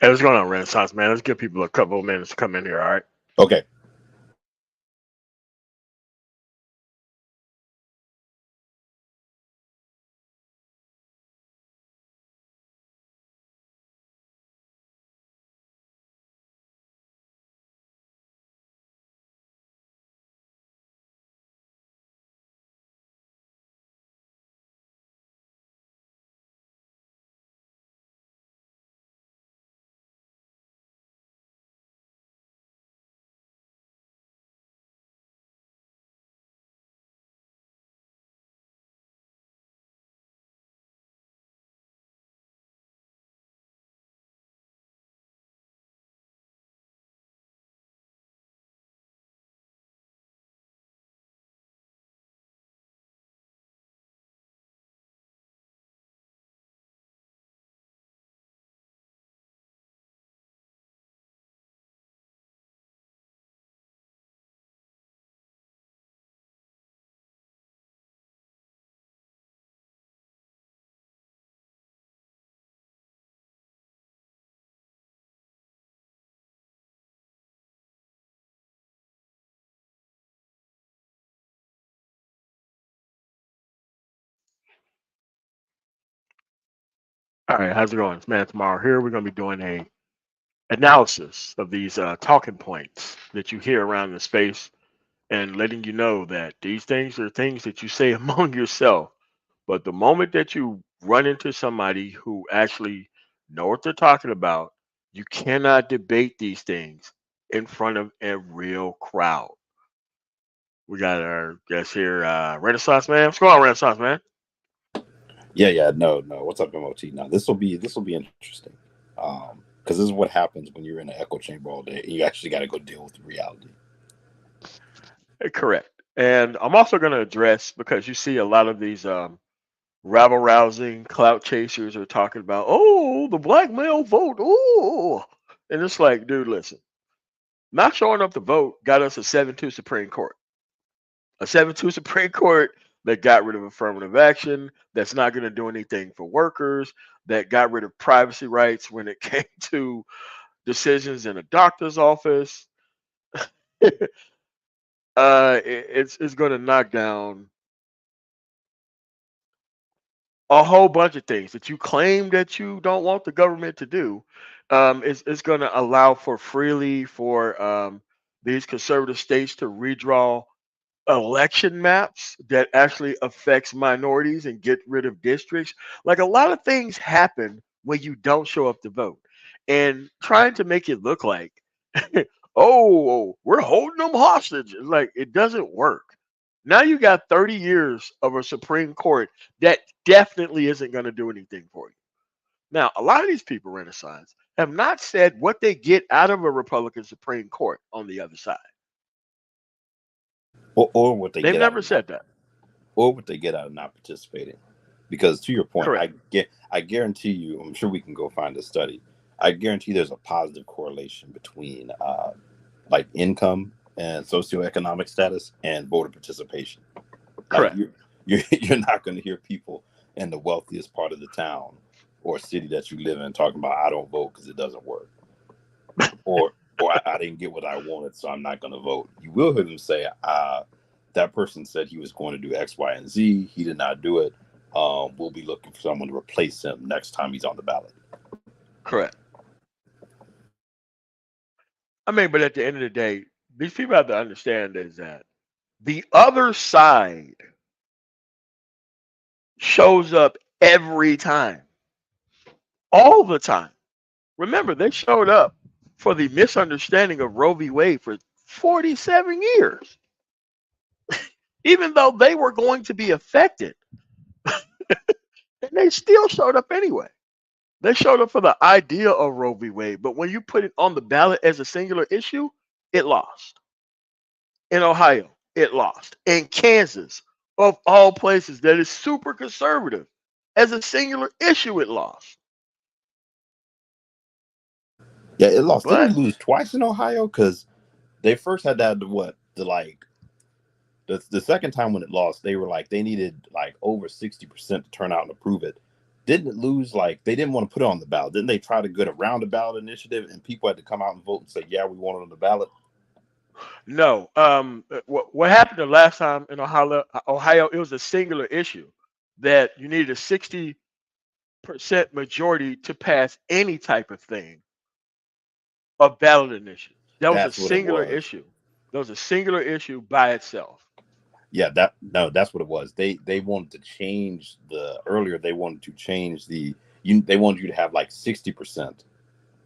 Hey, what's going on, Renaissance man? Let's give people a couple of minutes to come in here, all right? Okay. All right, how's it going? It's Man Tomorrow here. We're going to be doing a analysis of these talking points that you hear around the space and letting you know that these things are things that you say among yourself. But the moment that you run into somebody who actually know what they're talking about, you cannot debate these things in front of a real crowd. We got our guest here, Renaissance man. What's going on, Renaissance man? Yeah. No. What's up, MOT? Now this will be interesting. Because this is what happens when you're in an echo chamber all day. You actually got to go deal with reality. Correct. And I'm also going to address because you see a lot of these rabble rousing clout chasers are talking about, oh, the black male vote. Oh, and it's like, dude, listen, not showing up to vote got us a 7-2 Supreme Court. A 7-2 Supreme Court that got rid of affirmative action, that's not going to do anything for workers, that got rid of privacy rights when it came to decisions in a doctor's office. It's going to knock down a whole bunch of things that you claim that you don't want the government to do. It's going to allow for freely for these conservative states to redraw election maps that actually affects minorities and get rid of districts. Like a lot of things happen when you don't show up to vote, and trying to make it look like, oh, we're holding them hostage. Like it doesn't work. Now you got 30 years of a Supreme Court that definitely isn't going to do anything for you. Now, a lot of these people, Renaissance, have not said what they get out of a Republican Supreme Court on the other side. Or what they They've get out never of not, said that. or what they get out of not participating. Because to your point, Correct. I guarantee you. I'm sure we can go find a study. I guarantee there's a positive correlation between like income and socioeconomic status and voter participation. Like Correct. you're not going to hear people in the wealthiest part of the town or city that you live in talking about I don't vote because it doesn't work, or I didn't get what I wanted, so I'm not going to vote. You will hear them say, that person said he was going to do X, Y, and Z. He did not do it. We'll be looking for someone to replace him next time he's on the ballot. Correct. I mean, but at the end of the day, these people have to understand is that the other side shows up every time, all the time. Remember, they showed up for the misunderstanding of Roe v. Wade for 47 years, even though they were going to be affected. And they still showed up anyway. They showed up for the idea of Roe v. Wade, but when you put it on the ballot as a singular issue, it lost. In Ohio, it lost. In Kansas, of all places, that is super conservative, as a singular issue, it lost. Yeah, it lost. Didn't But we lose twice in Ohio? Because they first had that what the second time when it lost, they were like they needed like over 60% to turn out and approve it, didn't it lose, like they didn't want to put it on the ballot? Didn't they try to get around the ballot initiative and people had to come out and vote and say, yeah, we want it on the ballot? No. What happened the last time in Ohio, it was a singular issue that you needed a 60% majority to pass any type of thing, a ballot initiative. That was a That's what it singular was. issue. That was a singular issue by itself. Yeah, that no, that's what it was. They wanted to change the earlier. They wanted to change they wanted you to have like 60%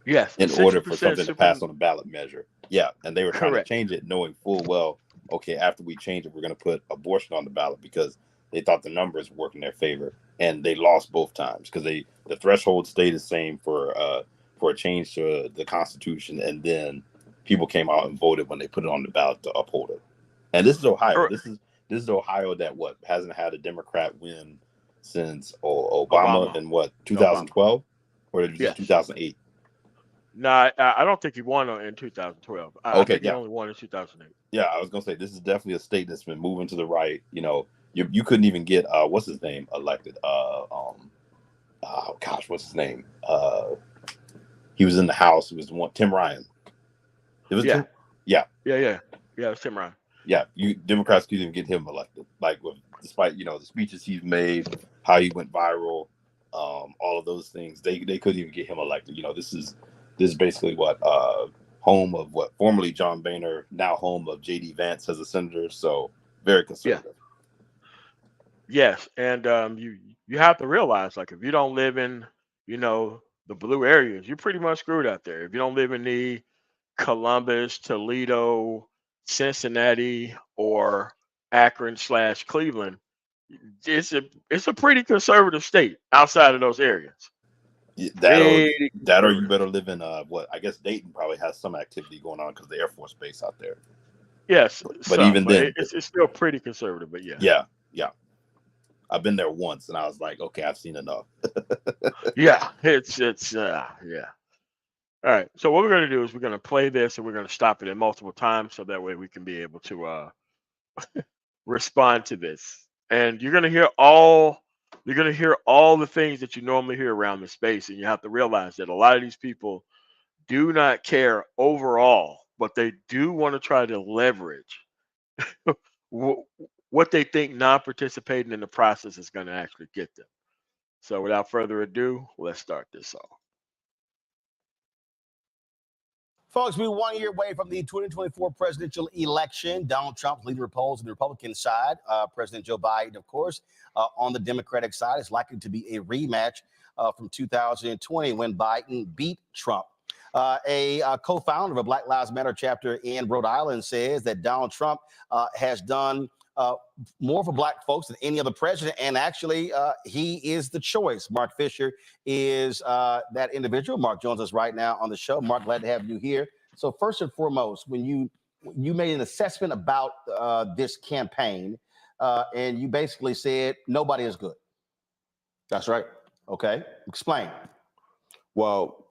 Yes, a in sixty order for percent something to super. pass on a ballot measure. Yeah, and they were trying to Correct. change it, knowing full well, okay, after we change it, we're going to put abortion on the ballot because they thought the numbers worked in their favor, and they lost both times because the threshold stayed the same for a change to the Constitution, and then people came out and voted when they put it on the ballot to uphold it. And this is Ohio. Correct. This is Ohio that what hasn't had a Democrat win since Obama Obama. in what Obama. 2012 or was it Yes. 2008? No, I don't think he won in 2012. I Okay, think he yeah, only won in 2008. yeah. I was gonna say this is definitely a state that's been moving to the right. You know, you couldn't even get what's his name elected. Oh gosh, what's his name? He was in the House. It was the one Tim Ryan. It was Yeah, Tim. Yeah, yeah. It's Tim Ryan. yeah. You Democrats couldn't even get him elected. Like despite the speeches he's made, how he went viral, all of those things, they couldn't even get him elected. This is basically what home of what formerly John Boehner, now home of J.D. Vance as a senator. So very Yeah. conservative. Yes, and you have to realize, like, if you don't live in, you know, the blue areas, you're pretty much screwed out there. If you don't live in the Columbus, Toledo, Cincinnati, or Akron slash Cleveland, it's a pretty conservative state outside of those areas. That or Pretty that or you conservative. better live in what I guess Dayton probably has some activity going on because the Air Force Base out there. Yes, But some, even but then, it's still pretty conservative. But yeah, yeah, yeah. I've been there once and I was like, okay, I've seen enough. yeah, it's yeah. All right. So what we're going to do is we're going to play this and we're going to stop it in multiple times so that way we can be able to respond to this. And you're going to hear all the things that you normally hear around the space, and you have to realize that a lot of these people do not care overall, but they do want to try to leverage wh- what they think non-participating in the process is going to actually get them. So without further ado, let's start this off. Folks, we're 1 year away from the 2024 presidential election. Donald Trump leading the polls on the Republican side. President Joe Biden, of course, on the Democratic side, is likely to be a rematch from 2020 when Biden beat Trump. A co-founder of a Black Lives Matter chapter in Rhode Island says that Donald Trump has done more for Black folks than any other president, and actually, he is the choice. Mark Fisher is that individual. Mark joins us right now on the show. Mark, glad to have you here. So, first and foremost, when you made an assessment about this campaign, and you basically said nobody is good. That's right. Okay, explain. Well,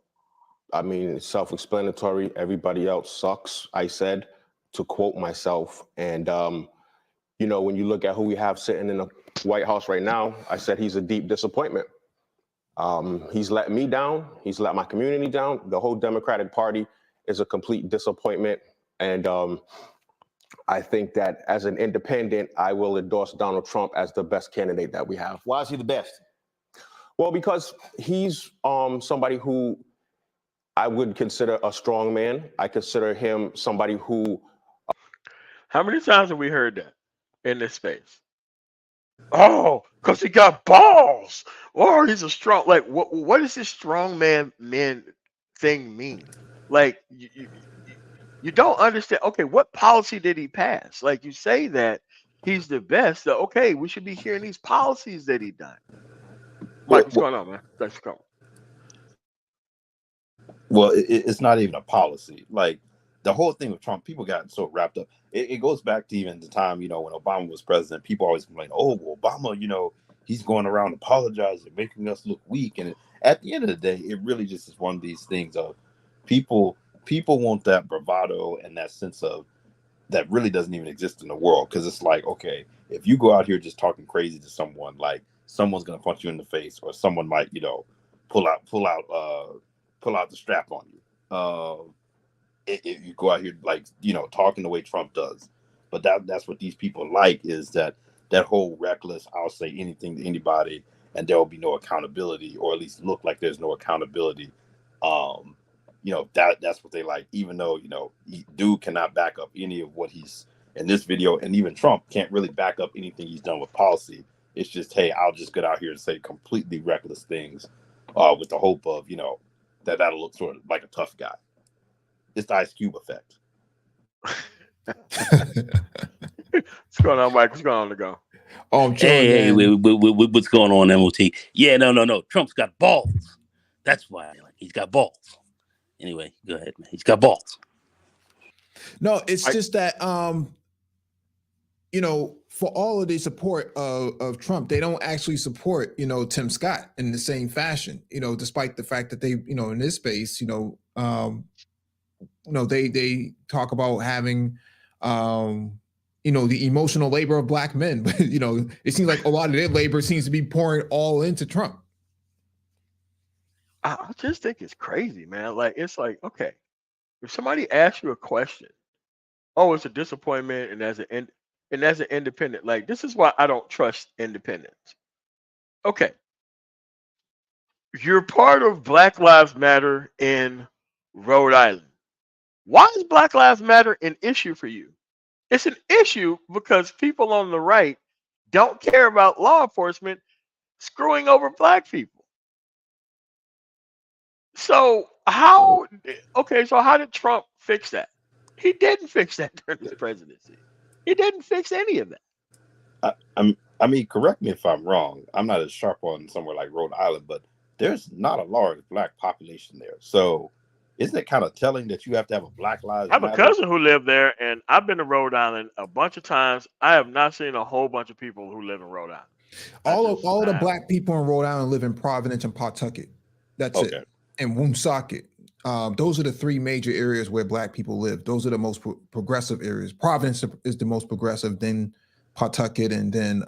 I mean, it's self-explanatory. Everybody else sucks, I said, to quote myself. And, when you look at who we have sitting in the White House right now, I said he's a deep disappointment. He's let me down. He's let my community down. The whole Democratic Party is a complete disappointment. And I think that as an independent, I will endorse Donald Trump as the best candidate that we have. Why is he the best? Well, because he's somebody who I would consider a strong man. I consider him somebody who. How many times have we heard that in this space? Oh, because he got balls. Or he's a strong. Like, what does this strong man thing mean? Like, you don't understand. Okay, what policy did he pass? Like, you say that he's the best. So, okay, we should be hearing these policies that he done. Mike, Well, what's well, going on, man? Thanks for coming. well, it's not even a policy. Like the whole thing with Trump, people got so wrapped up. It goes back to even the time, when Obama was president. People always complain, "Oh, well, Obama, he's going around apologizing, making us look weak." And at the end of the day, it really just is one of these things of people. People want that bravado and that sense of that really doesn't even exist in the world because it's like, okay, if you go out here just talking crazy to someone, like someone's gonna punch you in the face, or someone might, pull out the strap on you. If you go out here like talking the way Trump does. But that's what these people like, is that whole reckless, I'll say anything to anybody, and there will be no accountability, or at least look like there's no accountability. Um, that's what they like, even though dude cannot back up any of what he's in this video, and even Trump can't really back up anything he's done with policy. It's just, hey, I'll just get out here and say completely reckless things, with the hope of that'll look sort of like a tough guy. It's the Ice Cube effect. What's going on, Mike? What's going on to go? Oh, I'm chilling, Hey, man. what's going on, MOT? Yeah, no. Trump's got balls. That's why he's got balls. Anyway, go ahead, man. He's got balls. No, it's just that for all of the support of Trump, they don't actually support Tim Scott in the same fashion. Despite the fact that they in this space they talk about having the emotional labor of black men, but it seems like a lot of their labor seems to be pouring all into Trump. I just think it's crazy, man. Like, it's like, okay, if somebody asks you a question, oh, it's a disappointment, and as an independent, like, this is why I don't trust independents. Okay, you're part of Black Lives Matter in Rhode Island. Why is Black Lives Matter an issue for you? It's an issue because people on the right don't care about law enforcement screwing over black people. So how did Trump fix that? He didn't fix that during his presidency. He didn't fix any of that. I mean, correct me if I'm wrong. I'm not as sharp on somewhere like Rhode Island, but there's not a large black population there. So isn't it kind of telling that you have to have a Black Lives I have Matter? a cousin who lived there, and I've been to Rhode Island a bunch of times. I have not seen a whole bunch of people who live in Rhode Island. All of the black people in Rhode Island live in Providence and Pawtucket. That's it. And Woonsocket. Those are the three major areas where black people live. Those are the most progressive areas. Providence is the most progressive, then Pawtucket, and then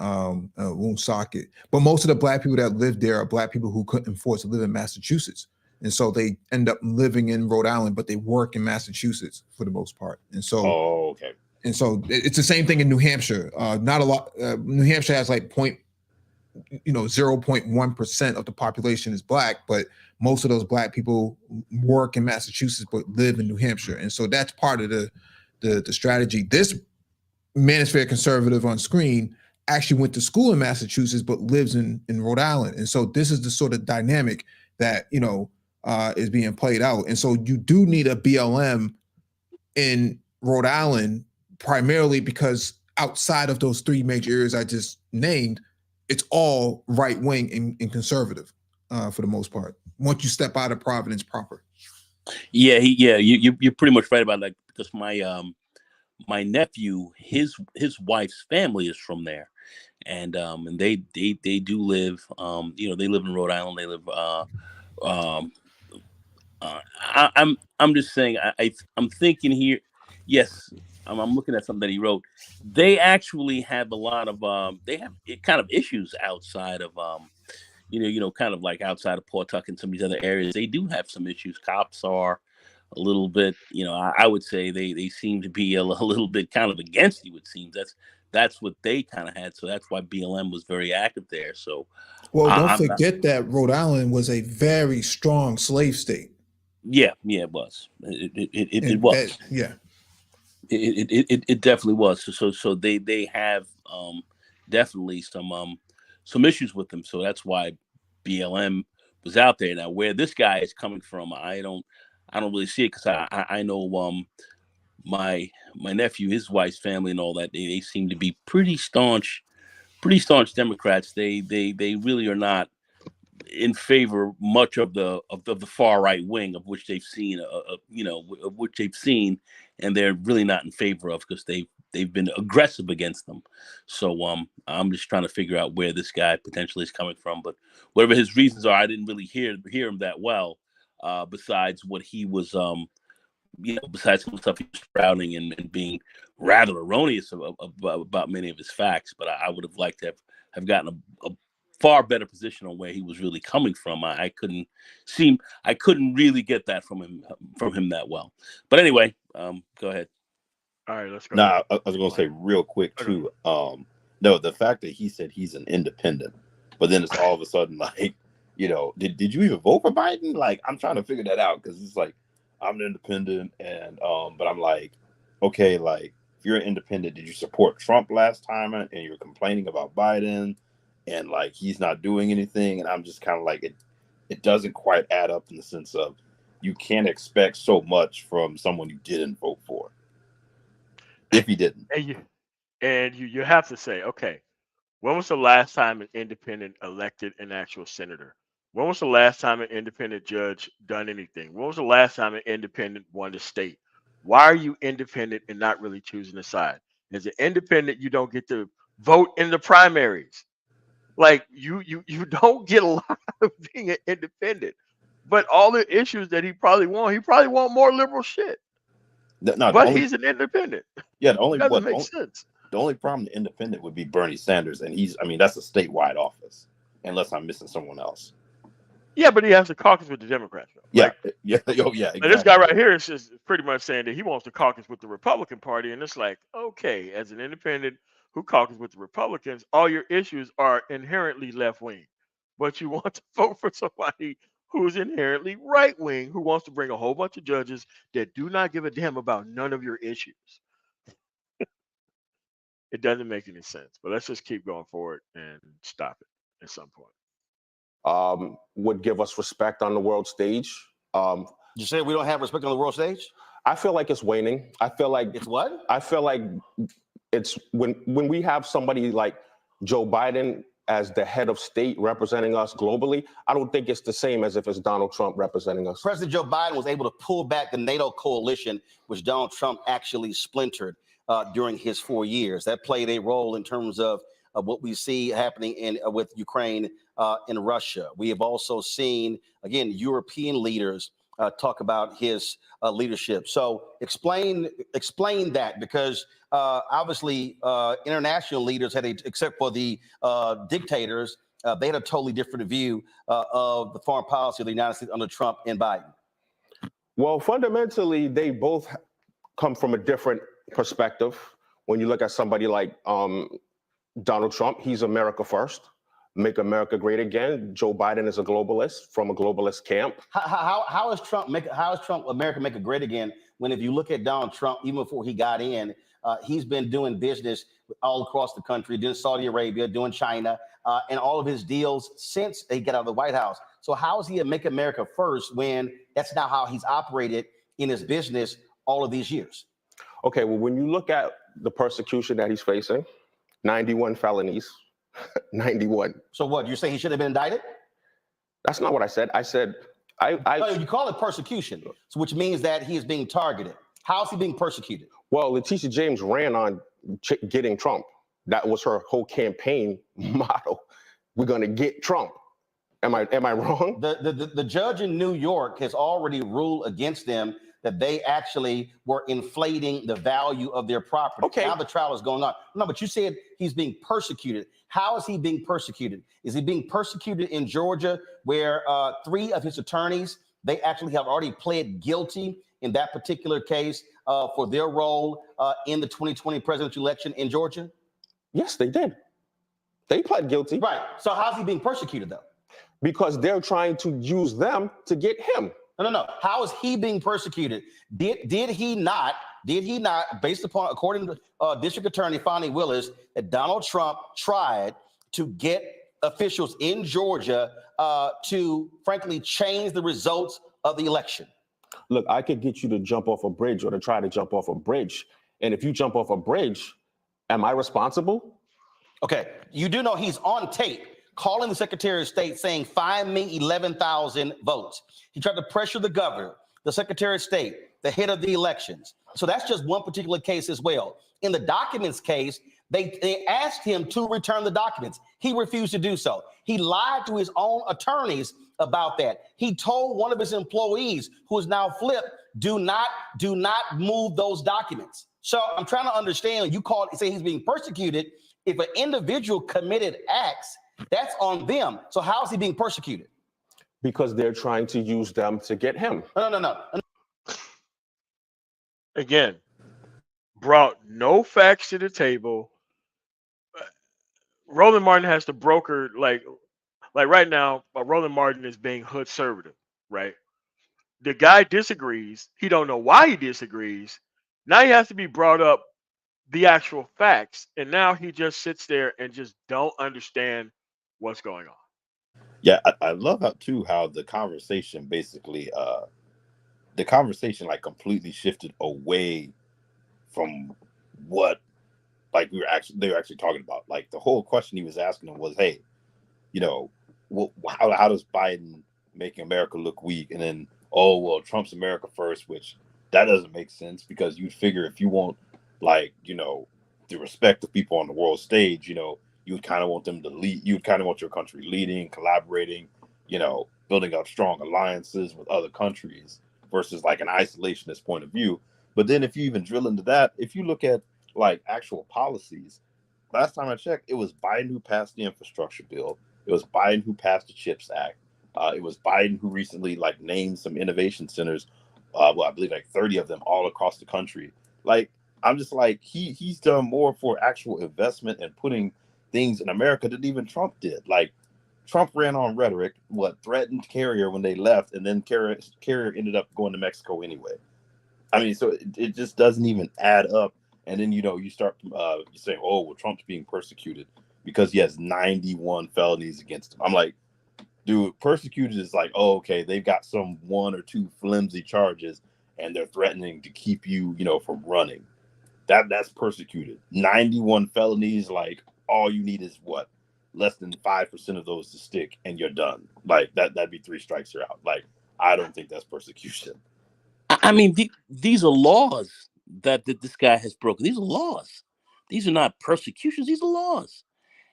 Woonsocket. But most of the black people that live there are black people who couldn't afford to live in Massachusetts. And so they end up living in Rhode Island, but they work in Massachusetts for the most part. And so, And so it's the same thing in New Hampshire. Not a lot. New Hampshire has like 0.1% of the population is black, but most of those black people work in Massachusetts but live in New Hampshire. And so that's part of the strategy. This Manosphere conservative on screen actually went to school in Massachusetts but lives in Rhode Island. And so this is the sort of dynamic that is being played out. And so you do need a BLM in Rhode Island, primarily because outside of those three major areas I just named, it's all right wing and conservative for the most part. Once you step out of Providence proper. Yeah, you're pretty much right about that, because my nephew, his wife's family is from there, and they do live, they live in Rhode Island. They live. I'm just saying. I'm thinking here. Yes, I'm looking at something that he wrote. They actually have a lot of they have kind of issues outside of kind of like outside of Pawtucket and some of these other areas. They do have some issues. Cops are a little bit, I would say they seem to be a little bit kind of against you. It seems that's what they kind of had. So that's why BLM was very active there. So, well, don't forget that Rhode Island was a very strong slave state. Yeah, it was. It was. It definitely was. So they have definitely some issues with them. So that's why BLM was out there. Now, where this guy is coming from, I don't really see it, because I know my nephew, his wife's family, and all that. They seem to be pretty staunch Democrats. They really are not in favor much of the far right wing, of which they've seen, and they're really not in favor of, because they've been aggressive against them. So I'm just trying to figure out where this guy potentially is coming from. But whatever his reasons are, I didn't really hear him that well. Besides what he was, besides some stuff he was sprouting and being rather erroneous about many of his facts. But I would have liked to have gotten a far better position on where he was really coming from. I couldn't really get that from him that well. But anyway, go ahead. All right, let's go. Nah, I was gonna say real quick too. No, the fact that he said he's an independent, but then it's all of a sudden like, you know, did you even vote for Biden? Like, I'm trying to figure that out because it's like I'm an independent, and but I'm like, okay, like if you're an independent, did you support Trump last time and you're complaining about Biden and like he's not doing anything? And I'm just kind of like it doesn't quite add up in the sense of you can't expect so much from someone you didn't vote for. If he didn't. And you have to say, okay, when was the last time an independent elected an actual senator? When was the last time an independent judge done anything? When was the last time an independent won the state? Why are you independent and not really choosing a side? As an independent, you don't get to vote in the primaries. Like you don't get a lot of being an independent. But all the issues that he probably want more liberal shit. But he's an independent. Yeah, it doesn't make sense. The only problem the independent would be Bernie Sanders, and that's a statewide office, unless I'm missing someone else. Yeah, but he has to caucus with the Democrats. Yeah, yeah, exactly. And this guy right here is just pretty much saying that he wants to caucus with the Republican Party, and it's like, okay, as an independent who caucus with the Republicans, all your issues are inherently left wing, but you want to vote for somebody who's inherently right wing, who wants to bring a whole bunch of judges that do not give a damn about none of your issues. It doesn't make any sense, but let's just keep going forward and stop it at some point. Would give us respect on the world stage. You say we don't have respect on the world stage? I feel like it's waning. I feel like it's what? I feel like it's when we have somebody like Joe Biden as the head of state representing us globally, I don't think it's the same as if it's Donald Trump representing us. President Joe Biden was able to pull back the NATO coalition, which Donald Trump actually splintered during his 4 years. That played a role in terms of what we see happening with Ukraine and Russia. We have also seen, again, European leaders talk about his leadership. So explain that, because obviously international leaders except for the dictators, they had a totally different view of the foreign policy of the United States under Trump and Biden. Well, fundamentally, they both come from a different perspective. When you look at somebody like Donald Trump, he's America first, make America great again. Joe Biden is a globalist from a globalist camp. How is Trump America make it great again? When if you look at Donald Trump, even before he got in, he's been doing business all across the country, doing Saudi Arabia, doing China, and all of his deals since they got out of the White House. So how is he a make America first when that's not how he's operated in his business all of these years? Okay, well, when you look at the persecution that he's facing, 91 felonies, 91. So what, you're saying he should have been indicted? That's not what I said. I said, No, you call it persecution, so which means that he is being targeted. How is he being persecuted? Well, Letitia James ran on getting Trump. That was her whole campaign motto. We're going to get Trump. Am I wrong? The judge in New York has already ruled against them that they actually were inflating the value of their property. Okay. Now the trial is going on. No, but you said he's being persecuted. How is he being persecuted? Is he being persecuted in Georgia, where 3 of his attorneys, they actually have already pled guilty in that particular case for their role in the 2020 presidential election in Georgia? Yes, they did. They pled guilty. Right. So how's he being persecuted, though? Because they're trying to use them to get him. No. How is he being persecuted? Did he not, based upon, according to District Attorney Fonnie Willis, that Donald Trump tried to get officials in Georgia to, frankly, change the results of the election? Look, I could get you to jump off a bridge or to try to jump off a bridge. And if you jump off a bridge, am I responsible? Okay, you do know he's on tape calling the Secretary of State saying, find me 11,000 votes. He tried to pressure the governor, the Secretary of State, the head of the elections. So that's just one particular case as well. In the documents case, they asked him to return the documents. He refused to do so. He lied to his own attorneys about that. He told one of his employees, who is now flipped, do not move those documents. So I'm trying to understand, say he's being persecuted. If an individual committed acts That's on them. So how is he being persecuted? Because they're trying to use them to get him. No. Again, brought no facts to the table. Roland Martin has to broker like right now. Roland Martin is being hood conservative, right? The guy disagrees. He don't know why he disagrees. Now he has to be brought up the actual facts, and now he just sits there and just don't understand what's going on. Yeah, I love how too how the conversation basically the conversation like completely shifted away from what like they were actually talking about. Like the whole question he was asking them was, hey, you know, how does Biden making America look weak? And then, oh, well, Trump's America first, which that doesn't make sense because you'd figure if you want, like, the respect of people on the world stage, you would kind of want them to lead. You would kind of want your country leading, collaborating, building up strong alliances with other countries versus like an isolationist point of view. But then if you even drill into that, if you look at like actual policies, last time I checked, it was Biden who passed the infrastructure bill. It was Biden who passed the CHIPS Act. It was Biden who recently like named some innovation centers. Well, I believe like 30 of them all across the country. Like I'm just like he's done more for actual investment and putting things in America than even Trump did. Like Trump ran on rhetoric, threatened Carrier when they left, and then Carrier ended up going to Mexico anyway. I mean, so it just doesn't even add up. And then you start saying, "Oh, well, Trump's being persecuted because he has 91 felonies against him." I'm like, dude, persecuted is like, oh, okay, they've got some one or two flimsy charges, and they're threatening to keep you, from running. That's persecuted. 91 felonies, like all you need is what, less than 5% of those to stick, and you're done. Like that'd be 3 strikes, you're out. Like I don't think that's persecution. I mean, these are laws that this guy has broken. These are laws. These are not persecutions. These are laws.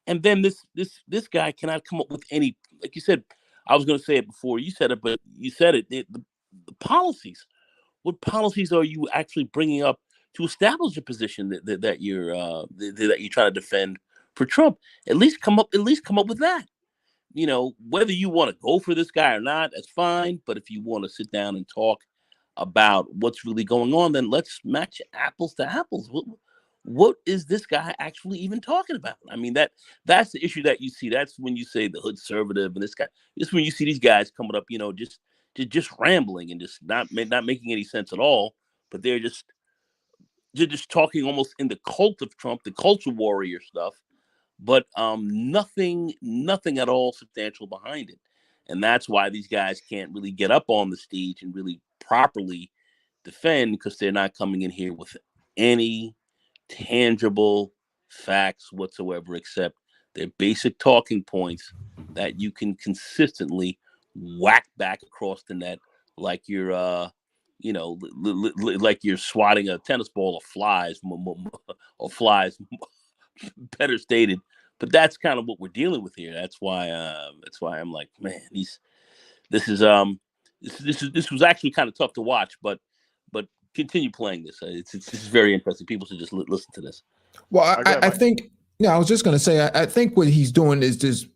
And then this guy cannot come up with any, like you said. I was going to say it before you said it, but you said it. The policies. What policies are you actually bringing up to establish a position that you're trying to defend for Trump? At least come up with that. Whether you want to go for this guy or not, that's fine. But if you want to sit down and talk about what's really going on, then let's match apples to apples. What is this guy actually even talking about? I mean, that's the issue that you see. That's when you say the hood conservative and this guy. This when you see these guys coming up, just rambling and just not making any sense at all. But they're just talking almost in the cult of Trump, the culture warrior stuff, but nothing at all substantial behind it. And that's why these guys can't really get up on the stage and really properly defend, because they're not coming in here with any tangible facts whatsoever, except their basic talking points that you can consistently whack back across the net like you're like you're swatting a tennis ball of flies or flies better stated. But that's kind of what we're dealing with here. That's why I'm like, man, this is this was actually kind of tough to watch, but continue playing this. It's very interesting. People should just listen to this. Well, I think, yeah, I was just going to say, I think what he's doing is just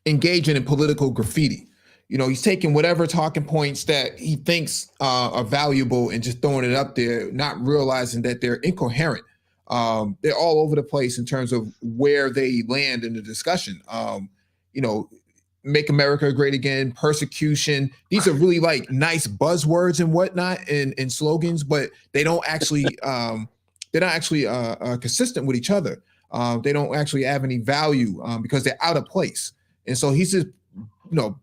engaging in political graffiti. He's taking whatever talking points that he thinks are valuable and just throwing it up there, not realizing that they're incoherent. They're all over the place in terms of where they land in the discussion. Make America great again, persecution. These are really like nice buzzwords and whatnot and slogans, but they don't actually they're not actually consistent with each other. They don't actually have any value because they're out of place. And so he's just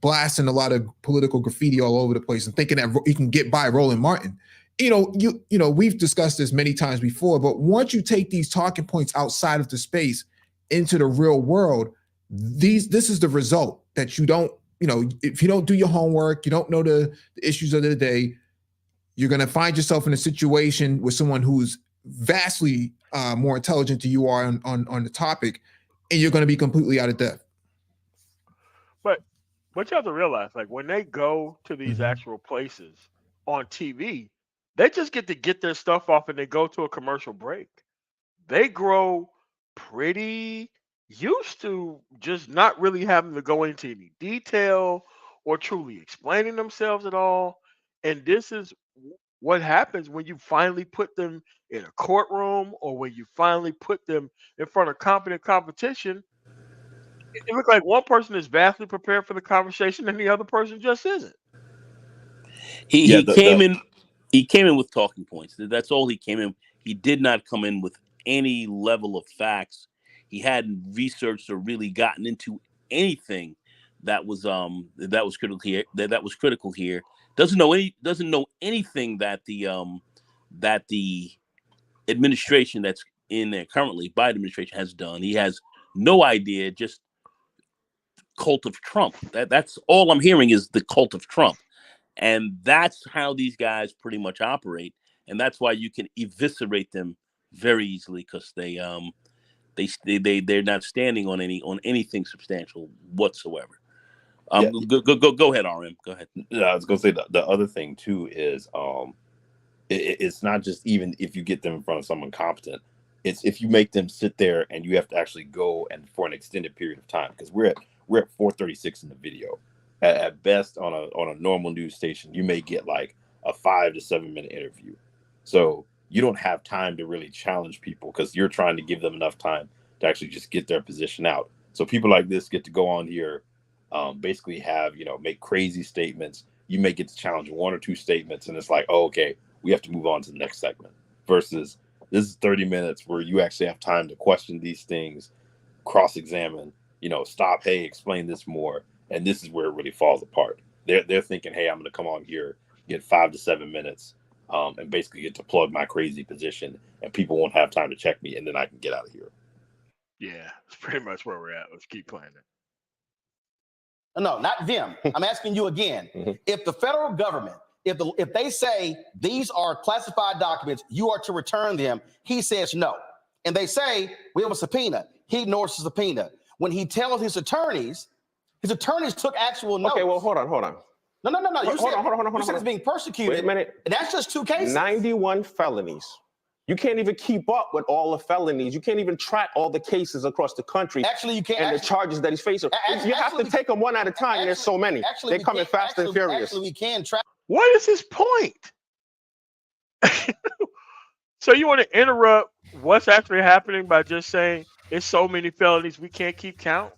blasting a lot of political graffiti all over the place and thinking that he can get by Roland Martin. We've discussed this many times before, but once you take these talking points outside of the space into the real world, this is the result that you don't, if you don't do your homework, you don't know the issues of the day, you're going to find yourself in a situation with someone who's vastly more intelligent than you are on the topic, and you're going to be completely out of depth. But what you have to realize, like when they go to these actual places on TV, they just get their stuff off and they go to a commercial break. They grow pretty used to just not really having to go into any detail or truly explaining themselves at all. And this is what happens when you finally put them in a courtroom or when you finally put them in front of competent competition. It looks like one person is vastly prepared for the conversation and the other person just isn't. He Yeah, he came in he came in with talking points. That's all he came in. He did not come in with any level of facts. He hadn't researched or really gotten into anything that was critical here. That was critical here. Doesn't know anything that the administration that's in there currently, Biden administration, has done. He has no idea. Just cult of Trump. That's all I'm hearing is the cult of Trump. And that's how these guys pretty much operate, and that's why you can eviscerate them very easily because they're not standing on anything substantial whatsoever. yeah. Go ahead, RM. Go ahead. I was gonna say the other thing too is it's not just even if you get them in front of someone competent. It's if you make them sit there and you have to actually go and for an extended period of time because we're at 4:36 in the video. At best, on a normal news station, you may get like a 5 to 7 minute interview. So you don't have time to really challenge people because you're trying to give them enough time to actually just get their position out. So people like this get to go on here, basically have make crazy statements. You may get to challenge one or two statements, and it's like, oh, okay, we have to move on to the next segment. Versus this is 30 minutes where you actually have time to question these things, cross-examine, stop, hey, explain this more. And this is where it really falls apart. They're thinking, hey, I'm going to come on here, get 5 to 7 minutes, and basically get to plug my crazy position, and people won't have time to check me, and then I can get out of here. Yeah, it's pretty much where we're at. Let's keep playing it. No, not them. I'm asking you again. If the federal government, if they say these are classified documents, you are to return them, he says no. And they say, we have a subpoena. He ignores the subpoena. When he tells his attorneys took actual notes. Okay, well, hold on. No. You said hold on. it's being persecuted. Wait a minute. That's just 2 cases. 91 felonies. You can't even keep up with all the felonies. You can't even track all the cases across the country. Actually, you can't. And the charges that he's facing. You have to take them one at a time. There's so many. They're coming fast and furious. Actually, we can track. What is his point? So you want to interrupt what's actually happening by just saying it's so many felonies we can't keep count?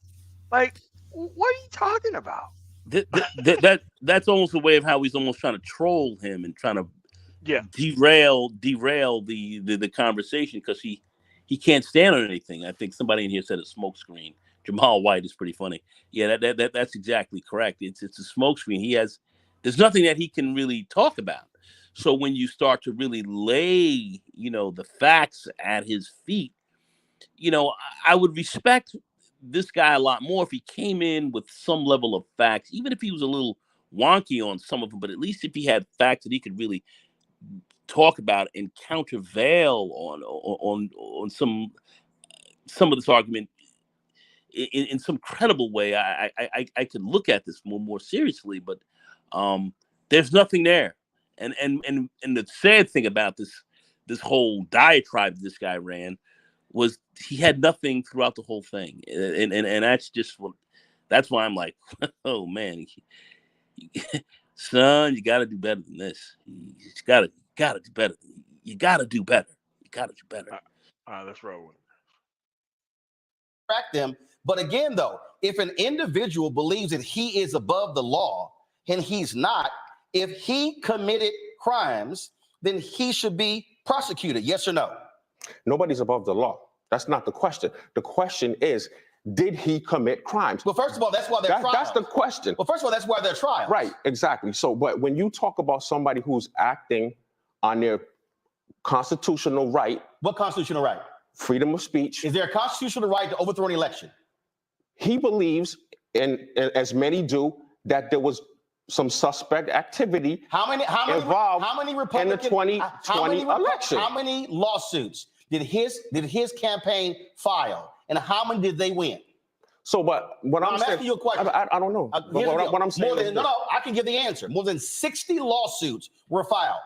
Like, what are you talking about? That's almost a way of how he's almost trying to troll him and trying to derail the conversation because he can't stand on anything. I think somebody in here said a smoke screen. Jamal White is pretty funny. Yeah, that's exactly correct. It's a smoke screen. There's nothing that he can really talk about. So when you start to really lay, the facts at his feet, I would respect this guy a lot more if he came in with some level of facts, even if he was a little wonky on some of them, but at least if he had facts that he could really talk about and countervail on some of this argument in some credible way, I could look at this more seriously, but there's nothing there. And the sad thing about this whole diatribe this guy ran was he had nothing throughout the whole thing, and that's why I'm like, oh man, son, you got to do better than this. You got to do better. You got to do better. You got to do better. All right, let's roll with it. Track them, but again, though, if an individual believes that he is above the law and he's not, if he committed crimes, then he should be prosecuted. Yes or no? Nobody's above the law. That's not the question. The question is, did he commit crimes? Well, first of all, that's why they're trials. That's the question. Well, first of all, that's why they're trials. Right, exactly. So, but when you talk about somebody who's acting on their constitutional right. What constitutional right? Freedom of speech. Is there a constitutional right to overthrow an election? He believes, and as many do, that there was some suspect activity involved in the 2020 election. How many lawsuits did his campaign file, and how many did they win? So, but what I'm saying, asking you a question. I don't know. What I'm saying, I can give the answer. More than 60 lawsuits were filed.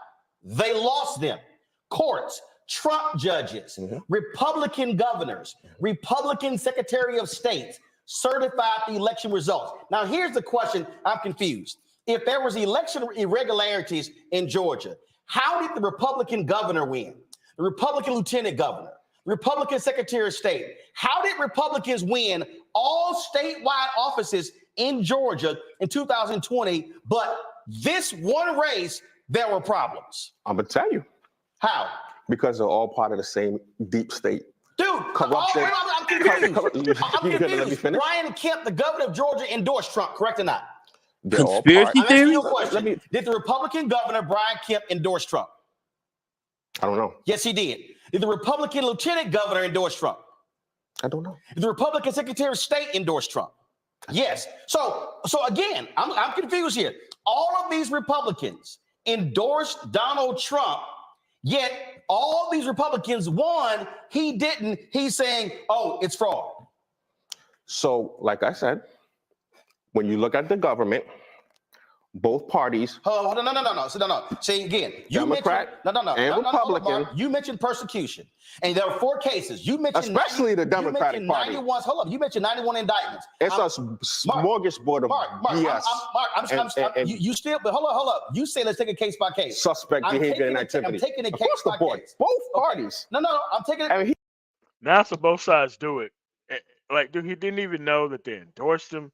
They lost them. Courts Trump judges, Republican governors, Republican Secretary of States certified the election results. Now, here's the question. I'm confused. If there was election irregularities in Georgia, how did the Republican governor win? The Republican lieutenant governor, the Republican Secretary of State. How did Republicans win all statewide offices in Georgia in 2020, but this one race, there were problems? I'm gonna tell you. How? Because they're all part of the same deep state. Dude, Corruption. I'm confused. I'm You gonna let me confused. finish? Brian Kemp, the governor of Georgia, endorsed Trump, correct or not? They're all Conspiracy part- I'm asking theory? you a question. Did the Republican governor, Brian Kemp, endorse Trump? I don't know. Yes, he did. Did the Republican lieutenant governor endorse Trump? I don't know. Did the Republican Secretary of State endorse Trump? Yes. So again, I'm confused here. All of these Republicans endorsed Donald Trump, yet all these Republicans won. He didn't. He's saying, oh, it's fraud. So, like I said, when you look at the government, both parties, Oh, no. So, no. Say again. Democrat and Republican. Hold on, you mentioned persecution, and there were 4 cases. You mentioned Especially the Democratic you mentioned Party. 91. Hold up. You mentioned 91 indictments. It's a smorgasbord of BS. You still, but hold up. You say let's take it case by case. Suspect behavior and activity. I'm taking it case Across the by board. case. Both Okay. parties. No. I'm taking it. I mean, Now, so both sides do it. Like, dude, he didn't even know that they endorsed him.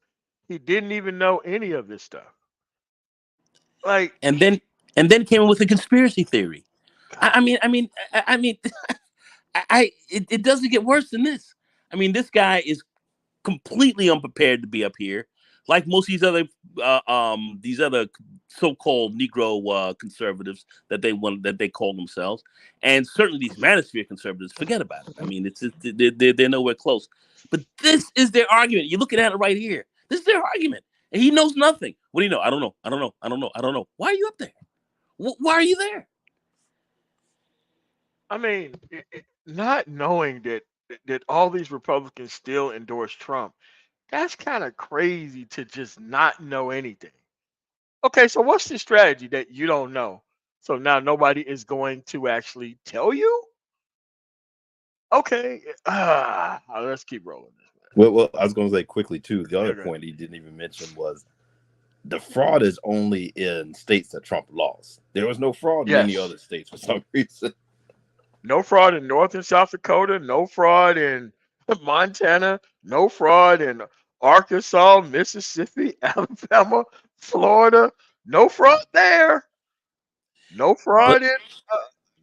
He didn't even know any of this stuff. Like, And then came in with a conspiracy theory. I mean, it doesn't get worse than this. I mean, this guy is completely unprepared to be up here, like most of these other so-called Negro conservatives that they call themselves, and certainly these Manosphere conservatives. Forget about it. I mean, they're nowhere close. But this is their argument. You're looking at it right here. This is their argument, and he knows nothing. What do you know? I don't know. Why are you up there? Why are you there? I mean, not knowing that all these Republicans still endorse Trump, that's kind of crazy to just not know anything. Okay, so what's the strategy that you don't know? So now nobody is going to actually tell you? Okay, let's keep rolling this. Well, I was going to say quickly too. The other Okay. point he didn't even mention was the fraud is only in states that Trump lost. There was no fraud in any Yes. other states for some reason. No fraud in North and South Dakota, no fraud in Montana, no fraud in Arkansas, Mississippi, Alabama, Florida. No fraud there. No fraud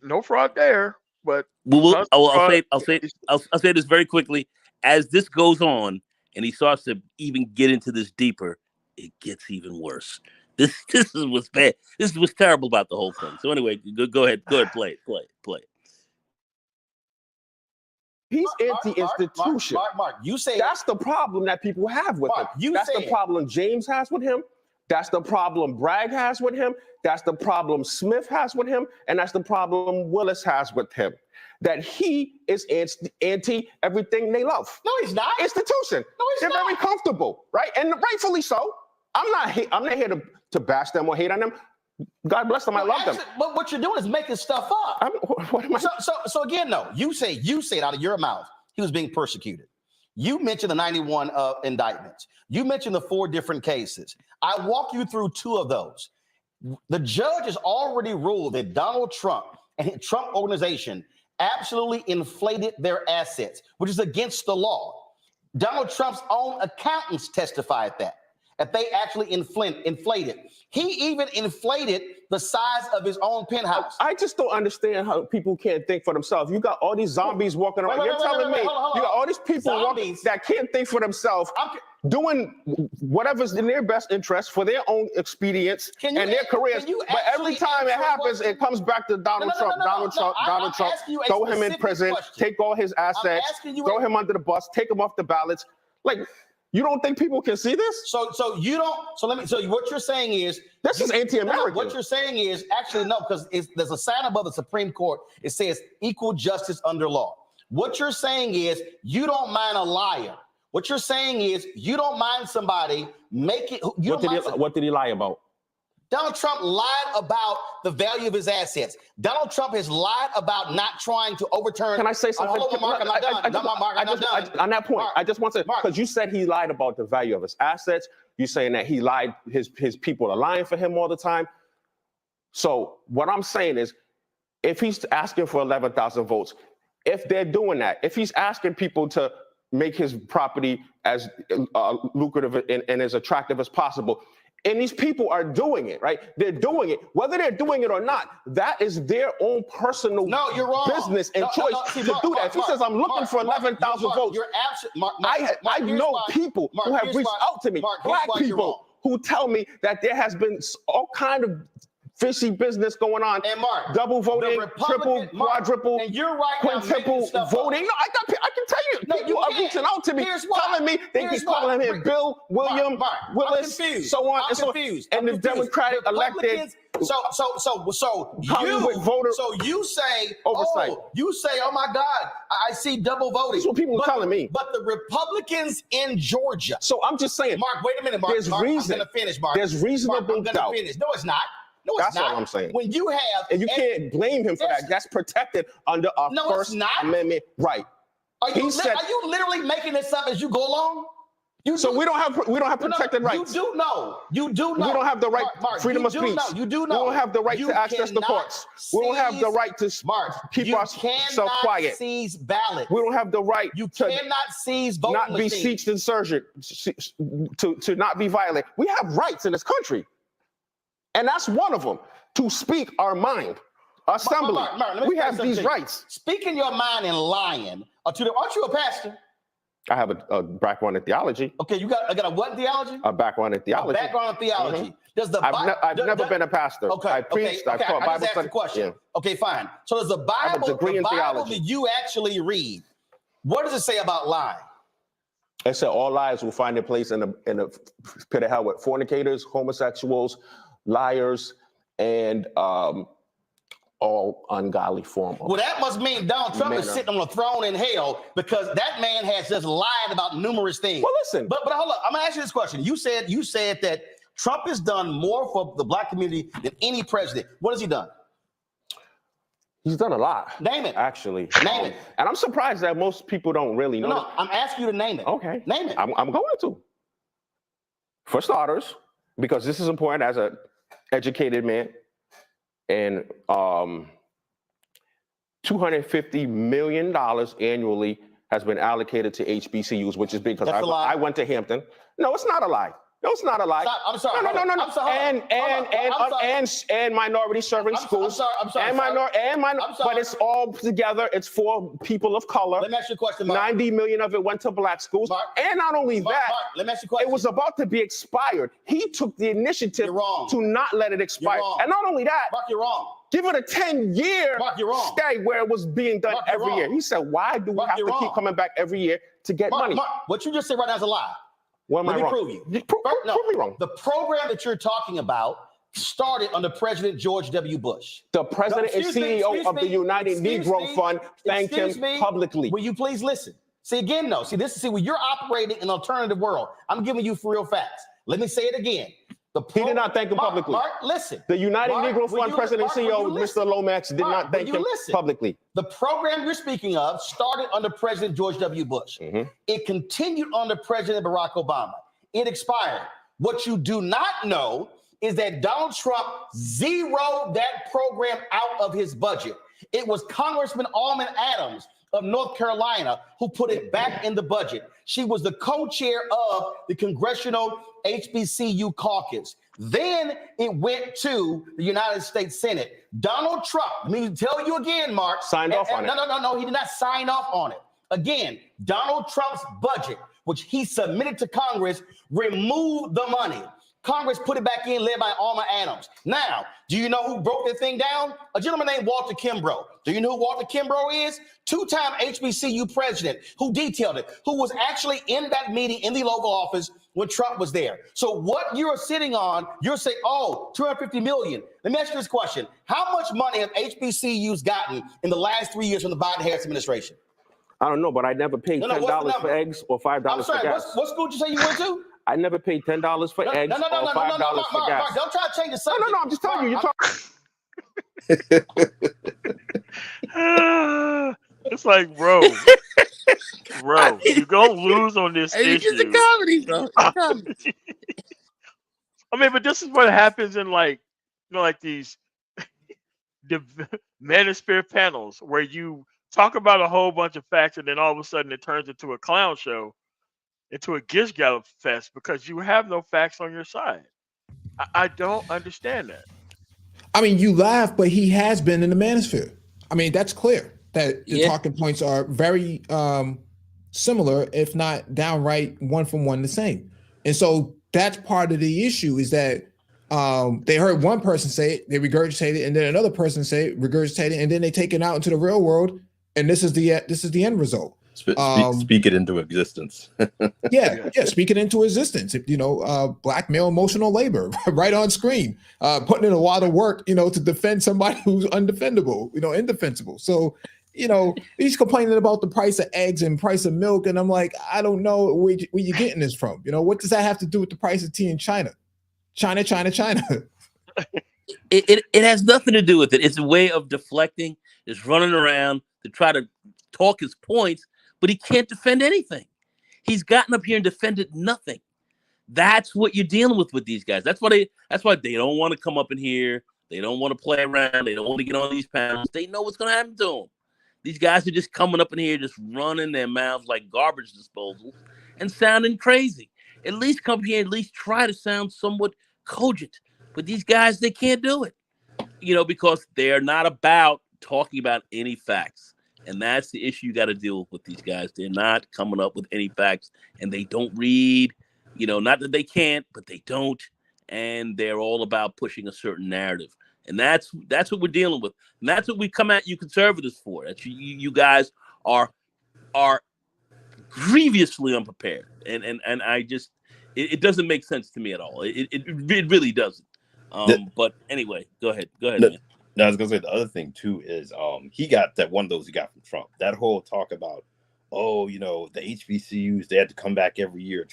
no fraud there. But tons of fraud. I'll say this very quickly. As this goes on and he starts to even get into this deeper, it gets even worse. This is what's bad. This is what's terrible about the whole thing. So anyway, go ahead, play it. he's anti-institution. Mark, you say That's the problem that people have with Mark, him. That's the problem James has with him. That's the problem Bragg has with him. That's the problem Smith has with him. And that's the problem Willis has with him. That he is anti everything they love. No, he's not. Institution. No, he's They're not. very comfortable, right? And rightfully so. I'm not here to bash them or hate on them. God bless them. I love them. But what you're doing is making stuff up. What am I? So again, no. You say it out of your mouth. He was being persecuted. You mentioned the 91 indictments. You mentioned the 4 different cases. I walk you through 2 of those. The judge has already ruled that Donald Trump and his Trump organization absolutely inflated their assets, which is against the law. Donald Trump's own accountants testified that they actually inflated. He even inflated the size of his own penthouse. I just don't understand how people can't think for themselves. You got all these zombies walking around. You're telling me you got all these people walking that can't think for themselves, doing whatever's in their best interest for their own expedience and their careers. But every time it happens, it comes back to Donald Trump. Donald Trump. Throw him in prison, take all his assets, throw him under the bus, take him off the ballots. Like, you don't think people can see this? So what you're saying is this is anti-American. What you're saying is actually no, because there's a sign above the Supreme Court. It says equal justice under law. What you're saying is you don't mind a liar. What you're saying is you don't mind somebody making. What did he lie about? Donald Trump lied about the value of his assets. Donald Trump has lied about not trying to overturn. Can I say something? Hold on, Mark, I'm not done. On that point, Mark, I just want to, because you said he lied about the value of his assets. You're saying that he lied, his people are lying for him all the time. So what I'm saying is, if he's asking for 11,000 votes, if they're doing that, if he's asking people to make his property as lucrative and as attractive as possible, and these people are doing it, right? They're doing it. Whether they're doing it or not, that is their own personal business and choice to do that. If he says, I'm looking for 11,000 votes, you're absolutely. I know people who have reached out to me, black people, who tell me that there has been all kind of fishy business going on. And Mark, double voting, triple, quadruple, and you're right, quintuple voting. No, I can tell you, people are reaching out to me, telling me they keep calling him Bill, William, Willis, so on and so on. And the Democratic elected. So you say, oversight. Oh my God, I see double voting. That's what people are telling me. But the Republicans in Georgia. So I'm just saying, Mark, wait a minute, Mark. There's reason. I'm going to finish, Mark. There's reasonable doubt. No, it's not. No, it's That's not. all I'm saying. When you have, and you can't blame him for that. That's protected under our First Amendment right. Are you literally making this up as you go along? So we don't have protected rights. You do know. You do know. We don't have the right, freedom of speech. You do know. We don't have the right to access the courts. We don't have the right to keep ourselves quiet. You cannot seize ballots. We don't have the right to cannot seize voting not be machines. siege insurgent, to not be violent. We have rights in this country. And that's one of them, to speak our mind. Assembly. Mark, we have these rights. Speaking your mind and lying. Aren't you a pastor? I have a background in theology. Okay, I got a what theology? A background in theology. A background in theology. Mm-hmm. Does the I've never been a pastor. Okay, I preached. I taught Bible study. A question. Yeah. Okay, fine. So does the Bible, I have a degree in theology. that you actually read, what does it say about lying? It said all lies will find their place in the pit of hell with fornicators, homosexuals, liars, and all ungodly form. Well, that must mean Donald Trump is sitting on a throne in hell, because that man has just lied about numerous things. Well, listen. But hold up. I'm gonna ask you this question. You said that Trump has done more for the black community than any president. What has he done? He's done a lot. Name it. Actually. Name it. And I'm surprised that most people don't really know. No, I'm asking you to name it. Okay. Name it. I'm going to. For starters, because this is important as an educated man, and $250 million annually has been allocated to HBCUs, which is big because I went to Hampton. No, it's not a lie. No, it's not a lie. I'm sorry. No. I'm sorry. And minority serving schools. I'm sorry. But it's all together. It's for people of color. Let me ask you a question, Mark. 90 million of it went to black schools. Mark, and not only that, Mark, let me ask you a question. It was about to be expired. He took the initiative to not let it expire. And not only that, Mark, you're wrong. Give it a 10-year stay where it was being done every year. He said, why do we have to keep coming back every year to get money? Mark, what you just said right now is a lie. What am I wrong? Let me prove you. Prove me wrong. The program that you're talking about started under President George W. Bush. The president and CEO of the United Negro Fund thanked him publicly. Will you please listen? See, again, no. See, when you're operating in an alternative world, I'm giving you for real facts. Let me say it again. He did not thank him publicly. Mark, listen. The United Negro Fund president and CEO, Mr. Lomax, did not thank him publicly. The program you're speaking of started under President George W. Bush. Mm-hmm. It continued under President Barack Obama. It expired. What you do not know is that Donald Trump zeroed that program out of his budget. It was Congressman Alman Adams of North Carolina who put it back in the budget. She was the co-chair of the Congressional HBCU caucus. Then it went to the United States Senate. Donald Trump, let me tell you again, Mark. Signed off on it. No, he did not sign off on it. Again, Donald Trump's budget, which he submitted to Congress, removed the money. Congress put it back in, led by Alma Adams. Now, do you know who broke that thing down? A gentleman named Walter Kimbrough. Do you know who Walter Kimbrough is? Two-time HBCU president who detailed it, who was actually in that meeting in the local office when Trump was there. So what you're sitting on, you're saying, oh, $250 million. Let me ask you this question. How much money have HBCUs gotten in the last 3 years from the Biden-Harris administration? I don't know, but I never paid $10 for eggs or $5 for gas. What school did you say you went to? I never paid $10 for eggs or $5 for gas. Mark, don't try to change the subject. No, I'm just telling you. You're talking. It's like, bro, you're gonna lose on this It's just a issue. comedy, bro. It's a comedy. I mean, but this is what happens in like, like these Manosphere panels where you talk about a whole bunch of facts and then all of a sudden it turns into a clown show, into a gish gallop fest because you have no facts on your side. I don't understand that. I mean, you laugh, but he has been in the Manosphere. I mean, that's clear that the talking points are very similar, if not downright one from one the same. And so that's part of the issue is that they heard one person say it, they regurgitate it, and then another person say it, regurgitate it, and then they take it out into the real world, and this is the end result. Speak it into existence. Speak it into existence. Blackmail emotional labor right on screen, putting in a lot of work, to defend somebody who's undefendable, indefensible. So, he's complaining about the price of eggs and price of milk, and I'm like, I don't know where you're getting this from. What does that have to do with the price of tea in China? China. It has nothing to do with it. It's a way of deflecting. It's running around to try to talk his points, but he can't defend anything. He's gotten up here and defended nothing. That's what you're dealing with these guys. That's why they don't want to come up in here. They don't want to play around. They don't want to get on these panels. They know what's going to happen to them. These guys are just coming up in here, just running their mouths like garbage disposal and sounding crazy. At least come here, at least try to sound somewhat cogent. But these guys, they can't do it, because they're not about talking about any facts. And that's the issue you got to deal with these guys. They're not coming up with any facts, and they don't read, not that they can't, but they don't. And they're all about pushing a certain narrative. And that's what we're dealing with. And that's what we come at you conservatives for. That you guys are grievously unprepared. And I just, it doesn't make sense to me at all. It really doesn't. But anyway, go ahead, man. No, I was gonna say the other thing too is he got that one of those he got from Trump. That whole talk about the HBCUs, they had to come back every year.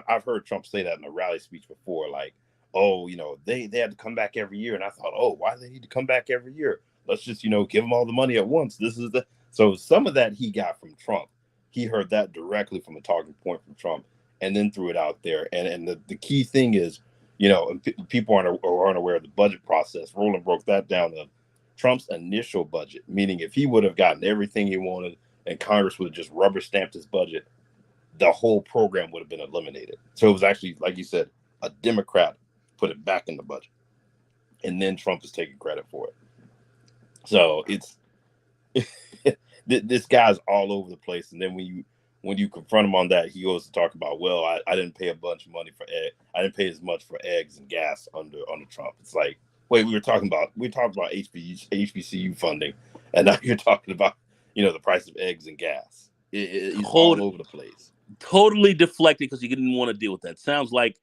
I've heard Trump say that in a rally speech before, like, they had to come back every year. And I thought, why do they need to come back every year? Let's just, give them all the money at once. So some of that he got from Trump. He heard that directly from a talking point from Trump and then threw it out there. And the key thing is, people aren't aware of the budget process. Roland broke that down to Trump's initial budget, meaning if he would have gotten everything he wanted and Congress would have just rubber stamped his budget, the whole program would have been eliminated. So it was actually, like you said, a Democrat put it back in the budget. And then Trump is taking credit for it. So it's this guy's all over the place. And then when you confront him on that, he goes to talk about, well, I didn't pay a bunch of money for eggs. I didn't pay as much for eggs and gas under Trump. It's like, wait, we talked about HBCU funding, and now you're talking about the price of eggs and gas. It's all over the place. Totally deflected because he didn't want to deal with that. Sounds like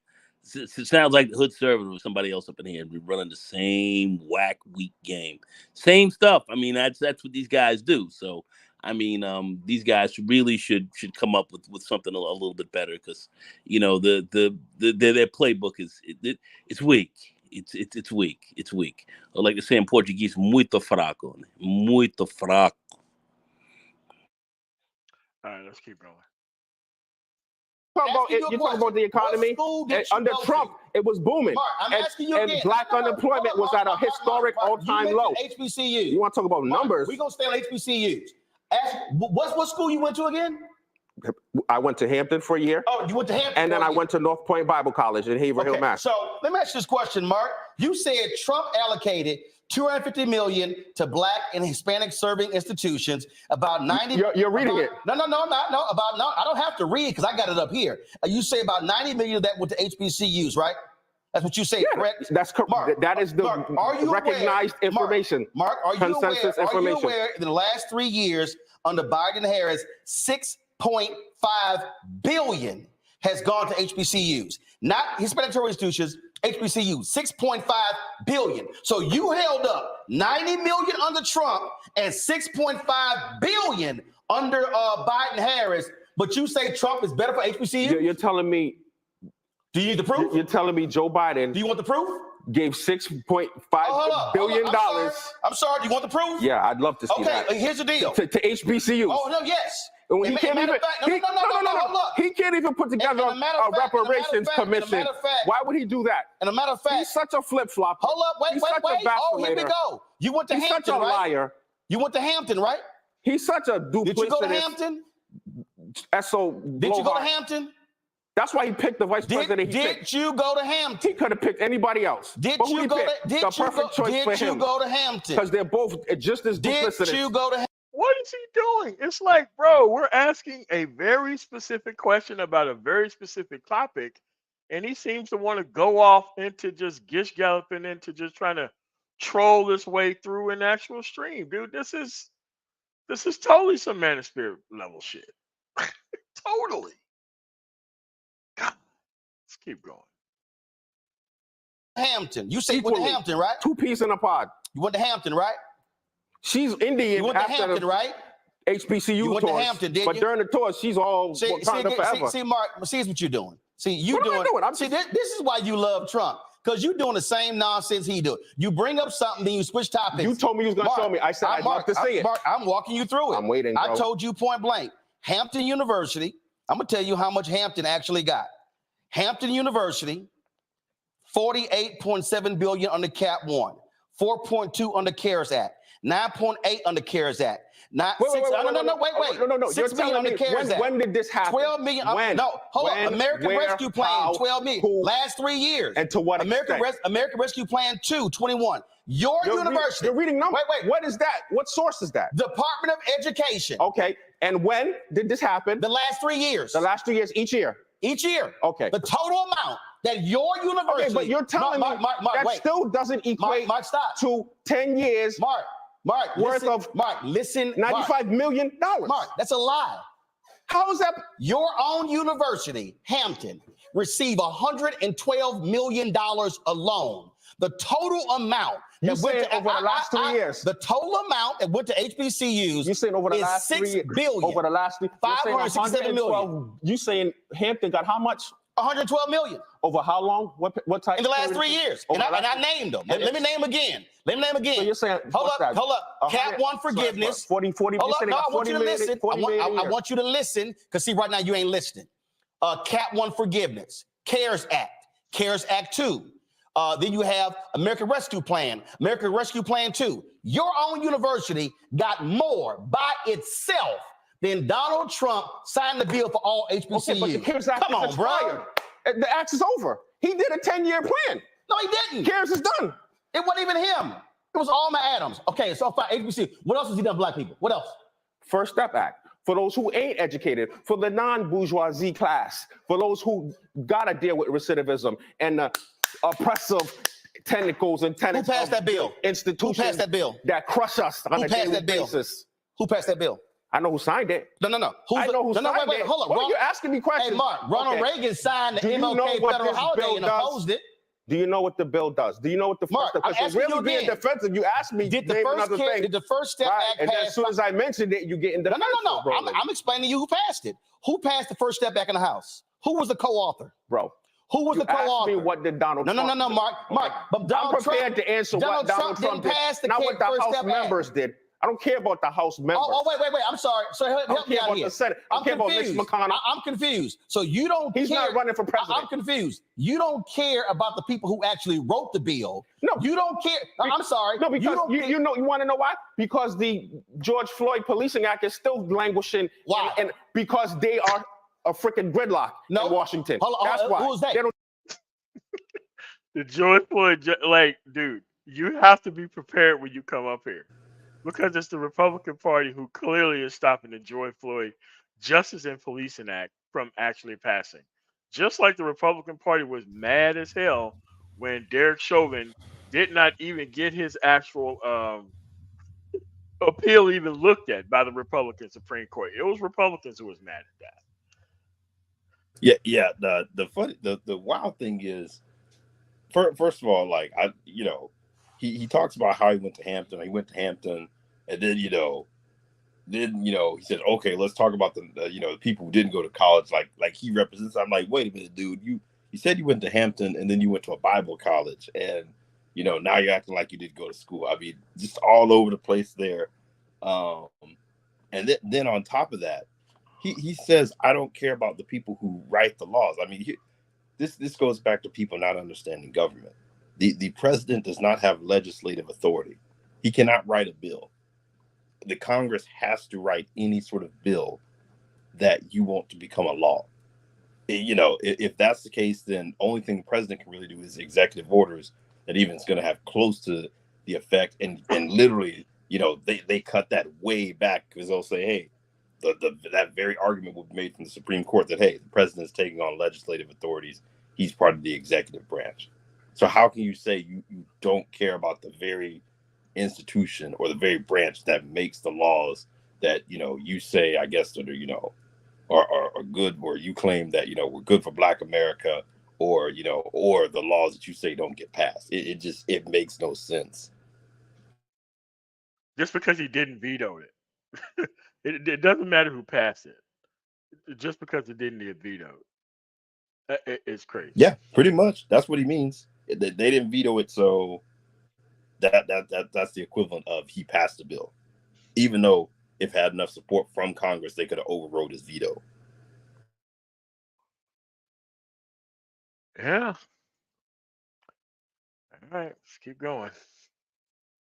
the hood servant or somebody else up in here and be running the same whack weak game, same stuff. I mean, that's what these guys do. So. I mean, these guys really should come up with something a little bit better because, their playbook it's weak. It's weak. It's weak. Or like they say in Portuguese, muito fraco. Muito fraco. All right, let's keep going. You're talking about the economy. Under Trump, it was booming. Mark, I'm asking you again. Black unemployment was at a historic all-time low. HBCU. You want to talk about numbers? We're going to stay on HBCUs. What school you went to again? I went to Hampton for a year. Oh, you went to Hampton. And then I went to North Point Bible College in Haverhill, Mass. So let me ask you this question, Mark. You said Trump allocated $250 million to Black and Hispanic serving institutions. About 90. You're reading it. No. I don't have to read because I got it up here. You say about $90 million of that went to HBCUs, right? That's what you say, correct? That's correct. Mark, that is the recognized information. Mark, are you consensus aware, information. Are you aware in the last 3 years under Biden-Harris, $6.5 billion has gone to HBCUs, not Hispanic institutions, HBCUs, $6.5 billion. So you held up $90 million under Trump and $6.5 billion under Biden-Harris, but you say Trump is better for HBCUs? You're telling me Do you need the proof? You're telling me Joe Biden Do you want the proof? gave $6.5 billion. I'm sorry. Do you want the proof? Yeah, I'd love to see that. Okay, here's the deal. To HBCUs. Oh, no, yes. And he can't even. He can't even put together a reparations commission. Why would he do that? And a matter of fact, he's such a flip flop. Hold up, wait. Oh, here we go. You went to he's Hampton, such a liar. You went to Hampton, right? He's such a duplicitous. Did you go to Hampton? Did you go to Hampton? That's why he picked the vice president. Did you go to Hampton? He could have picked anybody else. Did you go to Hampton? Because they're both just as duplicitous. Did you go to Hampton? What is he doing? It's like, bro, we're asking a very specific question about a very specific topic, and he seems to want to go off into just gish galloping into just trying to troll this way through an actual stream, dude. This is totally some Manosphere level shit. Totally. God, let's keep going. Hampton. You say you went to Hampton, right? 2 peas in a pod. You went to Hampton, right? She's Indian. You went to Hampton, right? HBCU you went tours. to Hampton, didn't but you? during the tour, she's all forever. See, Mark, see what you're doing. See, you what doing. Am I doing? See, this is why you love Trump. Because you're doing the same nonsense he do. You bring up something, then you switch topics. You told me you was going to show me. I said I'd love to see it. Mark, I'm walking you through it. I'm waiting, bro. I told you point blank. Hampton University, I'm going to tell you how much Hampton actually got. Hampton University, $48.7 billion under Cap 1, 4.2 under CARES Act, 9.8 under CARES Act. No. You're telling me when did this happen? 12 million. When? No, hold on. American Rescue Plan, 12 million. Who? Last 3 years. And to what American Rescue Plan 2, 21. Your university. You're reading numbers. Wait. What is that? What source is that? Department of Education. Okay. And when did this happen? The last 3 years. The last 3 years, each year. Each year. Okay. The total amount that your university. Okay, but you're telling me that still doesn't equate to 10 years. Mark, worth of listen. $95 million. Mark, that's a lie. How is that? Your own university, Hampton, received $112 million alone. The total amount that went to over the last 3 years. The total amount that went to HBCUs you saying over the last 3 years? $6 billion. Over the last 567 million. You saying Hampton got how much? 112 million. Over how long? What type? In the last 3 years. And I named them. Let me name them again. So you're saying, hold up. Cap 1 forgiveness. 40 hold up. No, I want you to listen. I want you to listen, because see, right now you ain't listening. Cap 1 forgiveness. CARES Act. CARES Act 2. Then you have American Rescue Plan. American Rescue Plan 2. Your own university got more by itself than Donald Trump signed the bill for all HBCUs. Okay, but the CARES Act Come on, bro. The act is over. He did a 10-year plan. No, he didn't. CARES is done. It wasn't even him. It was Alma Adams. Okay, so for HBC, what else has he done for black people? What else? First Step Act. For those who ain't educated, for the non-bourgeoisie class, for those who gotta deal with recidivism and the oppressive tentacles and tenets. Who passed that bill? Institutions. Who passed that bill? That crush us on a daily basis. Who passed that bill? I know who signed it. No. I know who signed it. Hold on. Well, you're asking me questions. Hey, Mark, Ronald Reagan signed the MLK federal holiday and opposed it. Do you know what the bill does? Do you know what the Mark, first step is? You're really being defensive. You asked me. Did the First Step Act and pass? as soon as I mentioned it, you get in defensive. No. I'm explaining to you who passed it. Who passed the First Step Act in the House? Who was the co-author? Bro. Who was the co-author? Ask me what did Donald Trump do? No, Mark. But I'm prepared to answer what Donald Trump did, not what the House members did. I don't care about the House members. Oh, wait. I'm sorry. So help me out here. The Senate. I don't care about Mitch McConnell. I'm confused. So you don't He's not running for president. I'm confused. You don't care about the people who actually wrote the bill. No. You don't care. I'm sorry. No, because you want to know why? Because the George Floyd Policing Act is still languishing. Why? And because they are a freaking gridlock in Washington. That's why. Who was that? The George Floyd, dude, you have to be prepared when you come up here. Because it's the Republican Party who clearly is stopping the George Floyd Justice and Policing Act from actually passing. Just like the Republican Party was mad as hell when Derek Chauvin did not even get his actual appeal even looked at by the Republican Supreme Court. It was Republicans who was mad at that. Yeah. The wild thing is, first of all, he talks about how he went to Hampton. And then he said, okay, let's talk about the people who didn't go to college, like he represents. I'm like, wait a minute, dude, you You said you went to Hampton and then you went to a Bible college, and now you're acting like you did go to school. I mean, just all over the place there. And then on top of that, he says, I don't care about the people who write the laws. I mean, this goes back to people not understanding government. The president does not have legislative authority. He cannot write a bill. The Congress has to write any sort of bill that you want to become a law. If that's the case, then only thing the president can really do is executive orders that even is going to have close to the effect. And literally, they cut that way back because they'll say, hey, that very argument will be made from the Supreme Court that, hey, the president's taking on legislative authorities. He's part of the executive branch. So how can you say you don't care about the very institution or the very branch that makes the laws that, you say, I guess, that are good, or you claim that, we're good for Black America, or, or the laws that you say don't get passed. It makes no sense. Just because he didn't veto it. It doesn't matter who passed it. Just because it didn't get vetoed. It's crazy. Yeah, pretty much. That's what he means. They didn't veto it, so that's the equivalent of he passed the bill. Even though if it had enough support from Congress, they could have overrode his veto. Yeah. All right, let's keep going.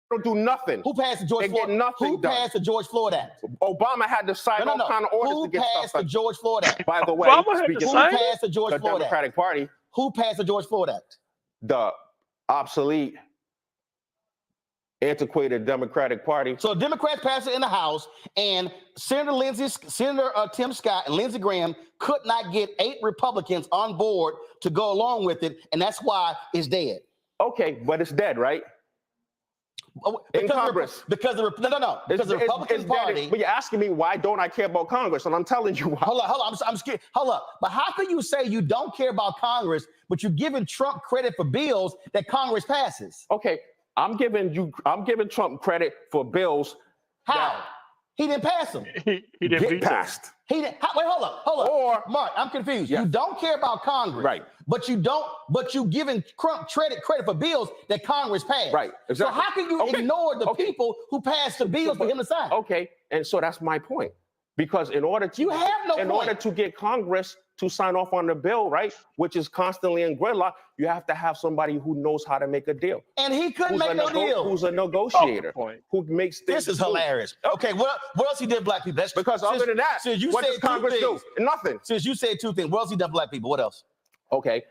Don't do nothing. Who passed the George They get Floyd? nothing Who done. passed the George Floyd Act? Obama had to sign all kind of orders Who to get passed stuff the done. George Floyd Act? By the way, Obama had to speaking Who sign of it? passed the George the Floyd Act? Democratic Party, Who passed the George Floyd Act? the obsolete, antiquated Democratic Party. So Democrats passed it in the House, and Senator Tim Scott and Lindsey Graham could not get 8 Republicans on board to go along with it, and that's why it's dead. Okay, but it's dead, right? In Congress. Because the Republican Party. But you're asking me why don't I care about Congress, and I'm telling you why. Hold on, I'm scared. Hold up. But how can you say you don't care about Congress, but you're giving Trump credit for bills that Congress passes? Okay, I'm giving Trump credit for bills. How? He didn't pass them. He didn't Get veto. passed. He didn't. Wait, hold up. Or Mark, I'm confused. Yeah. You don't care about Congress, Right. But you giving Trump credit for bills that Congress passed. Right, exactly. So how can you ignore the people who passed the bills for him to sign? Okay, and so that's my point. Because in order to order to get Congress to sign off on the bill, right, which is constantly in gridlock, you have to have somebody who knows how to make a deal. And he couldn't make no deal. Who's a negotiator? Who makes things. This is hilarious. Okay, what else he did Black people? Because other than that, what does Congress do? Nothing. Since you said 2 things, what else he done Black people? What else? Okay.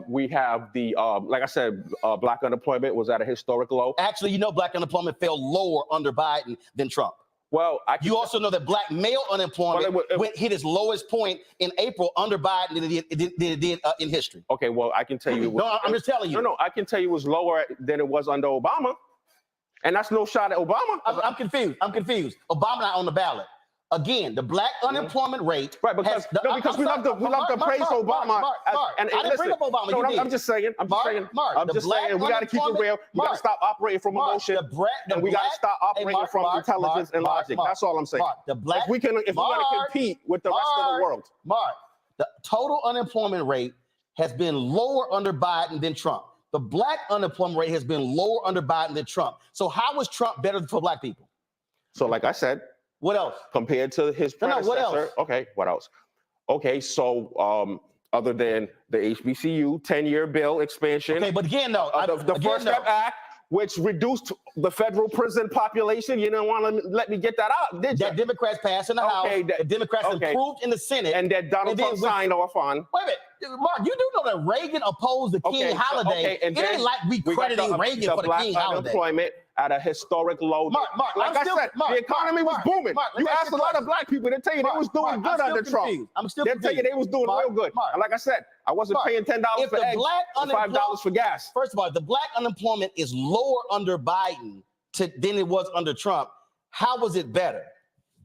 We have the like I said, Black unemployment was at a historic low. Actually, Black unemployment fell lower under Biden than Trump. Well, you also know that Black male unemployment hit its lowest point in April under Biden than it did in history. Okay, well, I can tell you. No, I'm just telling you. No, I can tell you it was lower than it was under Obama, and that's no shot at Obama. I'm confused. Obama not on the ballot. Again, the Black unemployment rate. Right, because we love to praise Obama. I didn't bring up Obama. No, you did. I'm just saying. I'm just saying. We got to keep it real. We got to stop operating from emotion, and we got to stop operating from intelligence and logic. That's all I'm saying. If we want to compete with the rest of the world, Mark, the total unemployment rate has been lower under Biden than Trump. The Black unemployment rate has been lower under Biden than Trump. So how was Trump better for Black people? So, like I said. What else? Compared to his predecessor. What else? Okay, what else? Okay, so other than the HBCU 10-year bill expansion. Okay, but again, though. The First Step Act, which reduced the federal prison population. You didn't want to let me get that out, did you? That Democrats passed in the House. The Democrats approved in the Senate. And that Donald Trump signed off on. Wait a minute. Mark, you do know that Reagan opposed the King holiday. And it ain't like we crediting Reagan for the King holiday. Unemployment at a historic low. Mark, like I said, the economy was booming. You asked a lot of Black people, they tell you they was doing good under Trump. I'm still confused. They tell you they was doing real good. And like I said, I wasn't paying $10 for eggs and $5 for gas. First of all, if the Black unemployment is lower under Biden than it was under Trump, how was it better?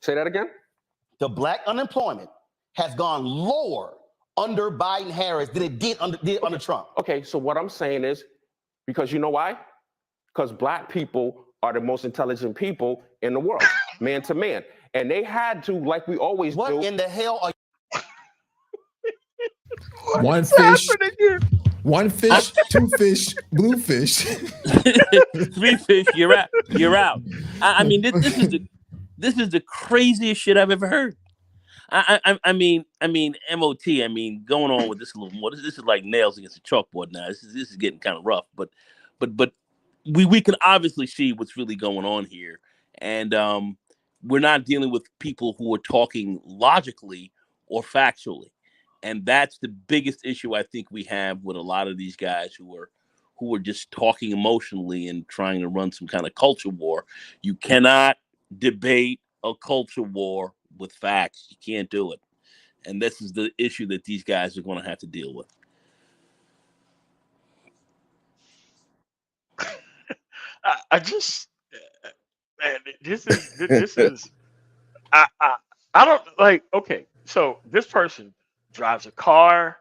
Say that again? The Black unemployment has gone lower under Biden-Harris than it did under Trump. Okay, so what I'm saying is, because you know why? Because Black people are the most intelligent people in the world, man to man. And they had to, like we always do. What in the hell are One What's fish, happening here? one fish, two fish, blue fish. 3 fish, you're out. You're out. I mean, this is the craziest shit I've ever heard. I mean, MOT. I mean, going on with this a little more. This is like nails against a chalkboard now. This is getting kind of rough, but we can obviously see what's really going on here, and we're not dealing with people who are talking logically or factually, and that's the biggest issue I think we have with a lot of these guys who are just talking emotionally and trying to run some kind of culture war. You cannot debate a culture war with facts. You can't do it. And this is the issue that these guys are going to have to deal with. I just, man, this is. I don't like. Okay, so this person drives a car,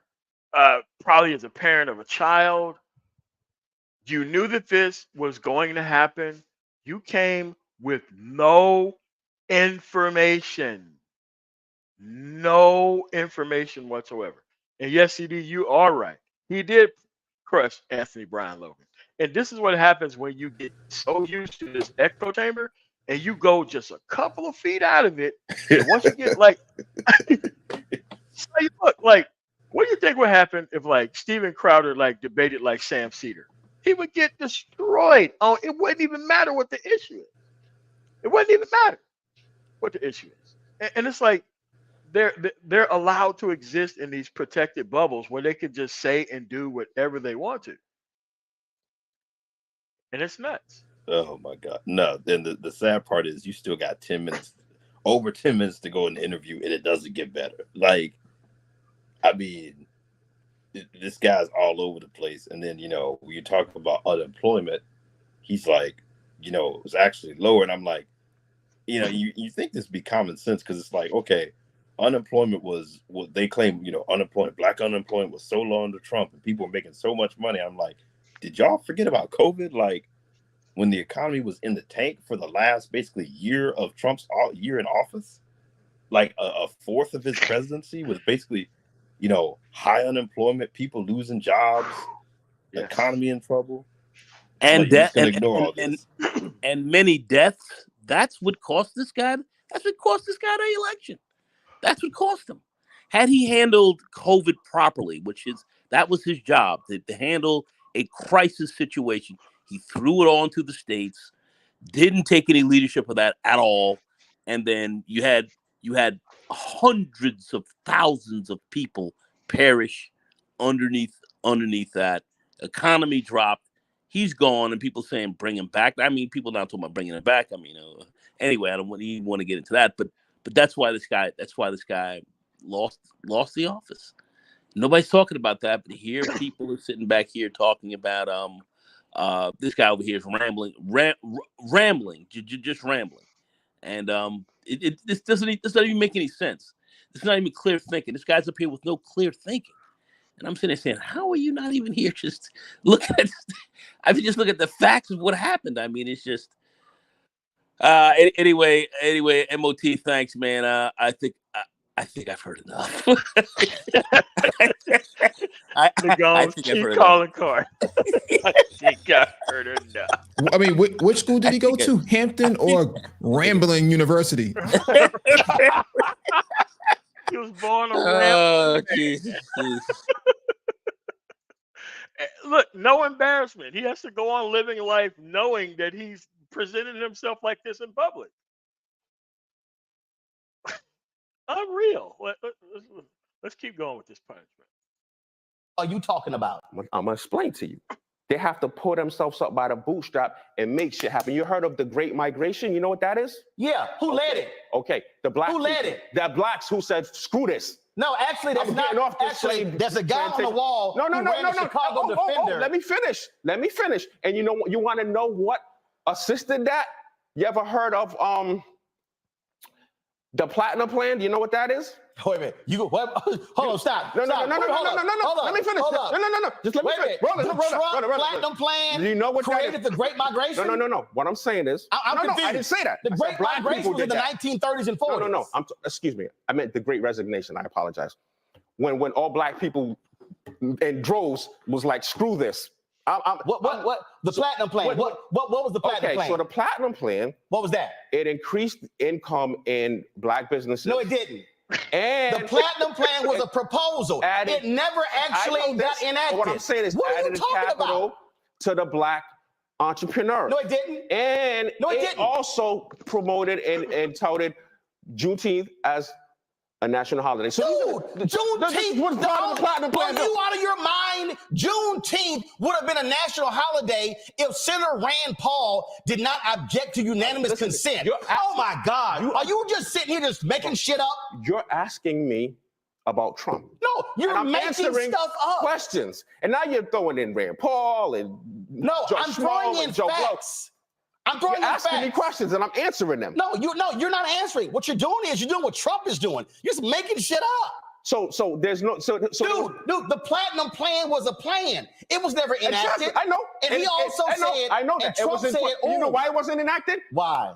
probably is a parent of a child. You knew that this was going to happen. You came with no information, no information whatsoever. And yes, CD, you are right. He did crush Anthony Brian Logan. And this is what happens when you get so used to this echo chamber and you go just a couple of feet out of it. And once you get like, so you look like, what do you think would happen if like Steven Crowder like debated like Sam Cedar? He would get destroyed. Oh, it wouldn't even matter what the issue is. It wouldn't even matter what the issue is. And it's like they're allowed to exist in these protected bubbles where they can just say and do whatever they want to. And it's nuts. Oh my God. No, then the sad part is you still got 10 minutes, over 10 minutes to go in the interview, and it doesn't get better. Like, I mean, this guy's all over the place. And then, when you talk about unemployment, he's like, it's actually lower. And I'm like, you think this be common sense because it's like, okay, unemployment was what they claim, black unemployment was so low under Trump and people were making so much money. I'm like, did y'all forget about COVID? Like, when the economy was in the tank for the last basically year of Trump's year in office, like a fourth of his presidency was basically, high unemployment, people losing jobs, Yes. economy in trouble. And like, death and many deaths. That's what cost this guy. That's what cost this guy the election. That's what cost him. Had he handled COVID properly, that was his job, to handle a crisis situation. He threw it on to the states, didn't take any leadership of that at all, and then you had hundreds of thousands of people perish underneath that. Economy dropped. He's gone, and people saying bring him back. I mean, people not talking about bringing him back. I mean, anyway, I don't even want to get into that, but that's why this guy lost the office. Nobody's talking about that, but here people are sitting back here talking about this guy over here is rambling, just rambling, and this doesn't even make any sense. It's not even clear thinking. This guy's up here with no clear thinking, and I'm sitting there saying, how are you not even here? Just look at, just look at the facts of what happened. I mean, it's just. Anyway, MOT, thanks, man. I think I've heard enough. I think I've heard calling card. I think I've heard enough. I mean, which school did he go to? Hampton or Rambling University? He was born on Rambling. Jesus. Look, no embarrassment. He has to go on living life knowing that he's presented himself like this in public. Unreal. Let's keep going with this punishment. Are you talking about? I'm gonna explain to you. They have to pull themselves up by the bootstrap and make shit happen. You heard of the Great Migration? You know what that is? Yeah. Who led it? Okay. The black. Who led it? The blacks who said, "Screw this." No, actually, that's not. Actually, there's a guy on the wall. No. Chicago Defender. Let me finish. And you want to know what assisted that? You ever heard of the Platinum Plan? Do you know what that is? Wait a minute. You go. Hold on. Stop. No. Let me finish. No. Just let me finish. The Platinum Plan. Do you know what created the Great Migration? No. What I'm saying is, I'm confused. I didn't say that. The Great Migration was in the 1930s and 40s. No. Excuse me. I meant the Great Resignation. I apologize. When all black people in droves was like, screw this. What the platinum plan? What was the platinum plan? So the platinum plan, what was that? it increased income in black businesses. No, it didn't. And the platinum plan was a proposal. It never actually got enacted. What I'm saying is what added capital to the black entrepreneur. No, it didn't. And no, it didn't. Also promoted and touted Juneteenth as a national holiday. So Juneteenth was part of the platinum plan. Are you out of your mind? Juneteenth would have been a national holiday if Senator Rand Paul did not object to unanimous consent. Oh my God! Are you just sitting here just making shit up? You're asking me about Trump. No, you're making stuff up. Questions, and now you're throwing in Rand Paul and I'm throwing in facts. You're asking me questions and I'm answering them. No, you're not answering. What you're doing is you're doing what Trump is doing. You're just making shit up. So there's no dude, the platinum plan was a plan. It was never enacted. Exactly. I know. And he also said, I know that. Trump said, you know why it wasn't enacted? Why?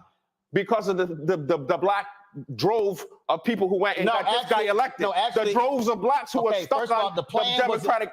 Because of the black drove of people who went and got this guy elected. No, actually, the droves of blacks who were stuck on the Democratic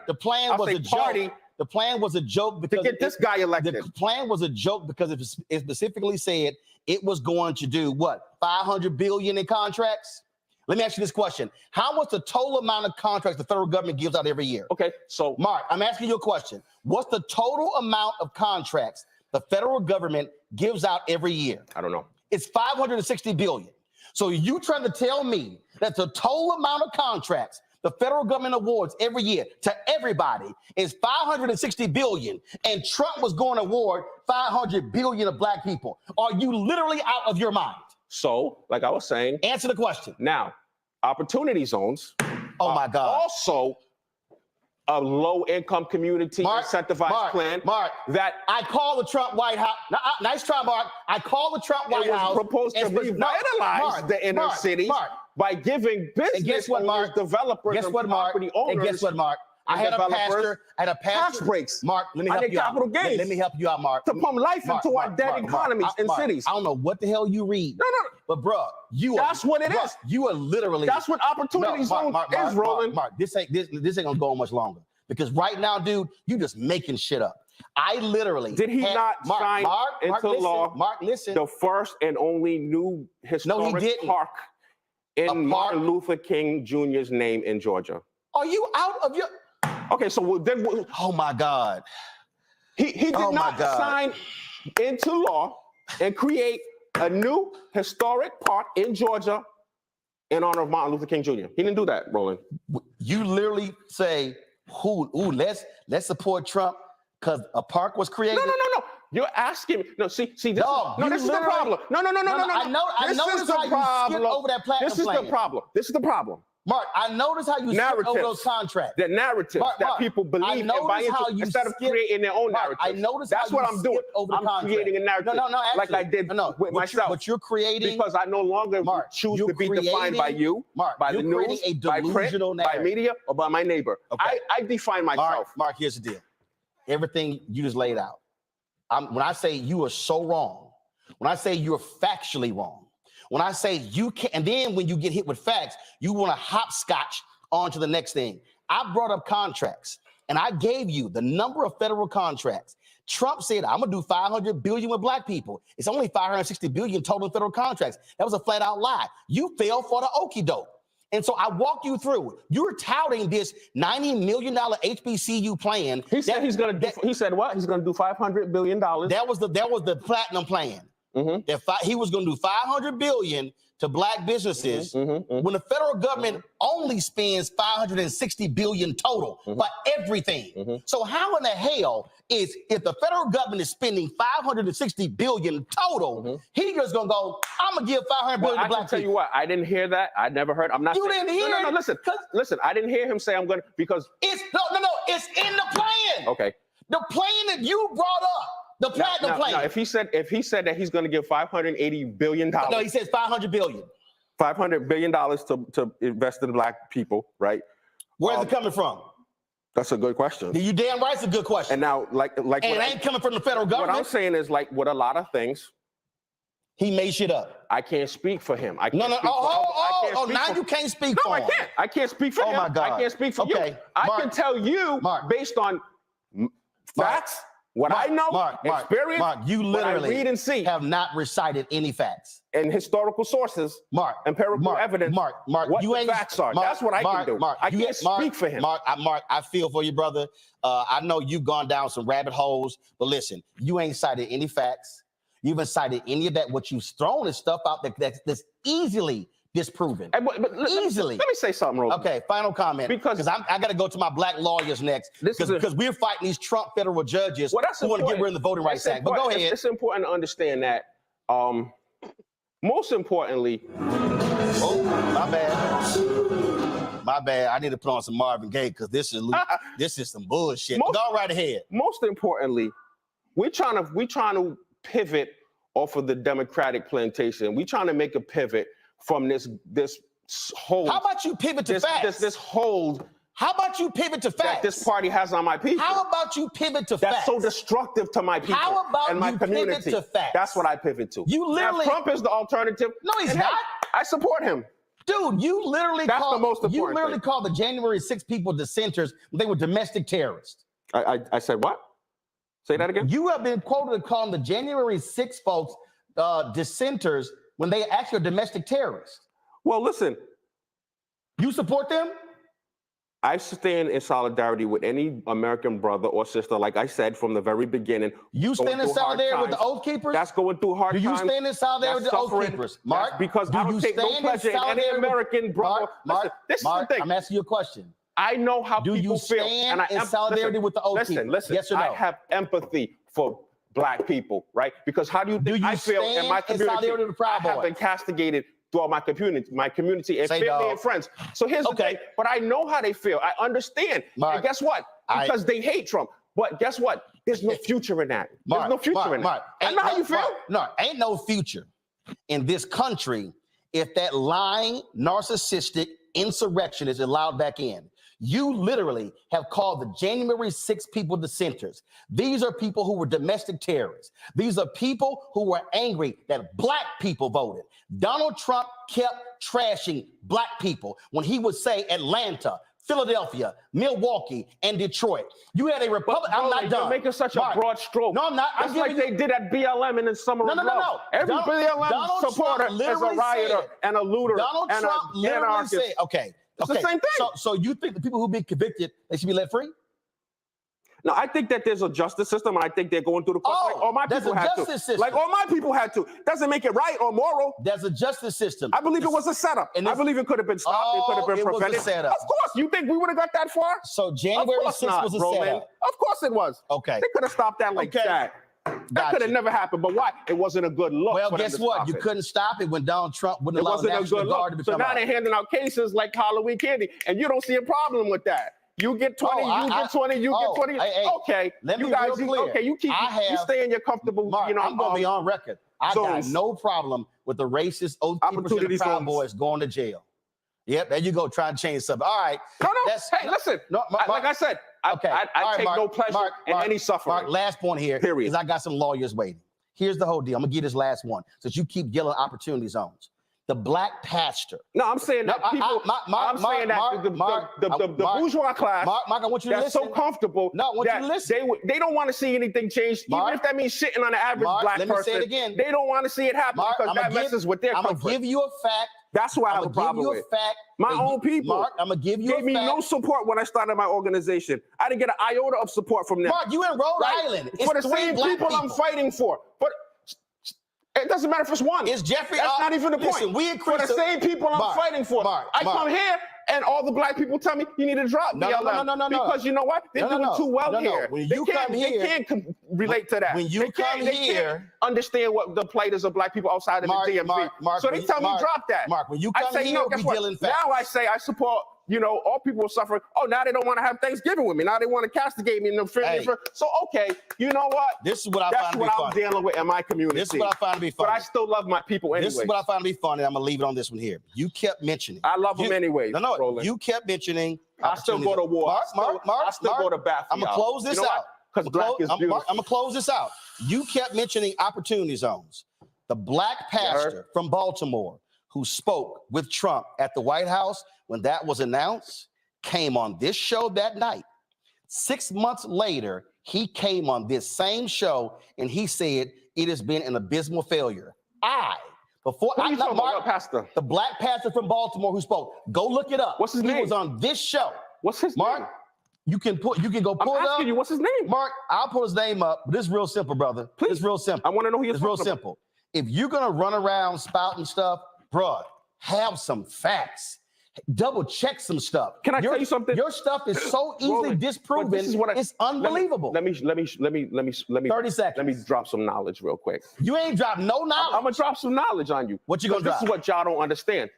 Party. The plan was a joke because to get this guy elected. The plan was a joke because it specifically said it was going to do what? $500 billion in contracts? Let me ask you this question. How was the total amount of contracts the federal government gives out every year? Okay, so Mark, I'm asking you a question. What's the total amount of contracts the federal government gives out every year? I don't know. It's $560 billion. So you trying to tell me that the total amount of contracts the federal government awards every year to everybody is $560 billion, and Trump was going to award $500 billion of black people? Are you literally out of your mind? So, like I was saying, answer the question. Now, opportunity zones. Oh my God. Also, a low-income community incentivized plan. Mark, that I call the Trump White House. Nice try, Mark. I call the Trump White House. Proposed to revitalize the inner cities by giving business developers and property owners. And guess what, Mark? I had a pastor. Tax breaks. Mark, let me help you out. Capital gains. Let me help you out, Mark. To pump life into our dead economies and cities. I don't know what the hell you read. No. But bro, that's what it is. You are literally. That's what opportunity zone is, Roland. Mark, this ain't gonna go on much longer. Because right now, dude, you just making shit up. I literally did he not sign into law? Mark, listen. The first and only new historic park in Martin Luther King Jr.'s name in Georgia. Are you out of your? Okay, so then. Oh my God. He did not sign into law and create a new historic park in Georgia in honor of Martin Luther King Jr. He didn't do that, Roland. You literally say, let's support Trump because a park was created. No. You're asking me. No, see, this is the problem. No. I noticed how you skipped over that platinum plan. This is the problem. Mark, I noticed how you skipped over those contracts. The narratives that people believe and buy into instead of creating their own narrative. I noticed that's what I'm doing. I'm creating a narrative. No, actually, like I did with myself. But you're creating because I no longer choose to be defined by you, by the news, by print, by media, or by my neighbor. Okay. I define myself. Mark, here's the deal. Everything you just laid out. When I say you are so wrong, when I say you're factually wrong, when I say you can't, and then when you get hit with facts, you want to hopscotch on to the next thing. I brought up contracts, and I gave you the number of federal contracts. Trump said, I'm going to do $500 billion with black people. It's only $560 billion total federal contracts. That was a flat out lie. You fell for the okie doke. And so I walked you through. You're touting this $90 million HBCU plan. He said he's going to do. He said what? He's going to do $500 billion. That was the platinum plan. Mm-hmm. He was going to do $500 billion to black businesses when the federal government only spends $560 billion total for everything. So how in the hell is, if the federal government is spending $560 billion total, he just gonna go, I'm gonna give $500 billion to black people? I can tell you what, I didn't hear that. I never heard. I'm not. You didn't hear it? No. Listen. I didn't hear him say I'm gonna, because it's no. It's in the plan. Okay. The plan that you brought up. The platinum plan. Now, if he said that he's going to give $580 billion. No, he says $500 billion. $500 billion to invest in black people, right? Where's it coming from? That's a good question. You damn right, it's a good question. And now, like, and it ain't coming from the federal government. What I'm saying is, like, with a lot of things, He made shit up. I can't speak for him. I can't No. speak for him. I can't Oh, speak now for- you can't speak No, for I him. can't. I can't speak for Oh him. my God. I can't speak for Okay, you. I Mark. can tell you Mark. based on facts, what I know, experience, Mark, you what I literally read and see, have not recited any facts. and historical sources, Mark, empirical evidence, Mark, what you the ain't facts are. That's what I can do. I can't speak for him. Mark, I feel for you, brother. I know you've gone down some rabbit holes, but listen, you ain't cited any facts. You haven't cited any of that. What you've thrown is stuff out that's easily disproven. But Easily. Let me say something, Roland. Okay, final comment. Because I got to go to my black lawyers next. Because we're fighting these Trump federal judges who want to get rid of the Voting Rights Act. But go ahead. It's important to understand that. Most importantly, my bad. I need to put on some Marvin Gaye because this is some bullshit. Go right ahead. Most importantly, we're trying to pivot off of the Democratic plantation. We're trying to make a pivot from this hold. How about you pivot to facts? This hold. How about you pivot to facts? That this party has on my people. How about you pivot to facts? That's so destructive to my people. How about and my you community. pivot to facts? That's what I pivot to. You literally. Now, Trump is the alternative. No, he's not. I support him. Dude, you literally That's the most important You literally thing. called the January 6 people dissenters. They were domestic terrorists. I said what? Say that again? You have been quoted calling the January 6 folks dissenters when they actually are domestic terrorists. Well, listen. You support them? I stand in solidarity with any American brother or sister, like I said from the very beginning. You stand in solidarity with the Oath Keepers? That's going through hard times. Do you stand in solidarity with the Oath Keepers? Mark, because I don't take no pleasure in any American brother. Mark, this is the thing. I'm asking you a question. I know how people feel. Do you stand in solidarity with the Oath Keepers? Listen, yes or no? I have empathy for black people, right? Because how do you think I feel in my community? I have been castigated throughout my community and family and friends. So here's the thing. But I know how they feel. I understand. Mark, and guess what? Because they hate Trump. But guess what? There's no future in that. There's no future in that. I know how you feel. No, ain't no future in this country if that lying, narcissistic insurrection is allowed back in. You literally have called the January 6 people dissenters. These are people who were domestic terrorists. These are people who were angry that black people voted. Donald Trump kept trashing black people when he would say Atlanta, Philadelphia, Milwaukee, and Detroit. You had a Republican. I'm not done. You're making such a broad stroke. No, I'm not. It's like they did at BLM in the summer of love. No. Every BLM supporter is a rioter and a looter and an anarchist. Okay. It's the same thing. So you think the people who've been convicted, they should be let free? No, I think that there's a justice system, and I think they're going through the process. Like all my people had to. System. Like all my people had to. Doesn't make it right or moral. There's a justice system. I believe it was a setup. I believe it could have been stopped. It could have been prevented. Was a setup. Of course. You think we would have got that far? So January 6th was a setup. Of course it was. Okay. They could have stopped that like that. That could have never happened. But why? It wasn't a good look. Well, guess what? You couldn't stop it when Donald Trump wouldn't allow the National Guard to become. So now they're handing out cases like Halloween candy, and you don't see a problem with that. You get 20, you get 20, you get 20. Okay, you guys, you stay in your comfortable, Mark, I'm going to be on record. I got no problem with the racist Oath Keepers and the Proud Boys going to jail. Yep, there you go, trying to change something. All right. Hey, listen. No, Mark, like I said, I take no pleasure in any suffering. Mark, last point here. Period. Because I got some lawyers waiting. Here's the whole deal. I'm going to give this last one. Since you keep yelling opportunity zones. The black pastor. No, I'm saying that people. I'm saying that the bourgeois class. Mark, I want you to listen. So comfortable. No, I want you to listen. They don't want to see anything change, even if that means shitting on the average black person. Let me say it again. They don't want to see it happen because that messes with their comfort. I'm gonna give you a fact. That's why I have a problem with. My own people. Mark, I'm gonna give you a fact. Gave me no support when I started my organization. I didn't get an iota of support from them. Mark, you in Rhode Island. For the same people I'm fighting for. But it doesn't matter if it's one. It's Jeffrey. That's not even the point. Listen, for the same people I'm fighting for. I come here and all the black people tell me you need to drop BLM. Because you know what? They're doing too well here. When you come here, they can't relate to that. When you come here, understand what the plight is of black people outside of the DMV. So they tell me drop that. Mark, when you come here, we dealing facts. Now I say I support. All people are suffering. Oh, now they don't want to have Thanksgiving with me. Now they want to castigate me in the family. So, okay, you know what? This is what I find to be funny. That's what I'm dealing with in my community. This is what I find to be funny. But I still love my people anyway. This is what I find to be funny. I'm going to leave it on this one here. You kept mentioning. I love them anyway. No, Roland. You kept mentioning. I still go to war. Mark, I still go to bat. I'm going to close this out. Because black is beautiful. I'm going to close this out. You kept mentioning opportunity zones. The black pastor from Baltimore who spoke with Trump at the White House when that was announced came on this show that night. 6 months later, he came on this same show and he said it has been an abysmal failure. Pastor? The black pastor from Baltimore who spoke. Go look it up. What's his name? He was on this show. What's his Mark, name? you can go pull I'm it up. asking you, what's his name? Mark, I'll pull his name up. But this is real simple, brother. Please. It's real simple. I want to know who you're It's real talking about. simple. If you're gonna run around spouting stuff, bruh, have some facts. Double check some stuff. Can I tell you something? Your stuff is so easily Roland, disproven. this is what It's unbelievable. Let me 30 seconds. Let me drop some knowledge real quick. You ain't dropped no knowledge. I'm gonna drop some knowledge on you. What you gonna This drop? is what y'all don't understand.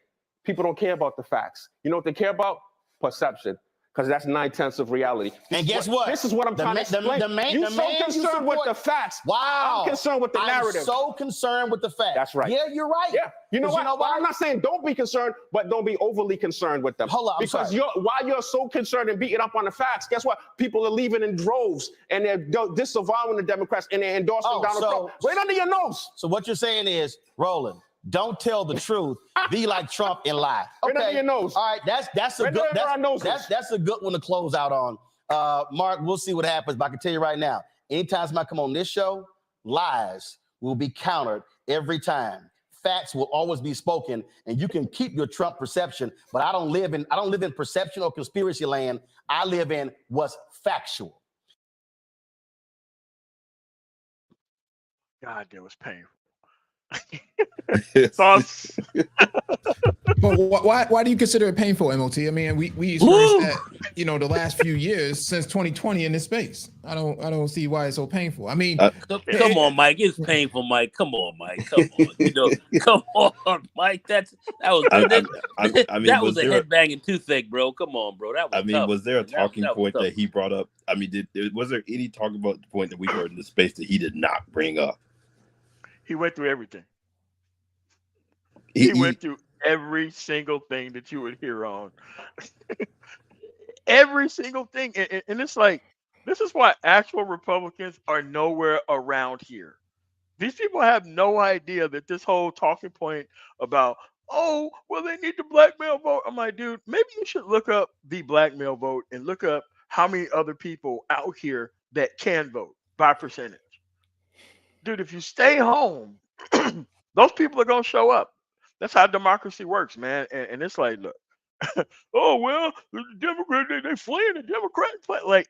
People don't care about the facts. You know what they care about? Perception. Because that's 9/10 of reality. And guess what? This is what I'm trying to explain. You're so concerned with the facts. Wow. I'm concerned with the narrative. I'm so concerned with the facts. That's right. Yeah, you're right. Yeah. You know what? why? I'm not saying don't be concerned, but don't be overly concerned with them. Hold on, I'm because sorry. while you're so concerned and beating up on the facts, guess what? People are leaving in droves and they're disavowing the Democrats and they're endorsing Donald Trump right under your nose. So what you're saying is, Roland, don't tell the truth. Be like Trump and lie. Right under your nose. All right, that's a Right good under our noses. that's a good one to close out on. Mark, we'll see what happens, but I can tell you right now, anytime somebody come on this show, lies will be countered every time. Facts will always be spoken, and you can keep your Trump perception, but I don't live in perception or conspiracy land. I live in what's factual. God, that was painful. Thoughts? But why do you consider it painful, MOT? I mean, we experienced that, the last few years since 2020 in this space. I don't see why it's so painful. I mean, come on, Mike. It's painful, Mike. Come on, Mike. Come on. Come on, Mike. That was that was a headbanging toothache, bro. Come on, bro. That was tough. Was there a talking point tough. that he brought up? I mean, was there any talk about the point that we heard in the space that he did not bring up? He went through everything. He went through every single thing that you would hear on. Every single thing. And it's like, this is why actual Republicans are nowhere around here. These people have no idea that this whole talking point about, oh, well, they need the black male vote. I'm like, dude, maybe you should look up the black male vote and look up how many other people out here that can vote by percentage. Dude, if you stay home, those people are going to show up. That's how democracy works, man. And it's like, look, oh, well, the Democrats, they fleeing the Democrats. Like,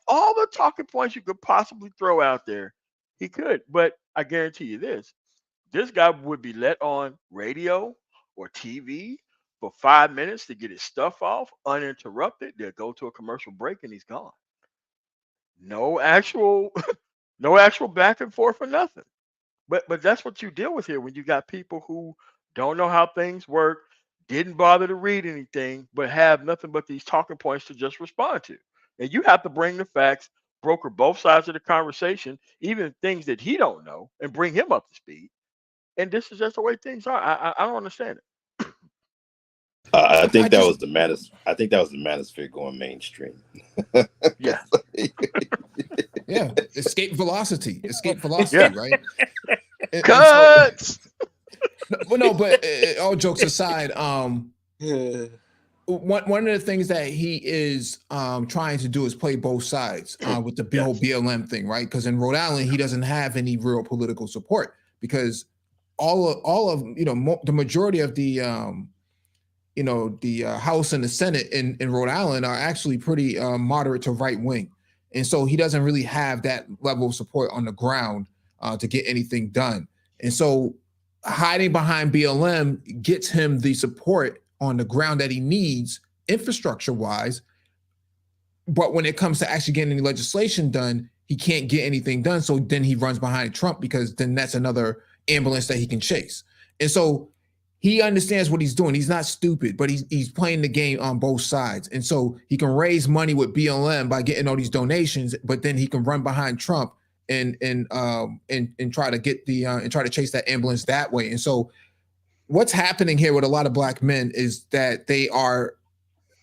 all the talking points you could possibly throw out there, he could. But I guarantee you this guy would be let on radio or TV for 5 minutes to get his stuff off uninterrupted. They'll go to a commercial break and he's gone. No actual back and forth or nothing. But that's what you deal with here when you got people who don't know how things work, didn't bother to read anything, but have nothing but these talking points to just respond to. And you have to bring the facts, broker both sides of the conversation, even things that he don't know, and bring him up to speed. And this is just the way things are. I don't understand it. I think that was the Manosphere going mainstream. Yeah. yeah, escape velocity, right? Cuts. But all jokes aside, one of the things that he is trying to do is play both sides with the whole BLM thing, right? Because in Rhode Island, he doesn't have any real political support because all of the majority of the House and the Senate in Rhode Island are actually pretty moderate to right wing, and so he doesn't really have that level of support on the ground to get anything done, and so hiding behind BLM gets him the support on the ground that he needs infrastructure wise. But when it comes to actually getting any legislation done, he can't get anything done. So then he runs behind Trump because then that's another ambulance that he can chase. And so he understands what he's doing. He's not stupid, but he's playing the game on both sides. And so he can raise money with BLM by getting all these donations, but then he can run behind Trump and try to get and try to chase that ambulance that way. And so what's happening here with a lot of black men is that they are,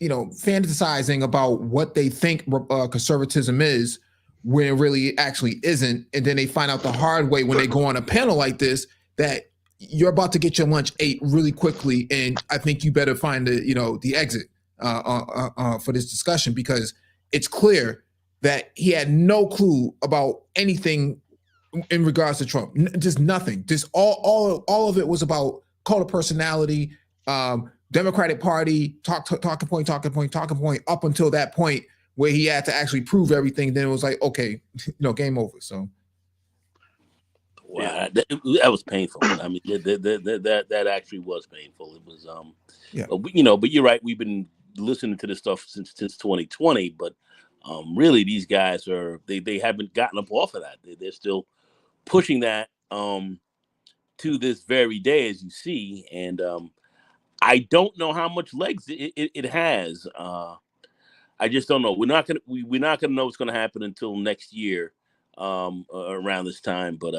fantasizing about what they think conservatism is when it really actually isn't. And then they find out the hard way when they go on a panel like this that you're about to get your lunch ate really quickly, and I think you better find the exit for this discussion, because it's clear that he had no clue about anything in regards to Trump. Just nothing. Just all of it was about cult of personality, Democratic Party, talking point, up until that point where he had to actually prove everything. Then it was like, okay, game over. So. Wow, that was painful. I mean, that actually was painful. It was, but you're right. We've been listening to this stuff since 2020, but really, these guys they haven't gotten up off of that. They're still pushing that to this very day, as you see, and I don't know how much legs it has. I just don't know. We're not gonna know what's gonna happen until next year, around this time. But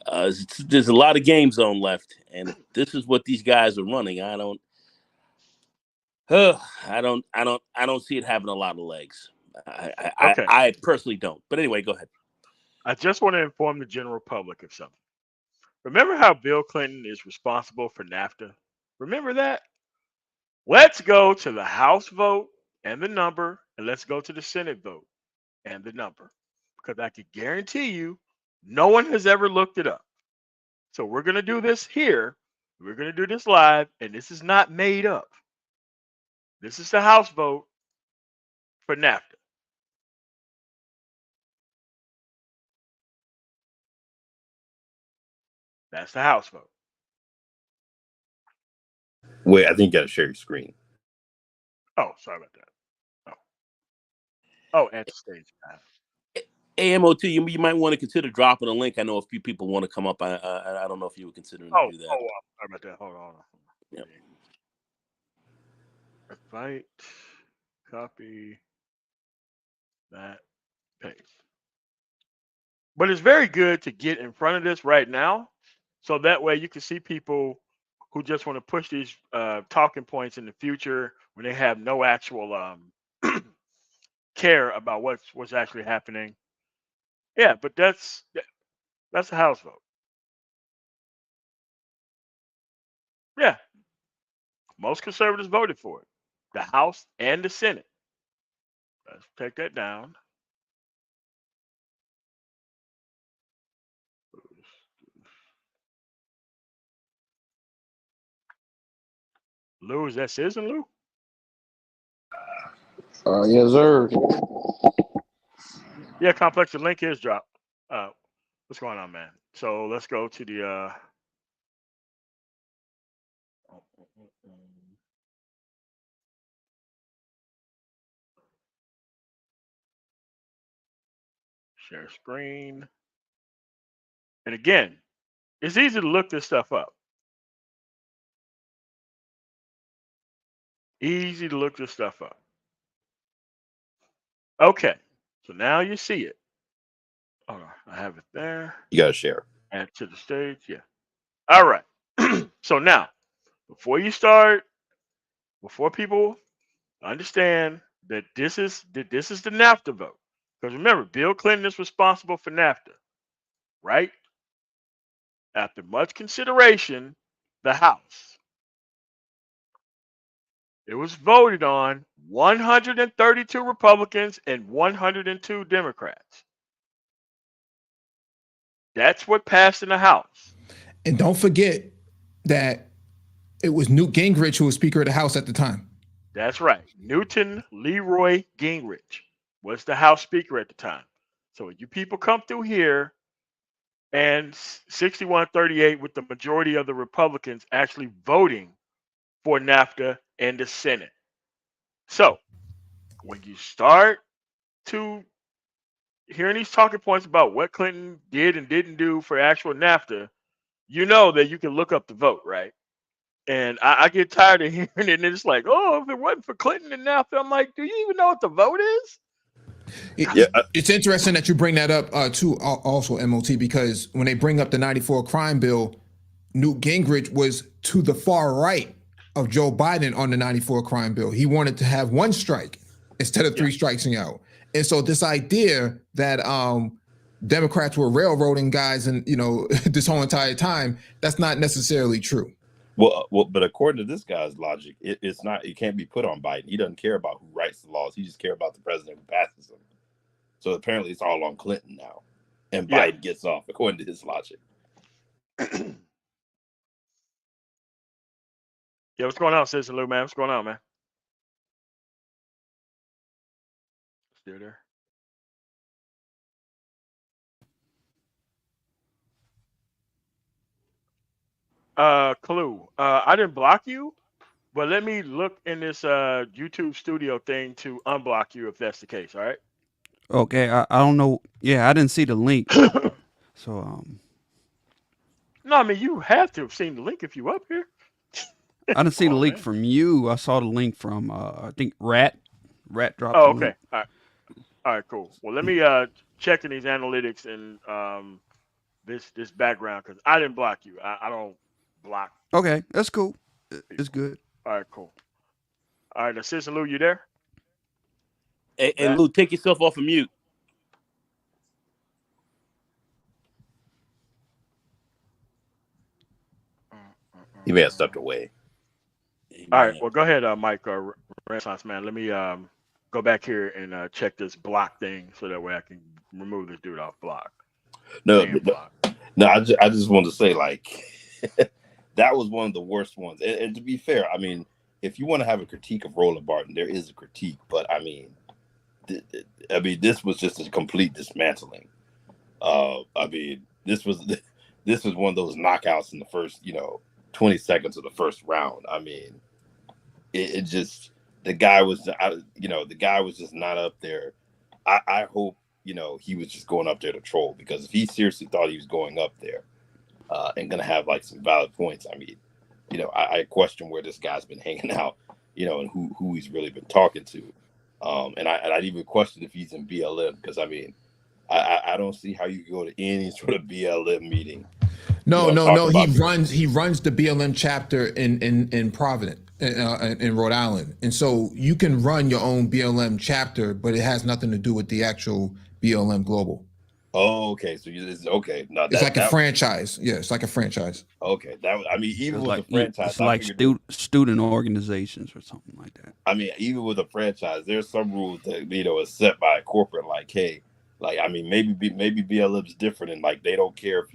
there's a lot of game zone left, and if this is what these guys are running, I don't see it having a lot of legs. Okay. I personally don't. But anyway, go ahead. I just want to inform the general public of something. Remember how Bill Clinton is responsible for NAFTA? Remember that? Let's go to the House vote and the number, and let's go to the Senate vote and the number, because I can guarantee you no one has ever looked it up. So we're going to do this here. We're going to do this live, and this is not made up. This is the House vote for NAFTA. That's the House vote. Wait, I think you got to share your screen. Oh, sorry about that. Oh, at the stage. AMOT, you might want to consider dropping a link. I know a few people want to come up. I don't know if you were considering to do that. Sorry about that. Hold on. Yep. Invite, copy that, paste. But it's very good to get in front of this right now, so that way you can see people who just want to push these talking points in the future when they have no actual care about what's actually happening. Yeah, but that's the House vote. Yeah, most conservatives voted for it, the House and the Senate. Let's take that down. Lou, is that Citizen Lou? Yes, sir. Yeah, Complex, the link is dropped. What's going on, man? So let's go to the share screen. And again, it's easy to look this stuff up. Easy to look this stuff up. Okay, so now you see it. All right, I have it there. You got to share. Add to the stage. Yeah. All right. So now, before people understand that this is the NAFTA vote, because remember, Bill Clinton is responsible for NAFTA, right? After much consideration, the House, it was voted on 132 Republicans and 102 Democrats. That's what passed in the House. And don't forget that it was Newt Gingrich who was Speaker of the House at the time. That's right. Newton Leroy Gingrich was the House Speaker at the time. So when you people come through here and 61-38 with the majority of the Republicans actually voting for NAFTA and the Senate. So when you start to hearing these talking points about what Clinton did and didn't do for actual NAFTA, you know that you can look up the vote, right? And I get tired of hearing it, and it's like, oh, if it wasn't for Clinton and NAFTA, I'm like, do you even know what the vote is? It's interesting that you bring that up too, also, MOT, because when they bring up the 94 crime bill, Newt Gingrich was to the far right of Joe Biden on the 94 crime bill. He wanted to have one strike instead of three strikes out. And so this idea that Democrats were railroading guys and this whole entire time. That's not necessarily true. Well, but according to this guy's logic, it's not. It can't be put on Biden. He doesn't care about who writes the laws. He just cares about the president who passes them. So apparently, it's all on Clinton now, and Biden gets off according to his logic. Yeah, what's going on, Citizen Lou, man? What's going on, man? Still there? Clue. I didn't block you, but let me look in this YouTube studio thing to unblock you if that's the case. All right. Okay, I don't know. Yeah, I didn't see the link. So No, I mean you have to have seen the link if you up here. I didn't see the Oh, link man. from you. I saw the link from I think Rat. Rat dropped Oh, the okay. link. All right, cool. Well, let me check in these analytics and this background because I didn't block you. I don't block Okay, that's cool. It's people. good. All right, cool. All right, Assistant Lou, you there? Hey, Lou, take yourself off of mute. He may have stepped away. All right, well, go ahead, Mike, Renaissance Man. Let me go back here and check this block thing so that way I can remove this dude off block. No, I just wanted to say, like, that was one of the worst ones. And to be fair, I mean, if you want to have a critique of Roland Barton, there is a critique, but I mean, this was just a complete dismantling. I mean, this was one of those knockouts in the first, 20 seconds of the first round. I mean, it just, the guy was just not up there. I hope, he was just going up there to troll, because if he seriously thought he was going up there and going to have like some valid points, I mean, I question where this guy's been hanging out, and who he's really been talking to. And I'd even question if he's in BLM, because I mean, I don't see how you can go to any sort of BLM meeting. No. He runs the BLM chapter in Providence, in Rhode Island, and so you can run your own BLM chapter, but it has nothing to do with the actual BLM Global. Oh, okay. So it's okay. No, it's like a franchise. Yeah, it's like a franchise. Okay, I mean, even with like, a franchise, it's like student organizations or something like that. I mean, even with a franchise, there's some rules that is set by a corporate. Like, hey, like, I mean, maybe BLM's different, and like they don't care if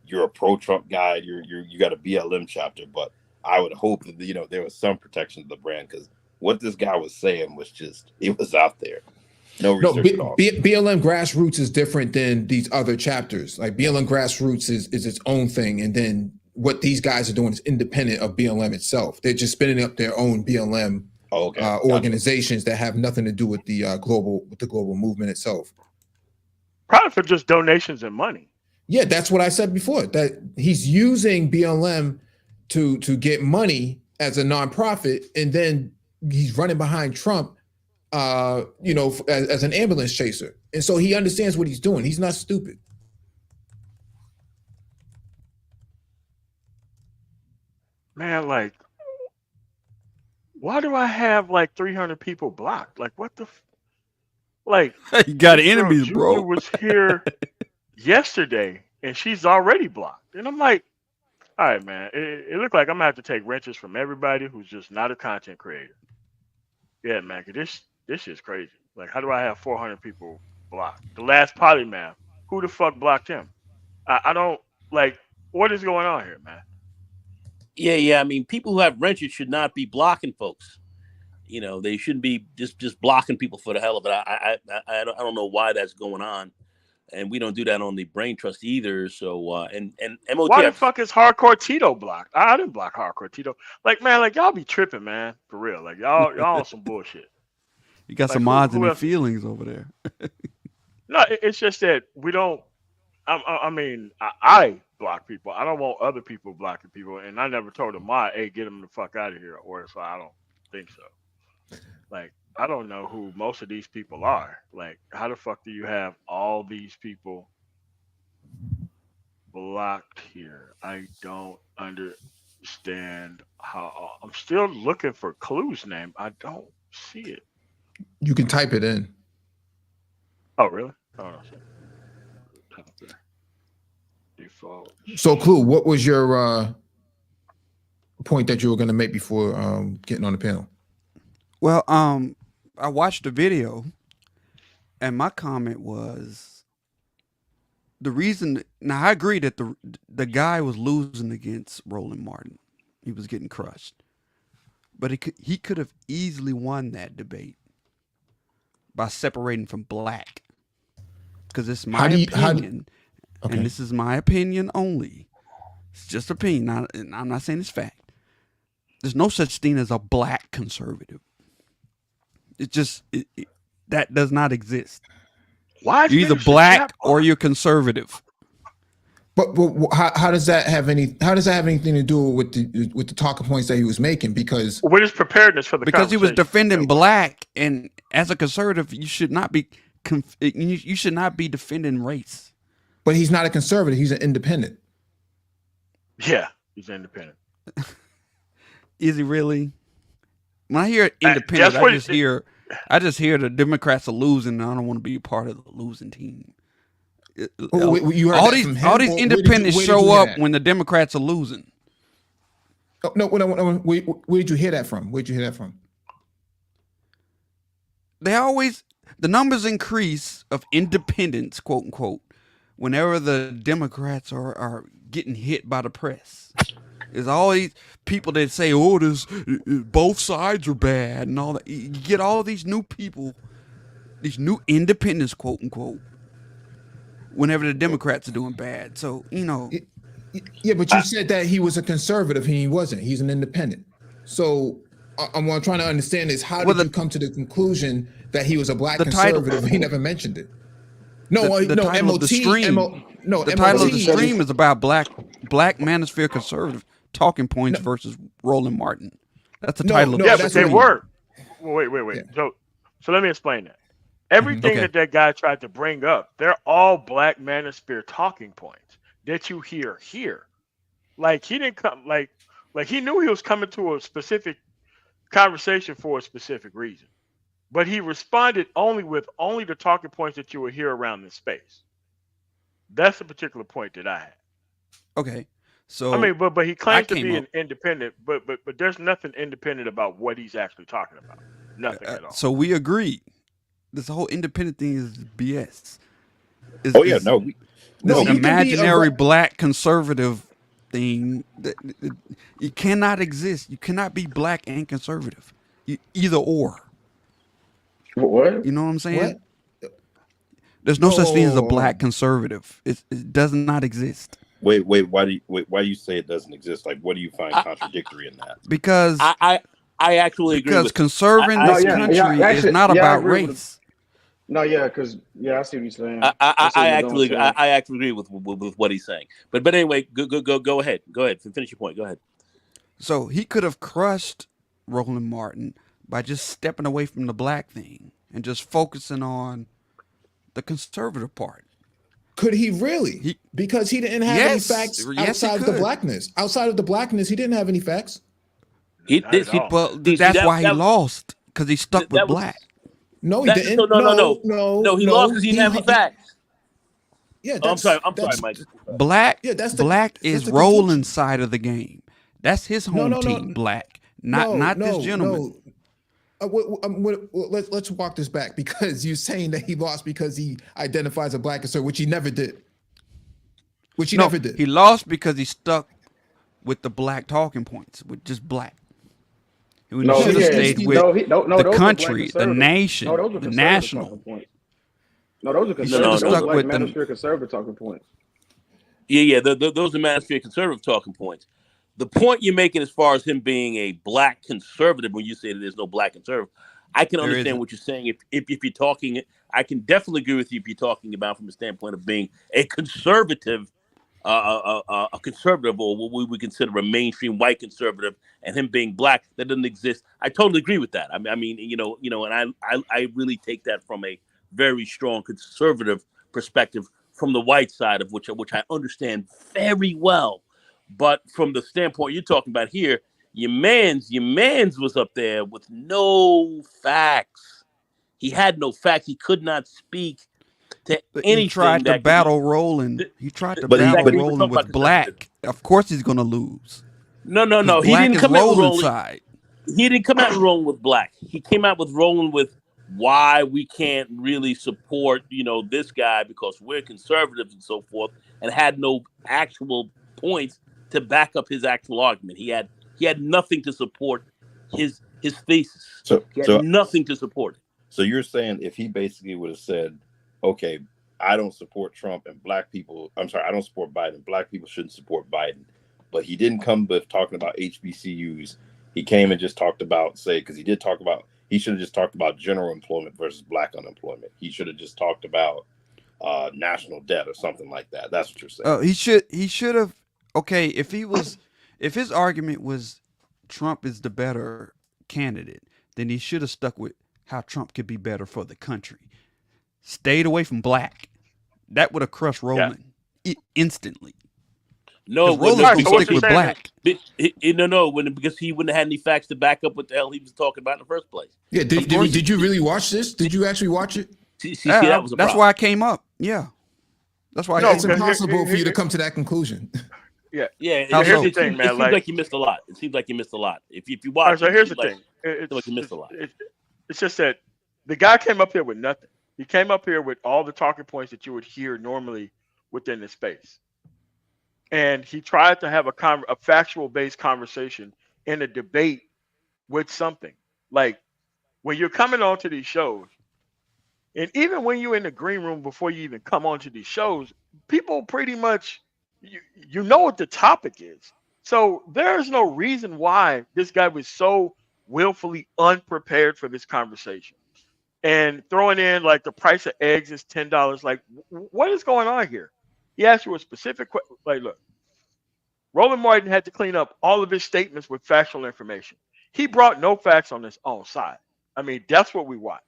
you're a pro-Trump guy, you got a BLM chapter, but I would hope that there was some protection of the brand, because what this guy was saying was just, it was out there. No research at all. BLM Grassroots is different than these other chapters. Like BLM Grassroots is its own thing, and then what these guys are doing is independent of BLM itself. They're just spinning up their own BLM organizations that have nothing to do with the global movement itself. Probably for just donations and money. Yeah, that's what I said before. That he's using BLM to get money as a nonprofit, and then he's running behind Trump. As an ambulance chaser. And so he understands what he's doing. He's not stupid. Man, like, why do I have like 300 people blocked? Like, what the like, you got enemies, bro. Julia was here yesterday and she's already blocked. And I'm like, all right, man, it looked like I'm gonna have to take wrenches from everybody who's just not a content creator. Yeah, man, 'cause this is crazy. Like, how do I have 400 people blocked? The last polymath, who the fuck blocked him? I don't, like, what is going on here, man? Yeah. I mean, people who have wrenches should not be blocking folks. They shouldn't be just blocking people for the hell of it. I don't know why that's going on, and we don't do that on the Brain Trust either. So and MOT. Why the fuck is Hardcore Tito blocked? I didn't block Hardcore Tito. Like, man, like, y'all be tripping, man, for real. Like, y'all on some bullshit. You got some mods and their feelings over there. No, it's just that we don't. I mean, I block people. I don't want other people blocking people, and I never told them why. Hey, get them the fuck out of here, or so I don't think so. Like, I don't know who most of these people are. Like, how the fuck do you have all these people blocked here? I don't understand how. I'm still looking for Clue's name. I don't see it. You can type it in. Oh, really? Oh, no. Copy. Default. So, Clue, what was your point that you were going to make before getting on the panel? Well, I watched the video, and my comment was the reason. Now, I agree that the guy was losing against Roland Martin. He was getting crushed, but he could have easily won that debate by separating from black. Because it's my opinion, okay. and this is my opinion only. It's just opinion. I'm not saying it's fact. There's no such thing as a black conservative. It just that does not exist. Why? You're either black or you're conservative. But how does that have anything to do with the talking points that he was making? Because what is preparedness for the because he was defending black, and as a conservative, you should not be defending race. But he's not a conservative; he's an independent. Yeah, he's independent. Is he really? When I hear independent, I just hear the Democrats are losing, and I don't want to be a part of the losing team. All these independents show up when the Democrats are losing. Oh, no, where did you hear that from? Where did you hear that from? The numbers increase of independents, quote unquote, whenever the Democrats are getting hit by the press. There's all these people that say, "Oh, both sides are bad," and all that. You get all these new people, these new independents, quote unquote, whenever the Democrats are doing bad. So yeah, but you said that he was a conservative, and he wasn't. He's an independent. So what I'm trying to understand is how did you come to the conclusion that he was a black conservative? He never mentioned it. No, the title of the stream. The title of the stream is about black Manosphere conservative talking points versus Roland Martin. That's the title of the stream. Yeah, but they were. Wait. Yeah. So let me explain that. Everything that guy tried to bring up, they're all black Manosphere talking points that you hear here. Like he didn't come like he knew he was coming to a specific conversation for a specific reason. But he responded only the talking points that you will hear around this space. That's the particular point that I had. Okay. So I mean, but he claims to be an independent, but there's nothing independent about what he's actually talking about. Nothing at all. So we agree. This whole independent thing is BS. This imaginary black conservative thing that it cannot exist. You cannot be black and conservative. Either or. What? You know what I'm saying? What? There's no such thing as a black conservative. It does not exist. Wait. Why do you say it doesn't exist? Like, what do you find contradictory in that? Because I actually agree. Because conserving this country is not about race. No, yeah, because I see what you're saying. I actually agree with what he's saying. But anyway, go ahead. Go ahead. Finish your point. Go ahead. So he could have crushed Roland Martin by just stepping away from the black thing and just focusing on the conservative part. Could he really? Because he didn't have any facts outside of the blackness. Outside of the blackness, he didn't have any facts. That's why he lost, because he stuck with black. No, he didn't. No, he lost because he didn't have any facts. Yeah, I'm sorry, Mike. Black is Roland's side of the game. That's his home team, black. Not this gentleman. Let's walk this back, because you're saying that he lost because he identifies a black conservative, which he never did. He lost because he stuck with the black talking points, with just black. He should have stayed with the country, the nation, the national. No, those are conservative talking points. Yeah. Those are Manosphere conservative talking points. The point you're making as far as him being a black conservative, when you say that there's no black conservative, I can understand what you're saying. If you're talking, I can definitely agree with you if you're talking about from the standpoint of being a conservative, a conservative, or what we would consider a mainstream white conservative, and him being black, that doesn't exist. I totally agree with that. I mean, and I really take that from a very strong conservative perspective from the white side of which I understand very well. But from the standpoint you're talking about here, your man's was up there with no facts. He had no facts. He could not speak to But anything he tried to that could be. battle Roland. He tried to But he, battle Exactly. but We were Roland talking about with conservative. Black. Of course, he's gonna lose No, because he Black didn't is come at Roland's Roland. side. He didn't come out rolling with Black. He came out with rolling with why we can't really support, this guy because we're conservatives and so forth, and had no actual points to back up his actual argument. He had nothing to support his thesis. He had so nothing to support it. So you're saying if he basically would have said, okay, I don't support Trump and black people, I'm sorry, I don't support Biden, black people shouldn't support Biden. But he didn't come with talking about HBCUs. He came and just talked about, because he should have just talked about general employment versus black unemployment. He should have just talked about national debt or something like that. That's what you're saying. He should have. Okay, if his argument was Trump is the better candidate, then he should have stuck with how Trump could be better for the country. Stayed away from Black. That would have crushed Roland instantly. No, Roland's Right, gonna so what stick you're with saying Black. because he wouldn't have had any facts to back up what the hell he was talking about in the first place. Yeah, did you really watch this? Did you actually watch it? See, that was a That's problem. why I came up. Yeah, that's why. No, It's because impossible for you to come to that conclusion. Yeah. Yeah, How so? Here's the thing, it man. seems Like, like you missed a lot. It seems like you missed a lot. If you all right, watch, so it here's the seems thing. like you missed a lot. It's just that the guy came up here with nothing. He came up here with all the talking points that you would hear normally within the space, and he tried to have a factual based conversation in a debate with something. Like when you're coming onto these shows, and even when you're in the green room before you even come onto these shows, people pretty much you know what the topic is. So there's no reason why this guy was so willfully unprepared for this conversation. And throwing in like the price of eggs is $10. Like, what is going on here? He asked you a specific question. Like, look, Roland Martin had to clean up all of his statements with factual information. He brought no facts on his own side. I mean, that's what we watched.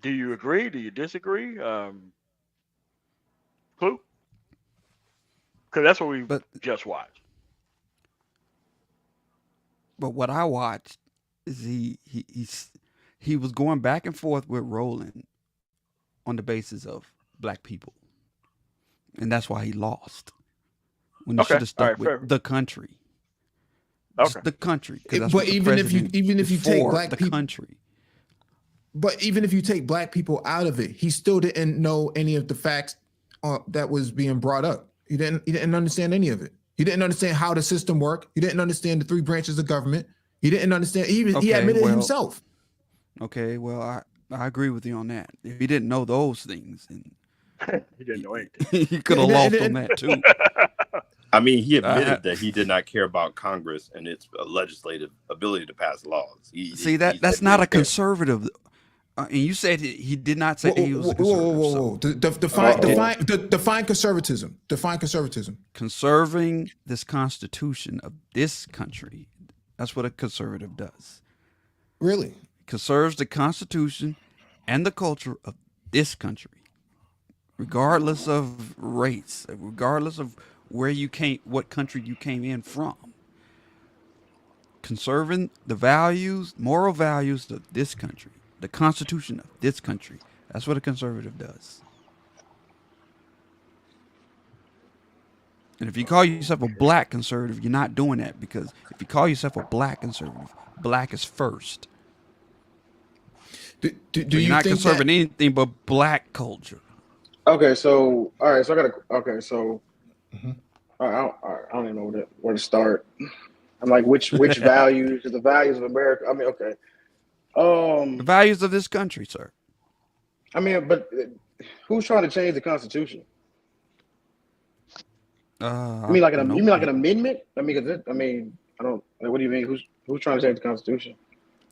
Do you agree? Do you disagree? Clue? Because that's what we But just watched. what I watched is he was going back and forth with Roland on the basis of Black people, and that's why he lost. When he Okay. should have All stuck right. with Fair. the country, Okay. just the country. 'Cause that's But what the even if you president take for, black the people, country, but even if you take black people out of it, he still didn't know any of the facts that was being brought up. He didn't understand any of it. He didn't understand how the system worked. He didn't understand the three branches of government. He didn't understand. He Okay, admitted it well, himself. okay, well, I agree with you on that. If he didn't know those things, then He didn't know anything. he could have lost on that too. I mean, he I- admitted that he did not care about Congress and its legislative ability to pass laws. See that's not a conservative. And you said he did not say he was a conservative. Whoa. Define conservatism. Define conservatism. Conserving this Constitution of this country. That's what a conservative does. Really? Conserves the Constitution and the culture of this country, regardless of race, regardless of what country you came in from. Conserving the values, moral values of this country, the Constitution of this country. That's what a conservative does. And if you call yourself a black conservative, you're not doing that, because if you call yourself a black conservative, black is first. Do So you you're not think conserving that, anything but black culture. Okay, so all right, so I gotta. Okay, so I don't even know where to start. I'm like, which values are the values of America? I mean, okay. The values of this country, sir. I mean, but who's trying to change the Constitution? You mean like an amendment? I mean, I don't. Like, what do you mean? Who's trying to change the Constitution?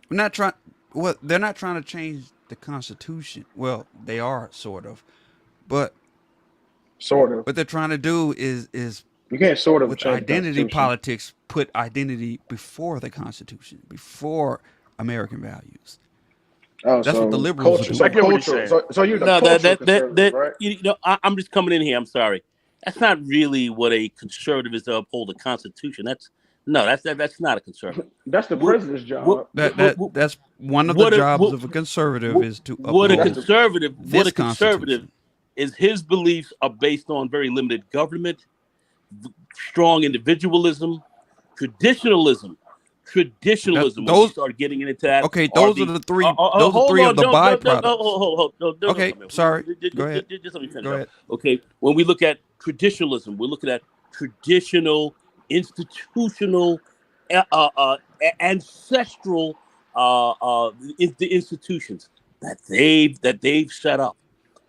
We're not trying. Well, they're not trying to change the Constitution. Well, they are sort of, but Sort of. what they're trying to do is You can't sort of with change the identity Constitution. politics, put identity before the Constitution, before American values. Oh, That's so what the liberals culture, are so I get what he's culture, saying. so you're the No, culture that conservative, right? I'm just coming in here. I'm sorry. That's not really what a conservative is, to uphold the Constitution. That's No, that's not a conservative. That's the What president's what job. That's one of the what a, jobs what, of a conservative what, is to what a That's uphold the conservative what this a conservative Constitution. is his beliefs are based on very limited government, strong individualism, traditionalism. That Traditionalism, when we those start getting into that, okay. are Those are the the three. Those are hold three of on, the don't byproducts. don't Okay, come sorry. here. Go ahead. Just let me finish Go up. ahead. Okay, when we look at traditionalism, we're looking at traditional, institutional, ancestral the institutions that they've set up.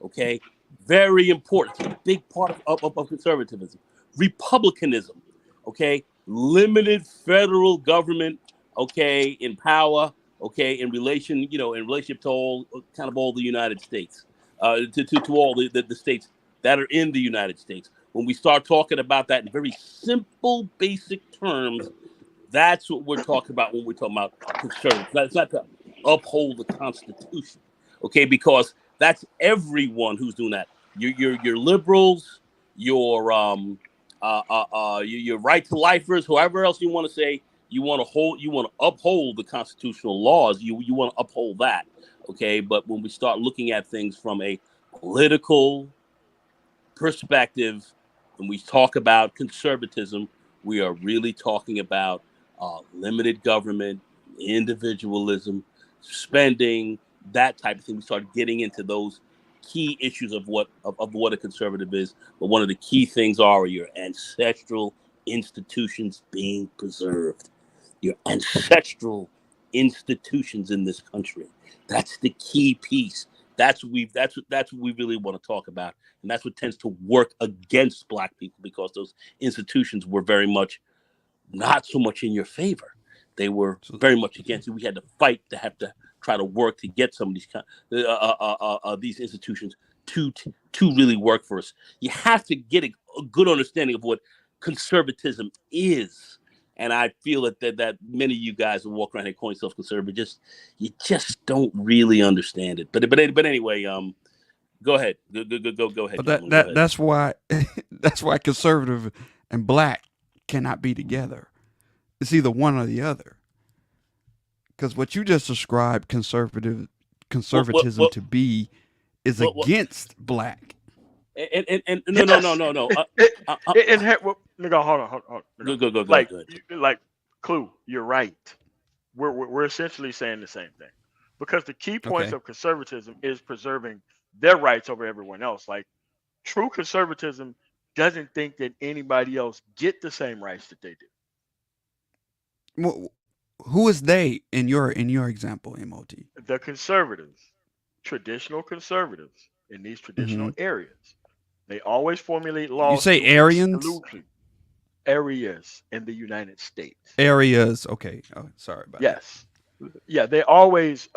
Okay, very important. It's a big part of conservatism. Republicanism. Okay, limited federal government. Okay, in power. Okay, in relationship to all the United States, to all the states that are in the United States. When we start talking about that in very simple, basic terms, that's what we're talking about when we're talking about conservative. It's not to uphold the Constitution, okay? Because that's everyone who's doing that. Your liberals, your right to lifers, whoever else you want to say. You want to uphold the constitutional laws. You want to uphold that, okay? But when we start looking at things from a political perspective, when we talk about conservatism, we are really talking about limited government, individualism, spending, that type of thing. We start getting into those key issues of what a conservative is. But one of the key things are your ancestral institutions being preserved. Your ancestral institutions in this country. That's the key piece. That's what we really want to talk about, and that's what tends to work against Black people because those institutions were very much not so much in your favor. They were So, very much against you. We had to fight to have to try to work to get some of these institutions to really work for us. You have to get a good understanding of what conservatism is. And I feel that many of you guys who walk around here calling yourself conservative, you just don't really understand it. But anyway, go ahead, go ahead, but that gentlemen, go that ahead. that's why that's why conservative and black cannot be together. It's either one or the other. Because what you just described What what conservatism what to be is what against black. and no no no Yes. no no. Well, nigga, hold on, nigga. Go ahead, Like, go ahead. like, Clue, you're right. We're essentially saying the same thing, because the key points Okay. of conservatism is preserving their rights over everyone else. Like, true conservatism doesn't think that anybody else get the same rights that they do. Who is they in your example, MOT? The conservatives, traditional conservatives in these Hmm. traditional areas, they always formulate You laws say to Aryans? exclude areas in the United States. Areas. Okay. Oh, sorry about that. Yes. Yeah, they always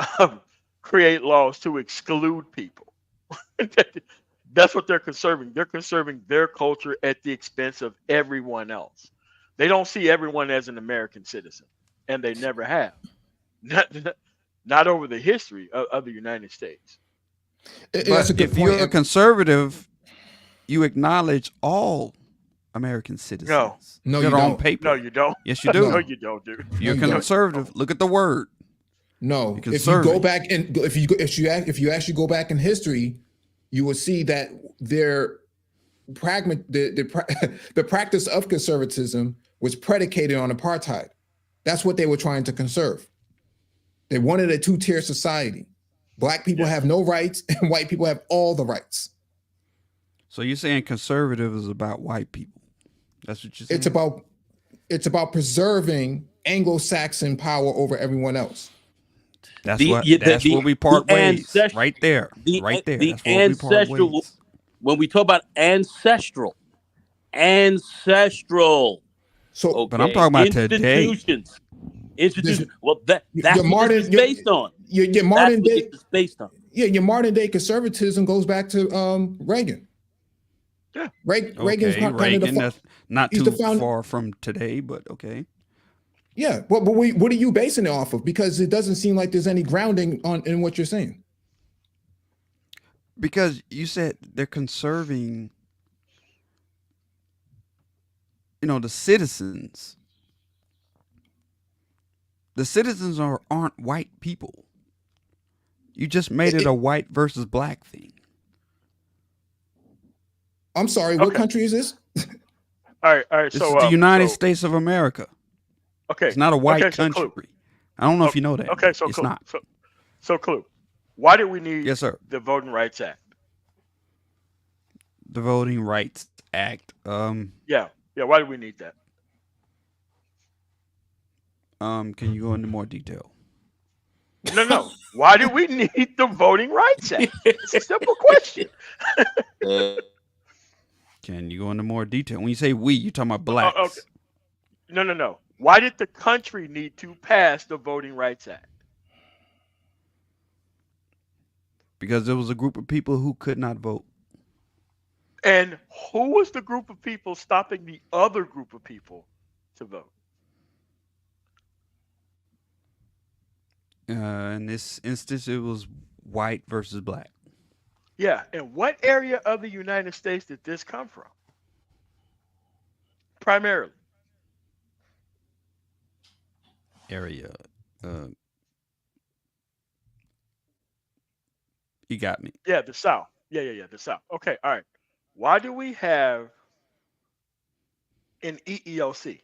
create laws to exclude people. That's what they're conserving. They're conserving their culture at the expense of everyone else. They don't see everyone as an American citizen, and they never have. Not, not over the history of the United States. That's But a good if point. you're a conservative, you acknowledge all American No, citizens No, that you are on don't. no, paper. you don't. Yes, you No, do. No, you don't, dude. If no, you're a you No, don't. you don't. conservative, look at the word. You're No, if you go conserving. back and if you actually go back in history, you will see that their the practice of conservatism was predicated on apartheid. That's what they were trying to conserve. They wanted a two-tier society. Black people have Yes. no rights, and white people have all the rights. So you're saying conservative is about white people. That's what you're It's saying? about it's about preserving Anglo-Saxon power over everyone else. That's The what yeah, that's where we the part ways. ancestral Right there. the Right there. the That's where we part ancestral ways. when we talk about ancestral, So But I'm okay, talking about today. this institutions. Well, your that's what this is modern based on. your That's modern what this day is based on. yeah, your modern day conservatism goes back to Reagan. Yeah. Reagan's Okay, kind of Reagan. That's not he's the too founder. far from today, but okay. Yeah, what are you basing it off of? Because it doesn't seem like there's any grounding on in what you're saying. Because you said they're conserving, the citizens. The citizens aren't white people. You just made it a white versus black thing. I'm sorry. What Okay. country is this? All right. This is the United States of America. Okay. It's not a white Okay. So country. Clue. I don't know Oh, if you know that. okay. But So it's Clue. not. So Clue. Why do we need Yes, sir. the Voting Rights Act? The Voting Rights Act. Yeah. Why do we need that? Can you go into more detail? No. Why do we need the Voting Rights Act? It's a simple question. Can you go into more detail? When you say we, you're talking about Okay. blacks. No. Why did the country need to pass the Voting Rights Act? Because there was a group of people who could not vote. And who was the group of people stopping the other group of people to vote? In this instance, it was white versus black. Yeah. And what area of the United States did this come from? Primarily. Area. You got me. Yeah, the South. Yeah, the South. Okay, all right. Why do we have an EEOC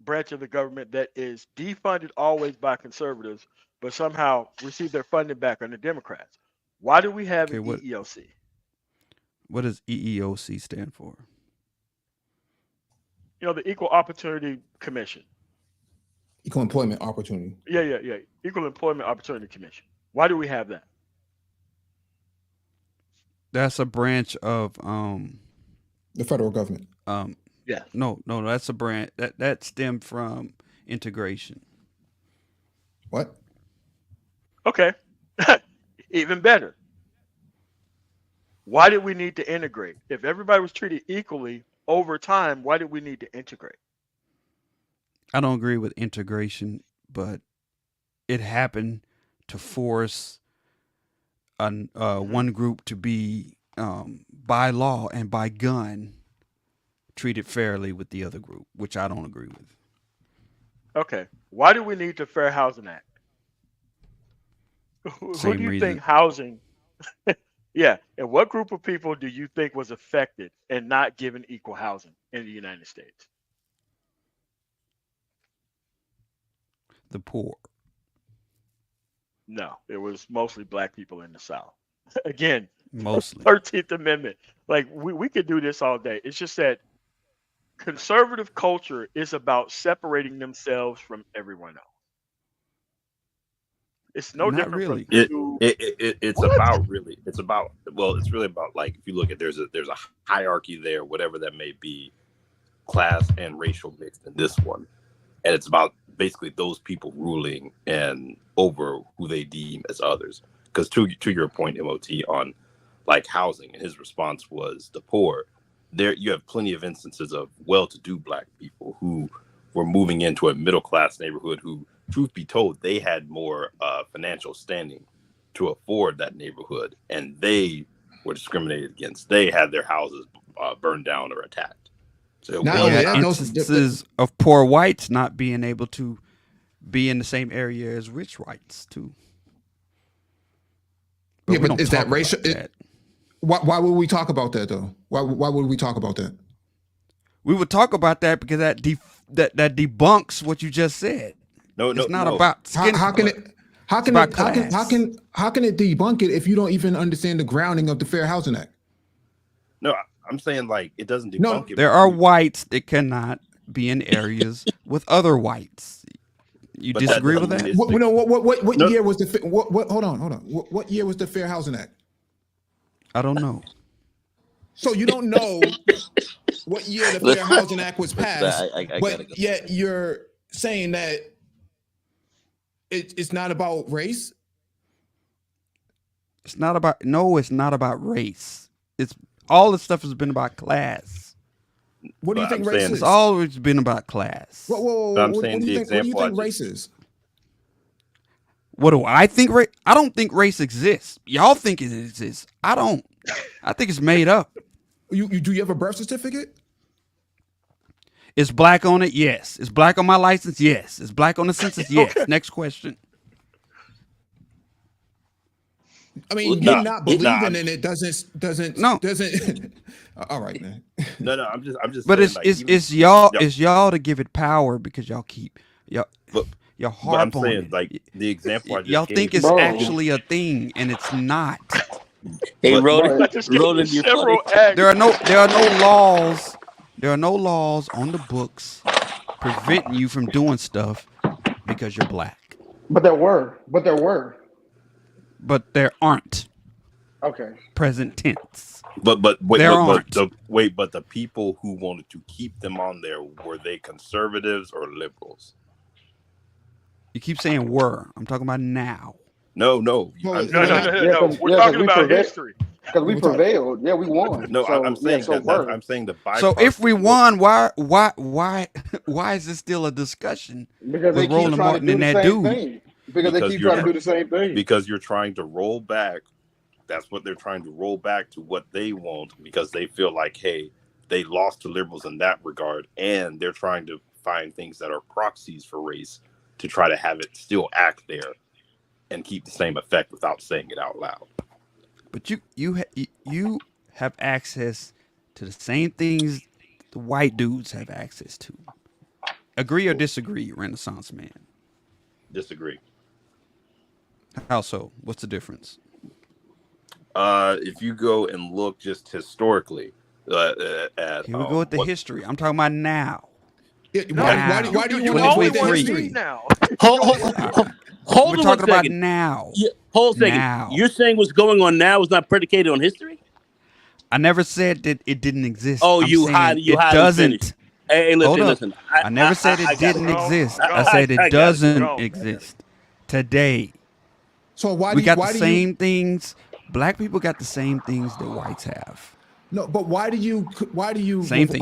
branch of the government that is defunded always by conservatives, but somehow receive their funding back under Democrats? Why do we have an EEOC? What does EEOC stand for? The Equal Opportunity Commission. Equal Employment Opportunity. Yeah. Equal Employment Opportunity Commission. Why do we have that? That's a branch of The federal government. Yeah. No, that's a branch that stemmed from integration. What? Okay. Even better. Why did we need to integrate? If everybody was treated equally over time, why did we need to integrate? I don't agree with integration, but it happened to force one group to be by law and by gun treated fairly with the other group, which I don't agree with. Okay. Why do we need the Fair Housing Act? Who Same do you reason. think housing? Yeah. And what group of people do you think was affected and not given equal housing in the United States? The poor. No, it was mostly black people in the South. Again, Mostly. 13th Amendment. Like we could do this all day. It's just that conservative culture is about separating themselves from everyone else. It's no Not different really. from It's What? about really. It's really about, like, if you look at, there's a hierarchy there, whatever that may be, class and racial mixed in this one, and it's about basically those people ruling and over who they deem as others. Because to your point, MOT, on like housing, and his response was the poor. There you have plenty of instances of well-to-do black people who were moving into a middle-class neighborhood who, truth be told, they had more financial standing to afford that neighborhood, and they were discriminated against. They had their houses burned down or attacked. So Not You only had that, instances of poor whites not being able to be in the same area as rich whites too. Yeah, we but don't is that talk about racial? that. Why would we talk about that though? Why would we talk about that? We would talk about that because that debunks what you just said. It's not about skin How can color. it? How It's can about it? How can class. how can it debunk it if you don't even understand the grounding of the Fair Housing Act? No, I'm saying, like, it doesn't No. debunk it. There are whites that cannot be in areas with other whites. You But that disagree with doesn't that? mean it's What No. year was the what? Hold on. What year was the Fair Housing Act? I don't know. So you don't know what year the Fair Housing Act was passed, I gotta but go. yet you're saying that it's not about race. It's not about race. It's all this stuff has been about class. What do you But think I'm race saying is? It's always been about class. Whoa. But I'm What saying do the you think? What do you example I think race just- is? What do I think? I don't think race exists. Y'all think it exists. I don't. I think it's made up. Do you have a birth certificate? Is black on it? Yes. Is black on my license? Yes. Is black on the census? Yes. Okay. Next question. I mean, you Nah, not nah. believing in it doesn't No. All right, man. No, no. I'm just But saying, it's like, it's even, it's y'all yeah, it's y'all to give it power because y'all keep y'all but y'all but I'm harp on saying, it. like, the example I Y'all just think gave it's you, bro. is, actually a thing and it's not. Hey, but Roland, Bro, I just gave you Roland, you're funny. several acts. There are no laws. There are no laws on the books preventing you from doing stuff because you're black. but there were. But there aren't. Okay. Present tense. but wait, There aren't. but the people who wanted to keep them on there, were they conservatives or liberals? You keep saying were. I'm talking about now. No, no. Well, I'm No, no, saying no, no, Yeah, no. because We're talking we about prevailed. history. Because we we'll talk. prevailed. Yeah, we won. no. I'm So yeah, saying so I'm were. saying the So if we bipartisan. won, why is this still a discussion Because with they keep Because Roland trying to Martin do and the that same dude? thing. Because they because keep you're trying to do the same thing. because you're trying to roll back. That's what they're trying to roll back to what they want, because they feel like, hey, they lost to liberals in that regard, and they're trying to find things that are proxies for race to try to have it still act there and keep the same effect without saying it out loud. But you have access to the same things the white dudes have access to. Agree or disagree, Renaissance man? Disagree. How so? What's the difference? If you go and look just historically at Here we go with the what history. I'm talking about now. Yeah, No, Now. why do you you want to go only with the 2023. want to see history? now. Hold, You only hold, want to see hold, now. hold We're on one talking about second. now. Yeah, hold a second. Now. You're saying what's going on now is not predicated on history? I never said that it didn't exist. Oh, I'm saying you it highly finished. doesn't. Hey, Hold listen, up. listen. I never said I it got it. didn't Go, exist. I go, said it I got it. doesn't go. exist today. So why We do you got the why do you same things. Black people got the same things that whites have. no? But why do you Same things.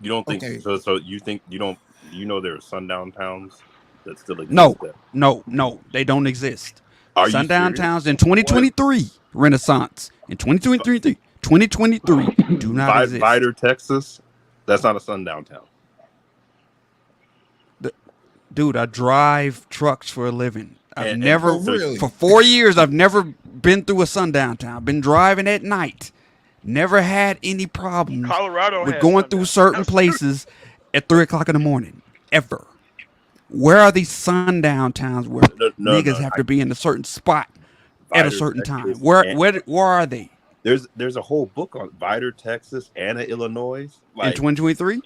you don't think okay? so. So you think you don't? You know there are sundown towns that still No, exist. That no, they don't exist. are you Sundown serious? towns in Because 2023, Renaissance in 2023 do not exist. Vidor, Texas, that's not a sundown town. The- Dude, I drive trucks for a living. I've And never, Oh, so for really? 4 years, I've never been through a sundown town. I've been driving at night. Never had any problems Colorado with has going through sundown certain towns. places at 3 o'clock in the morning. Ever. Where are these sundown towns where niggas no, have to be in a certain spot at a Vidor, certain time? Texas, Where and where are they there's a whole book on Vidor, Texas, Anna, Illinois. in Like, 2023?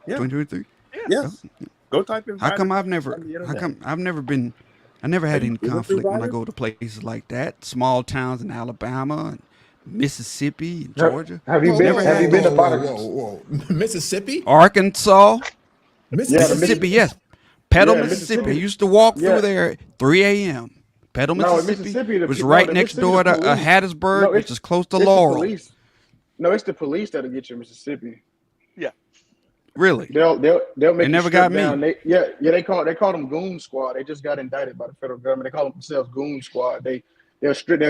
yeah, 2023? Yes. yes. Go type in How Vidor, come I've Texas never? on the How internet. come I've never been? I never had Have you any driven through conflict when I Vidor? go to places like that. Small towns in Alabama and Mississippi and Have, Georgia. have you Whoa, been? Never whoa, Have you whoa, had been to any. whoa, Bonners? whoa, whoa, whoa! Mississippi, Arkansas, Yeah, the Mississippi. Mississippi, yes. Pedal, yeah, Mississippi. I Mississippi. used to walk through Yeah, there at 3 a.m. Pedal, no, in Mississippi Mississippi, was right the next Mississippi, the door to police. Hattiesburg, No, which is close to it's the Laurel. police. No, it's the police that'll get you in Mississippi. Yeah. Really, They'll they make you never got strip down. me. They call them goon squad. They just got indicted by the federal government. They call themselves goon squad. They'll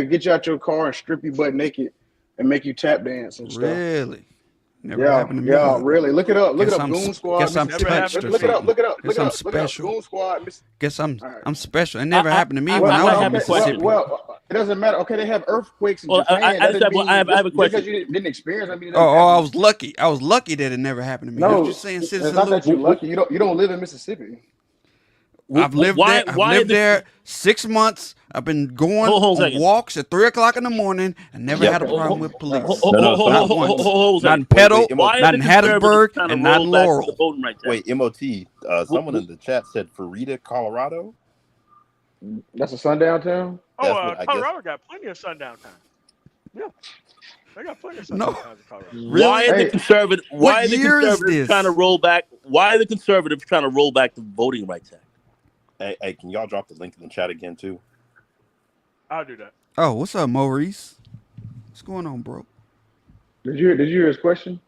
get you out your car and strip you butt naked and make you tap dance and stuff. Really, never Yeah, happened to yeah, me. really. Look it up. Look it Guess up. Goon Squad, guess I'm Never Mississippi. happened touched to or Look it me. up. something. Look it up. Look Guess it I'm up. Look it up. special. Goon Squad, Miss. Guess All right. I'm special. It I, never happened to me when I I Well, was have in a okay. question. Mississippi. It doesn't matter. Okay, they have earthquakes in Well, Japan. That doesn't mean I have a just because question. you didn't experience. I mean, it Oh, doesn't I happen. was lucky. I was lucky that it never happened to me. That's what you're No, saying, it's Citizen not Luke. that you're lucky. You don't live in Mississippi. I've lived there. I've Why lived the there 6 months. I've been going hold on a on second. walks at 3 o'clock in the morning and never Yep. had a problem with All right. police. No. Not Some once. Hold a Not second. in wait. Petal, Why are not the in conservatives Hattiesburg, trying to and not roll in back the Laurel. voting rights act? Wait, MOT. Wh- Someone in the chat said Farida, Colorado. That's a sundown town. Oh, That's what I guess. Colorado got plenty of sundown towns. Yeah, they got plenty of sundown No, towns in Colorado. Why really? are the Hey, conservative? What Why are the year is conservatives trying to this? roll back? Why are the conservatives trying to roll back the Voting Rights Act? Hey, can y'all drop the link in the chat again too? I'll do that. Oh, what's up, Maurice? What's going on, bro? did you hear his question?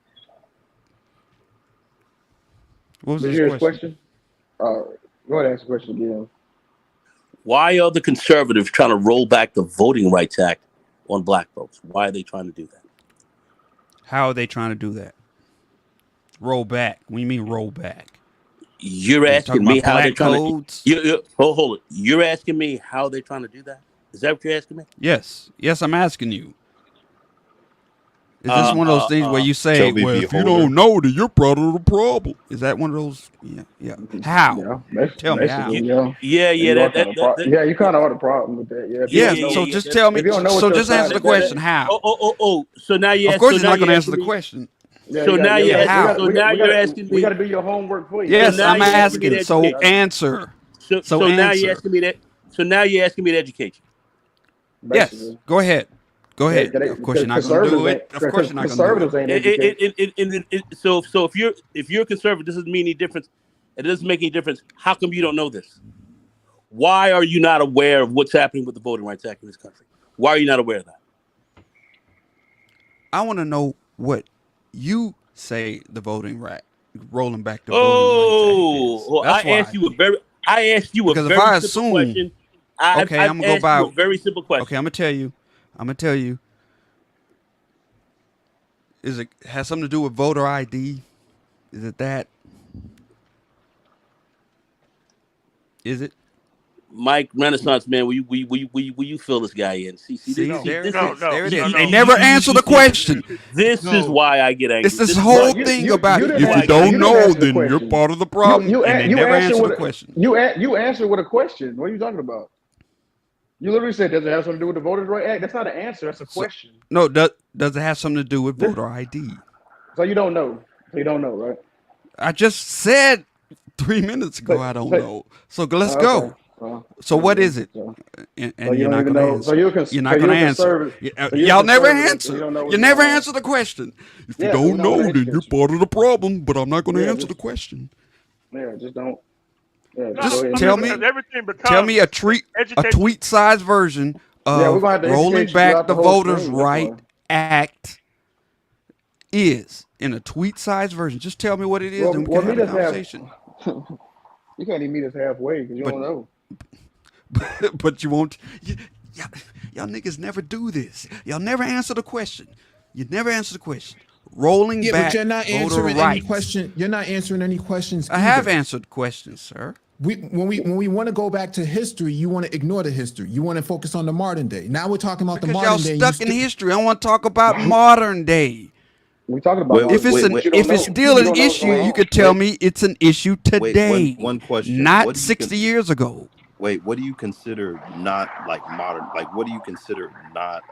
What was Did you his hear his question? question? Go ahead and ask the question again. Why are the conservatives trying to roll back the Voting Rights Act on black folks? Why are they trying to do that? How are they trying to do that? Roll back. What do you mean roll back? You're Are you talking asking me about how they're black trying to. codes? Hold it. You're asking me how they're trying to do that? Is that what you're asking me? Yes. Yes, I'm asking you. Is this Uh, one of those uh, things where uh. you say, Toby well, B. if you Holder. don't know, then you're part of the problem? Is that one of those? Yeah. Yeah. How? Yeah, Tell me how. basically, yeah. Yeah, And yeah, you are that, kind that, of that, that yeah, you yeah, kind of are the problem with that. Yeah, if you yeah, don't Yes. yeah, know, So yeah, yeah. just tell me. if you don't know what So your just side answer is the at, question. How? So now Of you course, so he's now not going to you're answer asking the me. question. yeah, So now Yeah. you're asking. How? So now you're asking we me. gotta do your homework for you. You So gotta Yes, know now I'm what you're your asking me to asking. position is. So educate. answer. So So now you're answer. asking me that. So now you're asking me to educate you. Yes. Basically, Go ahead. Go ahead. Of course, because you're not going to do conservatives it. ain't Of course, you're not going to do it. conservatives ain't educated. So if you're a conservative, this doesn't mean any difference. It doesn't make any difference. How come you don't know this? Why are you not aware of what's happening with the Voting Rights Act in this country? Why are you not aware of that? I want to know what you say the voting right, rolling back the Voting Rights Act is. Oh, well, That's why. I asked you a Because if very I simple assume, question. I've okay, I've I'm gonna go asked you by. a very simple Okay, question. I'm gonna tell you. I'm gonna tell you. Is it has something to do with voter ID? Is it that? Is it? Mike Renaissance man, will you fill this guy in? See, No, there it This is no, is. no, There it no, is. They no. never answer the question. this is No. why I get It's angry. this This is whole why thing You about this is didn't if why you I get don't you angry. didn't know, answer the then you're question. part of the problem, and they You never answer answer the with question. you answer with a question. What are you talking about? You literally said, "Does it have something to do with the Voters' Right Act?" That's not an answer. That's a So, question. no, does it have something to do with This, voter ID? so you don't know. So you don't know, right? I just said 3 minutes So, ago I don't so know. So let's okay. go. So what is it? So, so And you you're don't not even going to know. answer. You're So not going you're to a answer. conservative. So you're a Y'all never conservative. So you answer. don't know You what's never going on. answer the question. If you Yeah. So we're don't not going know, to then you're educate you. part of the problem. But I'm not going to Yeah. answer the Just question. yeah. Just don't. Yeah. Just go No, ahead Just and I mean, tell mute up. because me. everything Tell me becomes a education. tweet-sized version Yeah, we're of gonna have to rolling educate you back throughout the the whole Voters' stream. That's Right why. Act is in a tweet-sized version. Just tell me what it is, and we can have Meet the us have. conversation. You can't even meet us halfway because you But don't know. but you won't. Y'all, y'all niggas never do this. Y'all never answer the question. You never answer the question. Rolling Yeah, but back you're not voter answering any rights. question. You're not answering any questions I have either. answered questions, sir. When we want to go back to history, you want to ignore the history. You want to focus on the modern day. Now we're talking about the Because y'all modern day. You stuck in still history. I want to talk about modern day. We talking about Wait, modern If day, it's wait, an but wait, you don't if it's know. still You an don't know what's issue, going you on. could tell wait, me it's an issue wait. today, One question. not 60 years ago. Wait, what do you consider not like modern? Like, what do you consider not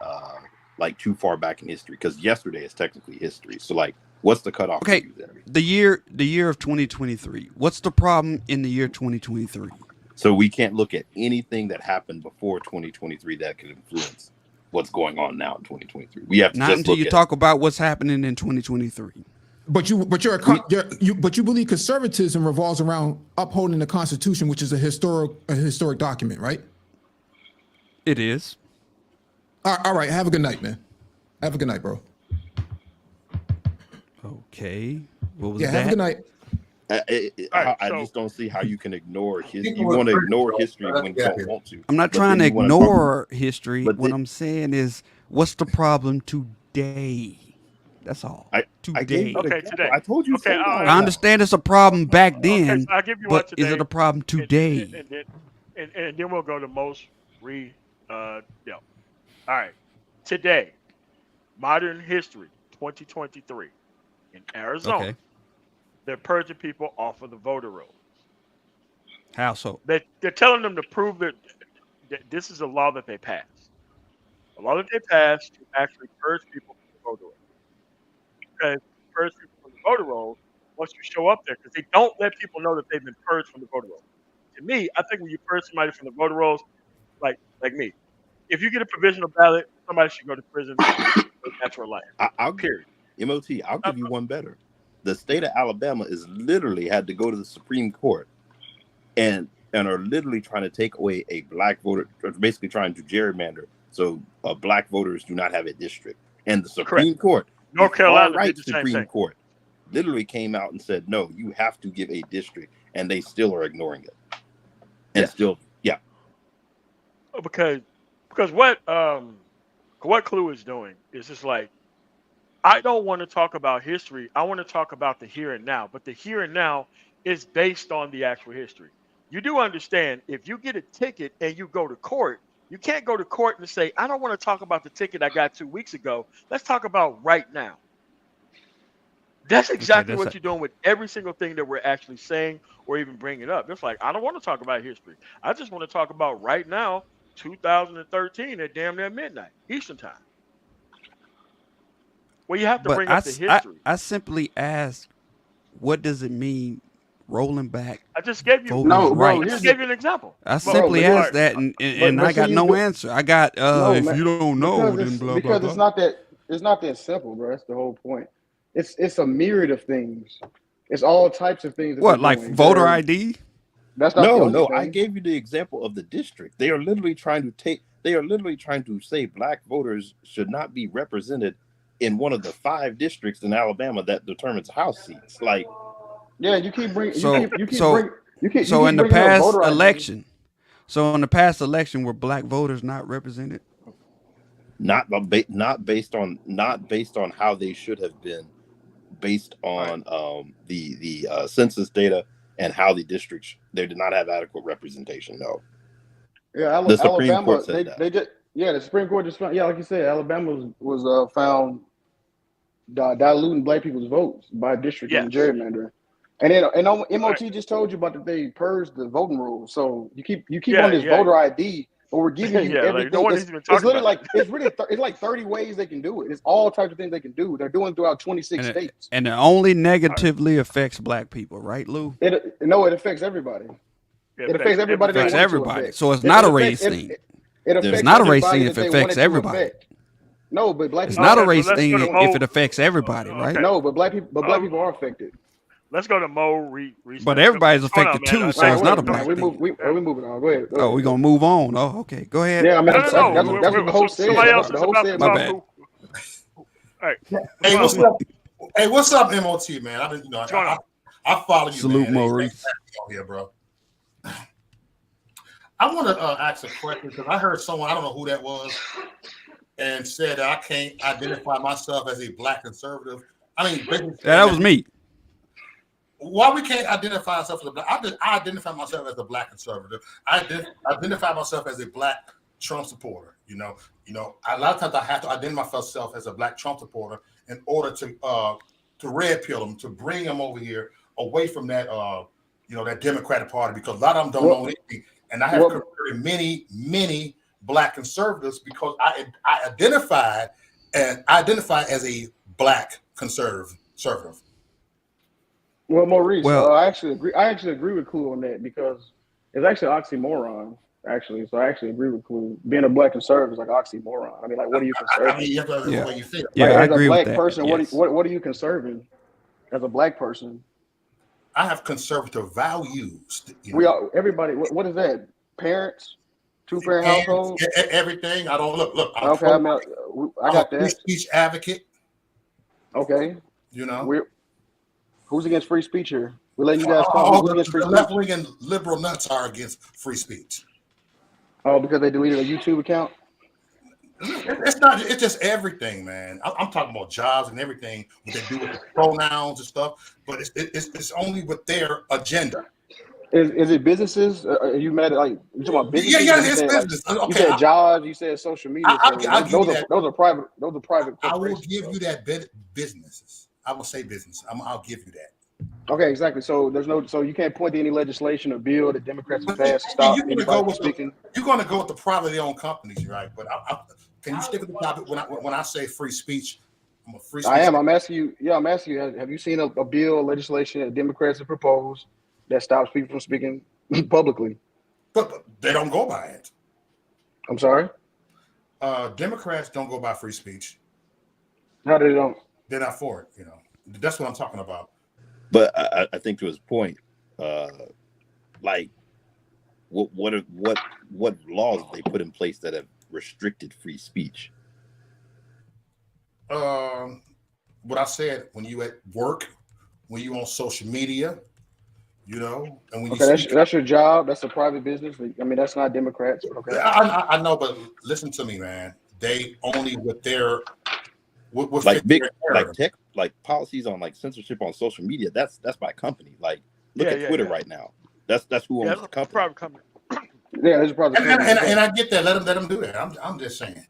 like too far back in history? Because yesterday is technically history. So, like, what's the cutoff for Okay, you there? the year of 2023. What's the problem in the year 2023? So we can't look at anything that happened before 2023 that could influence what's going on now in 2023. We have to Not just until look you at talk about what's happening in 2023. But we. you believe conservatism revolves around upholding the Constitution, which is a historic document, right? It is. All right. Have a good night, man. Have a good night, bro. Okay. What was Yeah, have a good that? night. All right, I so just don't see how you can ignore his. You want to ignore history when you don't want to, I'm not but trying then to you want to talk. ignore history. But What I'm saying is, what's the problem today? That's all. I gave you an Today. okay, example. today. I told you Okay, slow down I now. understand it's a problem back okay, so then, I'll give you one but is it today, a problem and today? and then and then we'll go to most yeah. All right, today, modern history, 2023, in Arizona, Okay. they're purging people off of the voter rolls. How so? They're telling them to prove that this is a law that they passed. A law that they passed to actually purge people from the voter rolls. Because purge people from the voter rolls once you show up there, because they don't let people know that they've been purged from the voter rolls. To me, I think when you purge somebody from the voter rolls, like me, if you get a provisional ballot, somebody should go to prison for natural life. I'll give Period. MOT. I'll Uh, give you one better. The state of Alabama is literally had to go to the Supreme Court and are literally trying to take away a black voter, basically trying to gerrymander so black voters do not have a district. And the Correct. Supreme Court, the North far Carolina did right the same Supreme thing. Court, literally came out and said, no, you have to give a district, and they still are ignoring it. And Yes, still, yeah. because what Clue is doing is just like I don't want to talk about history. I want to talk about the here and now. But the here and now is based on the actual history. You do understand if you get a ticket and you go to court, you can't go to court and say, I don't want to talk about the ticket I got 2 weeks ago. Let's talk about right now. That's Okay, exactly what you're doing with every single thing that we're actually saying or even bringing up. It's like, I don't want to talk about history. I just want to talk about right now, 2013 at damn near midnight, Eastern time. Well, you have to but bring up the history. I simply ask, what does it mean rolling back I just gave you voters' No, bro. I Here's just rights? the gave you an example. I But bro, simply but all here's asked right, that, and but I see got you no go. answer. I got No, if man, you don't know, because then it's blah blah because it's blah. not that simple, bro. That's the whole point. It's a myriad of things. It's all types of things that they're What, like doing. voter ID? That's not the No, only no, I thing. gave you the example of the district. They are literally trying to say black voters should not be represented in one of the 5 districts in Alabama that determines House seats. Like, Yeah, you keep bringing So so you so keep in the bringing up past voter ID. election, so in the past election, were black voters not represented? not based on how they should have been, based all right. on the census data and how the districts they did not have adequate representation. No, Yeah, the Supreme Court Alabama. said that. They just the Supreme Court just found. Yeah, like you said, Alabama was found diluting black people's votes by district and Yes. gerrymandering. And then All right. MOT just told you about that they purged the voting rules. So you keep on Yeah, this yeah, voter ID, but we're giving you yeah. Like no everything. one is even It's talking literally about like that. it's like 30 ways they can do it. It's all types of things they can do. They're doing throughout 26 states. And it only All right. negatively affects black people, right, Lou? It affects everybody. It It affects affects everybody they Affects want everybody. it to everybody. affect. So it's It, not it a affects race thing. it It's affects not a race everybody thing that if it they affects wanted to everybody. affect. No, but black It's people not a Okay, are so race let's go thing to affected. if Mo. it affects everybody, right? Okay. No, but black Uh, people are affected. let's go to Mo But research. everybody's Hold on, affected man. too, All so right, it's Thank you. not a wait, So, man. black thing. We moving on. Go ahead. Oh, we're gonna move on. Oh, okay. Go ahead. Yeah, I mean no, no, no. that's what the whole said. Somebody else The is whole about to said My was talk. bad. All right. What's Hey, going on, what's Mo? up? Hey, what's up, MOT man? What's going on? I follow you, Salute, man. Hey, thanks Maurice. for having me on here, bro. I want to ask a question because I heard someone, I don't know who that was, and said that I can't identify myself as a black conservative. I mean, basically Yeah, saying that was me. why we can't identify ourselves as a black. I identify myself as a black conservative. I identify myself as a black Trump supporter. You know, a lot of times I have to identify myself as a black Trump supporter in order to red pill them, to bring them over here away from that that Democratic Party, because a lot of them don't know anything. And I have converted many black conservatives because I identify as a black conservative. Well, Maurice, Well, I actually agree with Clue on that because it's actually an oxymoron. Actually, so I actually agree with Clue. Being a black conservative is like oxymoron. I mean, like, what are you I conserving? mean, that's the yeah, way you feel. yeah, Like, I as a agree with black that. person, Yes. what are you conserving as a black person? I have conservative values. Everybody. What is that? Parents, two-parent And household. everything. I don't look. I'm Okay, I mean, I got a free that. speech advocate. Okay, You know, who's against free speech here? We're letting you guys talk. Who's against free the speech? left wing and liberal nuts are against free speech. Oh, because they deleted a YouTube account. It's not. It's just everything, man. I'm talking about jobs and everything. What they do with the pronouns and stuff. But it's only with their agenda. Is it businesses? Are you mad at, like, you talking about businesses? Yeah, Or you it's said, business. like, Okay, you said jobs. You said social media. I'll give you that. Those are private. Those are private I will corporations. give you that businesses. I will say business. I'll give you that. Okay, exactly. So so you can't point to any legislation or bill that Democrats have But passed to stop you're going to anybody go from with speaking. the privately owned companies, right? But can you stick with the topic when I say free speech? I'm a free speech. I am. I'm asking you. Yeah, I'm asking you. Have you seen a bill or legislation that Democrats have proposed that stops people from speaking publicly? But they don't go by it. I'm sorry. Democrats don't go by free speech. How do they don't? They're not for it. That's what I'm talking about. But I think to his point, like what laws have they put in place that have restricted free speech? What I said, when you at work, when you on social media, and when you that's your job. That's a private business. I mean, that's not Democrats. Okay. I know, but listen to me, man. They only with their would Like fit big, their like narrative. tech, like policies on like censorship on social media. That's by company. Like look Yeah, at yeah, Twitter yeah. right now. That's who Yeah, owns the it's a company. private company. Yeah, there's a private company. And I get that. Let them do that. I'm just saying.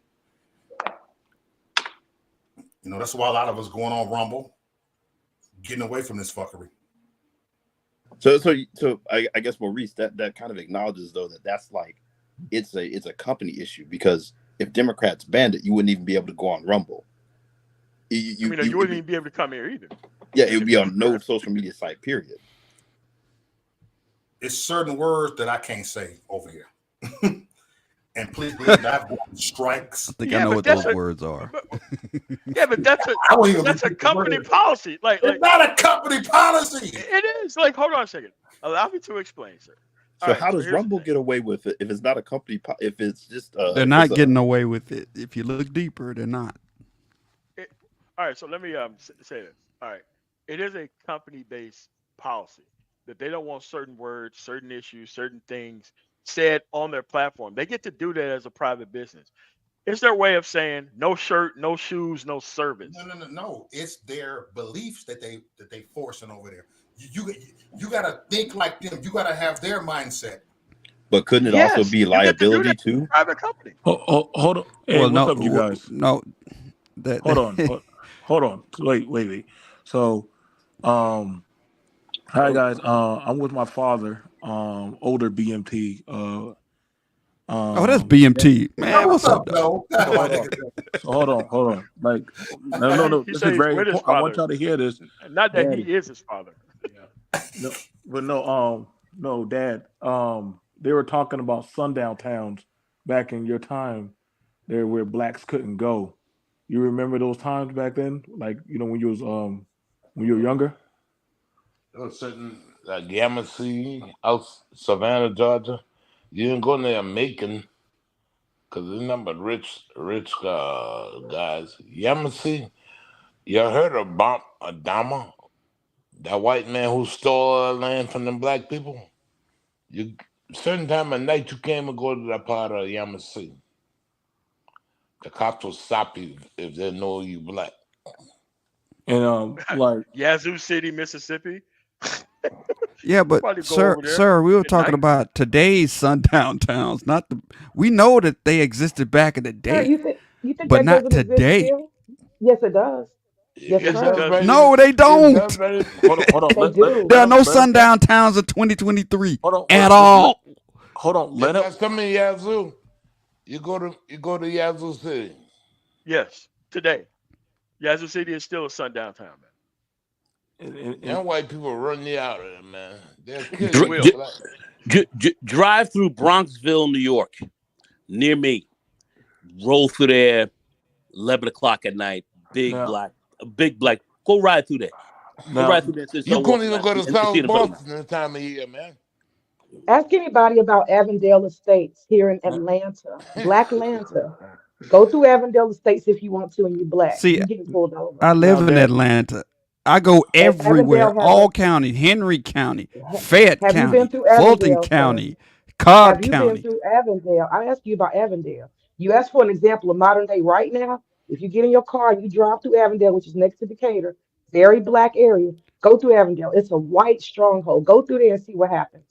You know, that's why a lot of us going on Rumble, getting away from this fuckery. So I guess Maurice, that kind of acknowledges though that's like it's a company issue, because if Democrats banned it, you wouldn't even be able to go on Rumble. I mean, you wouldn't even be able to come here either. Yeah, it would be on no social media site, period. It's certain words that I can't say over here. And please believe that I've gotten strikes. I think I know what those words are. But that's a company policy. Like it's not a company policy. It is. Like, hold on a second. Allow me to explain, sir. So how does Rumble get away with it if it's not a company? If it's just they're not getting away with it. If you look deeper, they're not. All right. So let me say this. All right. It is a company-based policy that they don't want certain words, certain issues, certain things said on their platform. They get to do that as a private business. It's their way of saying no shirt, no shoes, no service. No. It's their beliefs that they forcing over there. You gotta think like them. You gotta have their mindset. But couldn't it also be liability too? Private company. Hold on. Hey, well, what's up, you guys? No. Hold on. Hold on. Wait. So, hi guys. I'm with my father. Older BMT. That's BMT, man. What's up, though? Hold on. Like, no. This is very important. I want y'all to hear this. Not that Daddy. He is his father. Yeah. No, Dad. They were talking about sundown towns back in your time, there where blacks couldn't go. You remember those times back then? Like, when you were younger? There was certain like Yamasee out Savannah, Georgia. You didn't go there Macon because there's nothing but rich guys. Yamasee, you heard of Adama? That white man who stole land from the black people? You certain time of night you can't even go to that part of Yamasee. The cops will stop you if they know you black. And like Yazoo City, Mississippi. Yeah, but sir, we were talking about today's sundown towns, not the. We know that they existed back in the day, you think but that not doesn't today. Exist still? Yes, it does. Yes, it does. No, they don't. Hold on. They do. There are no sundown towns in 2023 at all. Hold on. Let us come in Yazoo. You go to Yazoo City. Yes, today. Yazoo City is still a sundown town, man. And white people run you out of there, man. Drive through Bronxville, New York, near me. Roll through there, 11 o'clock at night. Big black. Go ride through there. Go ride through there. You couldn't even go to South Boston this time of year, man. Ask anybody about Avondale Estates here in Atlanta, Black Atlanta. Go through Avondale Estates if you want to, and you're black. See, you're getting pulled over. I live in Atlanta. I go everywhere, all county, Henry County, Fayette County, Fulton County, Cobb County. Have you been through Avondale? I asked you about Avondale. You asked for an example of modern day right now. If you get in your car and you drive through Avondale, which is next to Decatur, very black area, go through Avondale. It's a white stronghold. Go through there and see what happens.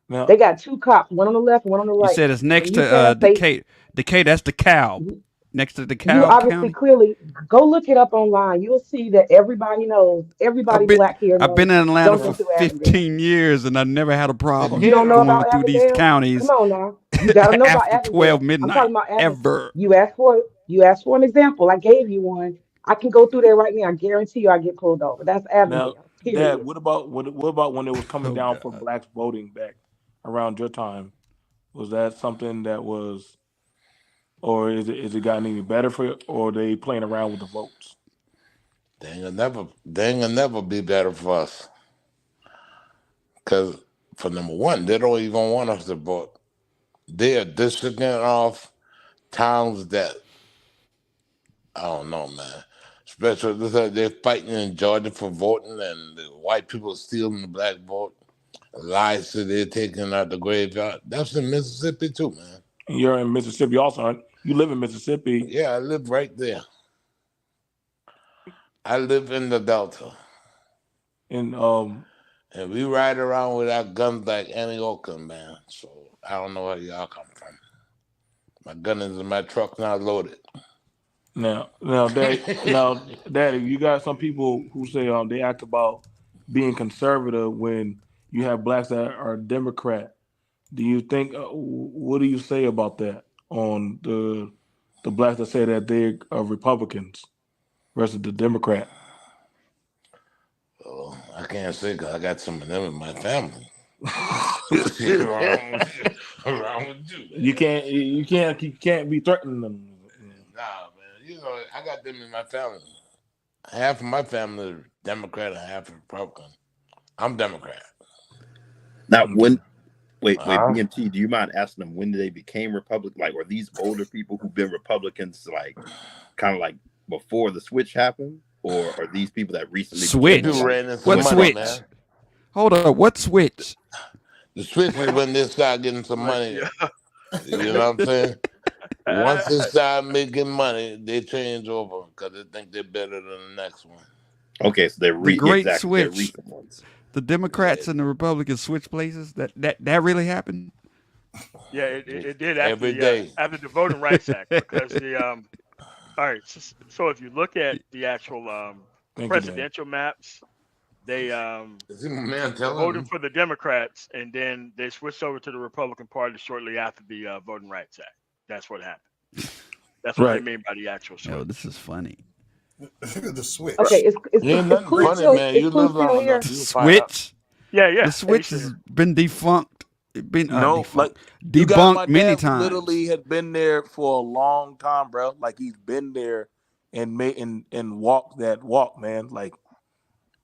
Now, they got two cops, one on the left and one on the right. You said it's next to Decatur. Decatur, that's the cow. Next to the cow. You obviously clearly go look it up online. You'll see that everybody knows. Everybody black here knows. I've been in Atlanta for 15 years and I never had a problem. You don't know about through Avondale? These counties. Come on now. You gotta know about after Avondale. 12 midnight. I'm talking about Avondale. Ever. You asked for an example. I gave you one. I can go through there right now. I guarantee you I get pulled over. That's Avondale. Now, Dad, what about when it was coming down for blacks voting back around your time? Was that something that was, or is it gotten any better for you, or are they playing around with the votes? They ain't gonna never be better for us. Because for number one, they don't even want us to vote. They are districting off towns that I don't know, man. Especially they're fighting in Georgia for voting, and the white people stealing the black vote. Lies that they're taking out the graveyard. That's in Mississippi too, man. And you're in Mississippi also, aren't you? You live in Mississippi. Yeah, I live right there. I live in the Delta, And and we ride around with our guns like any Oakland man. So I don't know where y'all come from. My gun is in my truck now, loaded. Daddy, you got some people who say they act about being conservative when you have blacks that are Democrat. Do you think? What do you say about that on the blacks that say that they are Republicans versus the Democrat? Oh, I can't say 'cause I got some of them in my family. Shit wrong with you, man. You can't be threatening them. Nah, man. I got them in my family. Half of my family is Democrat and half is Republican. I'm Democrat. Now, Okay. wait, Huh? BMT, do you mind asking them when they became Republican? Like, were these older people who've been Republicans, like, kind of like before the switch happened? Or are these people that recently They became be Switch. Republicans? ran into What What money, brought that? switch? man. Hold up. What switch? The switch is Wait, when they start getting some like money. yeah. You know what I'm saying? Once they start making money, they change over because they think they're better than the next one. Okay, so they're The great exactly, they're switch. recent ones. The Yeah. Democrats and the Republicans switch places. That really happened. Yeah, it did Every day. after the Voting Rights Act because the all right, so if you look at the actual Thank you, Daddy. presidential maps, they Is he my man were telling voting me? for the Democrats, and then they switched over to the Republican Party shortly after the Voting Rights Act. That's what happened. That's what they Right. mean by the actual Yo, this switch. is funny. The Okay, switch. Ain't is nothing Clue funny, still man. You live long enough, The you'll find out. switch. Yeah, The yeah, yeah. He's switch still has here. been defunct. Been No, defunct. like you got Debunked my many dad times. literally had been there for a long time, bro. Like he's been there and made and walked that walk, man. Like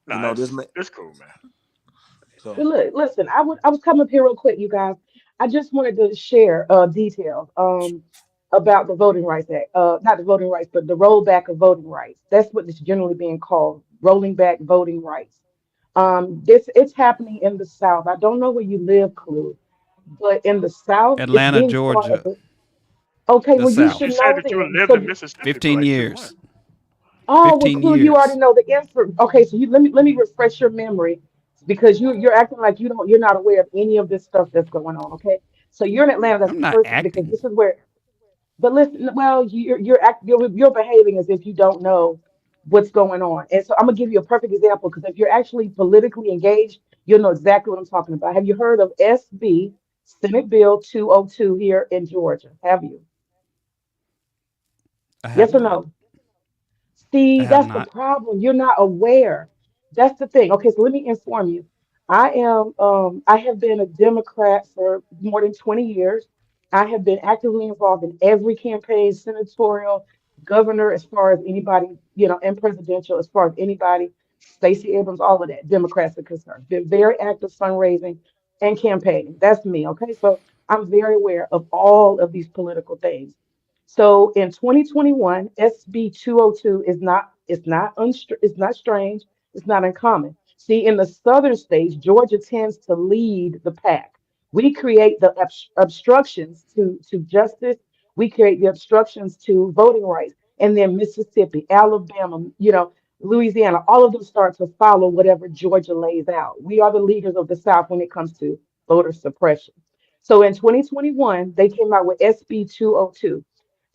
Nah, this man. it's cool, man. So But look, listen, I was coming up here real quick, you guys. I just wanted to share details about the Voting Rights Act. Not the voting rights, but the rollback of voting rights. That's what it's generally being called, rolling back voting rights. This it's happening in the South. I don't know where you live, Clue, but in the South, it's Atlanta, being fought Georgia, as a okay, the well, you But you should South. said know that you then. lived in So Mississippi for 15 like 2 months. years. oh, well, 15 Clue, you already years. know the answer. Okay, so you let me refresh your memory because you're acting like you're not aware of any of this stuff that's going on. Okay, so you're in Atlanta. That's I'm not perfect because acting. this is where. But listen, well, you're behaving as if you don't know what's going on, and so I'm gonna give you a perfect example because if you're actually politically engaged, you'll know exactly what I'm talking about. Have you heard of SB Senate Bill 202 here in Georgia? Have you? I have Yes or not. no? I See, have that's the not. problem. You're not aware. That's the thing. Okay, so let me inform you. I have been a Democrat for more than 20 years. I have been actively involved in every campaign, senatorial, governor, as far as anybody, and presidential, as far as anybody, Stacey Abrams, all of that, Democrats are concerned. Been very active fundraising and campaigning. That's me. Okay, so I'm very aware of all of these political things. So in 2021, SB 202 it's not strange, it's not uncommon. See, in the southern states, Georgia tends to lead the pack. We create the obstructions to justice, we create the obstructions to voting rights, and then Mississippi, Alabama, Louisiana, all of them start to follow whatever Georgia lays out. We are the leaders of the South when it comes to voter suppression. So in 2021, they came out with SB 202.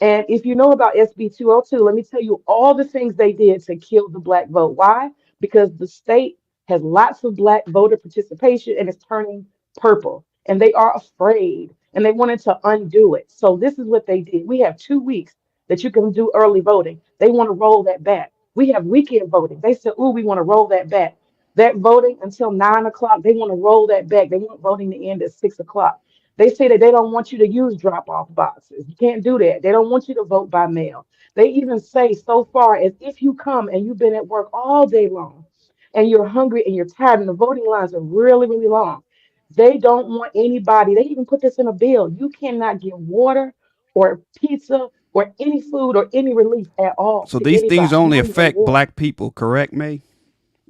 And if you know about SB 202, let me tell you all the things they did to kill the black vote. Why? Because the state has lots of black voter participation and it's turning purple. And they are afraid and they wanted to undo it. So this is what they did. We have 2 weeks that you can do early voting. They want to roll that back. We have weekend voting. They said, oh, we want to roll that back. That voting until 9 o'clock, they want to roll that back. They want voting to end at 6 o'clock. They say that they don't want you to use drop off boxes. You can't do that. They don't want you to vote by mail. They even say so far as if you come and you've been at work all day long and you're hungry and you're tired and the voting lines are really, really long, they don't want anybody. They even put this in a bill. You cannot give water or pizza or any food or any relief at all So to these things anybody. only Not even affect water. black people, correct, May?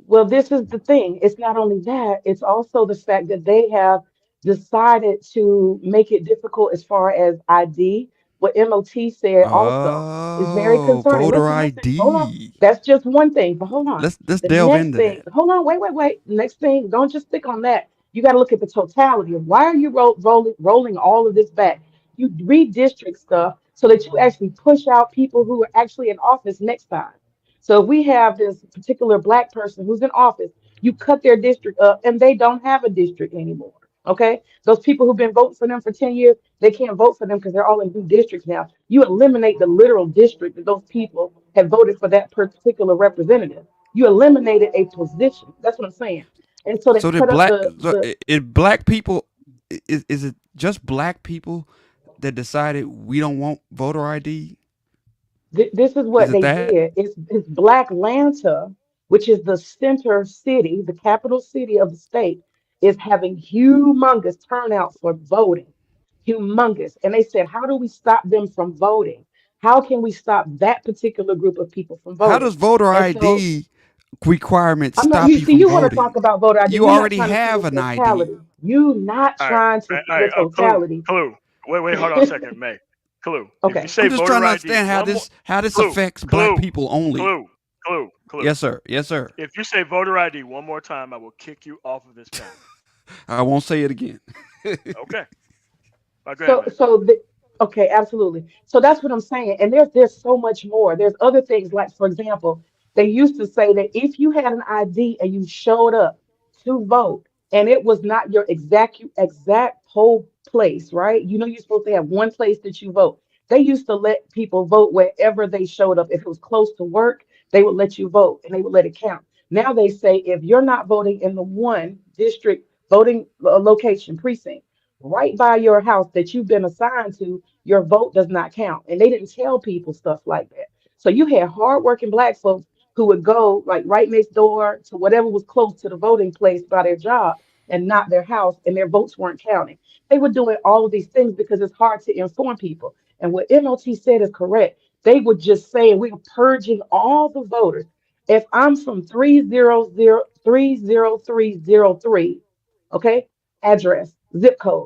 Well, this is the thing. It's not only that, it's also the fact that they have decided to make it difficult as far as ID. what MOT said also is very Oh, concerning. voter Listen, listen, hold on. ID. That's just one thing, but hold on. Let's The delve next into thing, that. hold on, wait, wait, wait. Next thing, don't just stick on that. You got to look at the totality of why are you rolling all of this back? You redistrict stuff so that you actually push out people who are actually in office next time. So if we have this particular black person who's in office, you cut their district up and they don't have a district anymore. Okay? Those people who've been voting for them for 10 years, they can't vote for them because they're all in new districts now. You eliminate the literal district that those people have voted for that particular representative. You eliminated a position. That's what I'm saying. And so they So cut did up black so the black people is it just black people that decided we don't want voter ID? This is Is what it they that? did. It's Black Atlanta, which is the center city, the capital city of the state, is having humongous turnout for voting. Humongous. And they said, how do we stop them from voting? How can we stop that particular group of people from How voting? does voter And so ID requirements I'm not stop you you see from you want to talk voting? about voter ID. You You're not already trying to see the have an ID. totality. You not All right, trying to see all the right. Clue, totality. clue. Wait, hold on a second, May. Clue. If you Okay. say I'm just trying voter to ID understand one more, how this clue, affects black clue, people only. clue, clue. Yes, sir. Yes, sir. If you say voter ID one more time, I will kick you off of this panel. I won't say it again. Okay. All right, go ahead, So, May. okay, absolutely. So that's what I'm saying. And there's so much more. There's other things like, for example, they used to say that if you had an ID and you showed up to vote, and it was not your exact poll place, right? You know, you're supposed to have one place that you vote. They used to let people vote wherever they showed up. If it was close to work, they would let you vote and they would let it count. Now they say if you're not voting in the one district voting location precinct right by your house that you've been assigned to, your vote does not count. And they didn't tell people stuff like that. So you had hardworking black folks who would go like right next door to whatever was close to the voting place by their job and not their house, and their votes weren't counting. They were doing all of these things because it's hard to inform people. And what MLT said is correct. They would just say we're purging all the voters. If I'm from 30303, okay, address, zip code.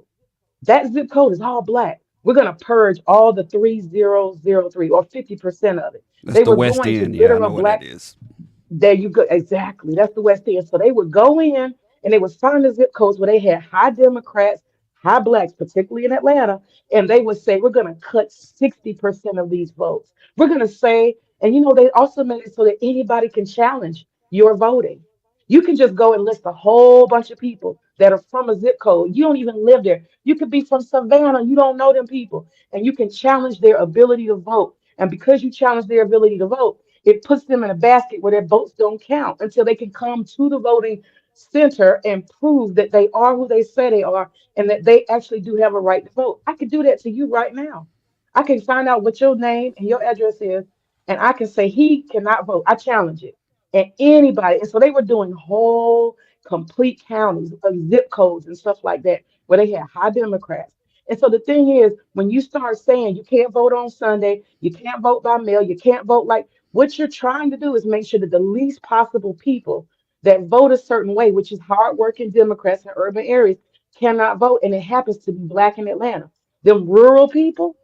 That zip code is all black. We're going to purge all the 3003 or 50% of it. That's They the were West going to End. Yeah, I literal know what that black. is. There you go. Exactly. That's the West End. So they would go in and they would find the zip codes where they had high Democrats, high blacks, particularly in Atlanta, and they would say, we're going to cut 60% of these votes. We're going to say, and you know, they also made it so that anybody can challenge your voting. You can just go and list a whole bunch of people that are from a zip code. You don't even live there. You could be from Savannah. You don't know them people. And you can challenge their ability to vote. And because you challenge their ability to vote, it puts them in a basket where their votes don't count until they can come to the voting center and prove that they are who they say they are and that they actually do have a right to vote. I could do that to you right now. I can find out what your name and your address is, and I can say he cannot vote. I challenge it. And anybody, and so they were doing whole complete counties of zip codes and stuff like that where they had high Democrats. And so the thing is, when you start saying you can't vote on Sunday, you can't vote by mail, you can't vote like what you're trying to do is make sure that the least possible people that vote a certain way, which is hardworking Democrats in urban areas, cannot vote. And it happens to be black in Atlanta. Them rural people,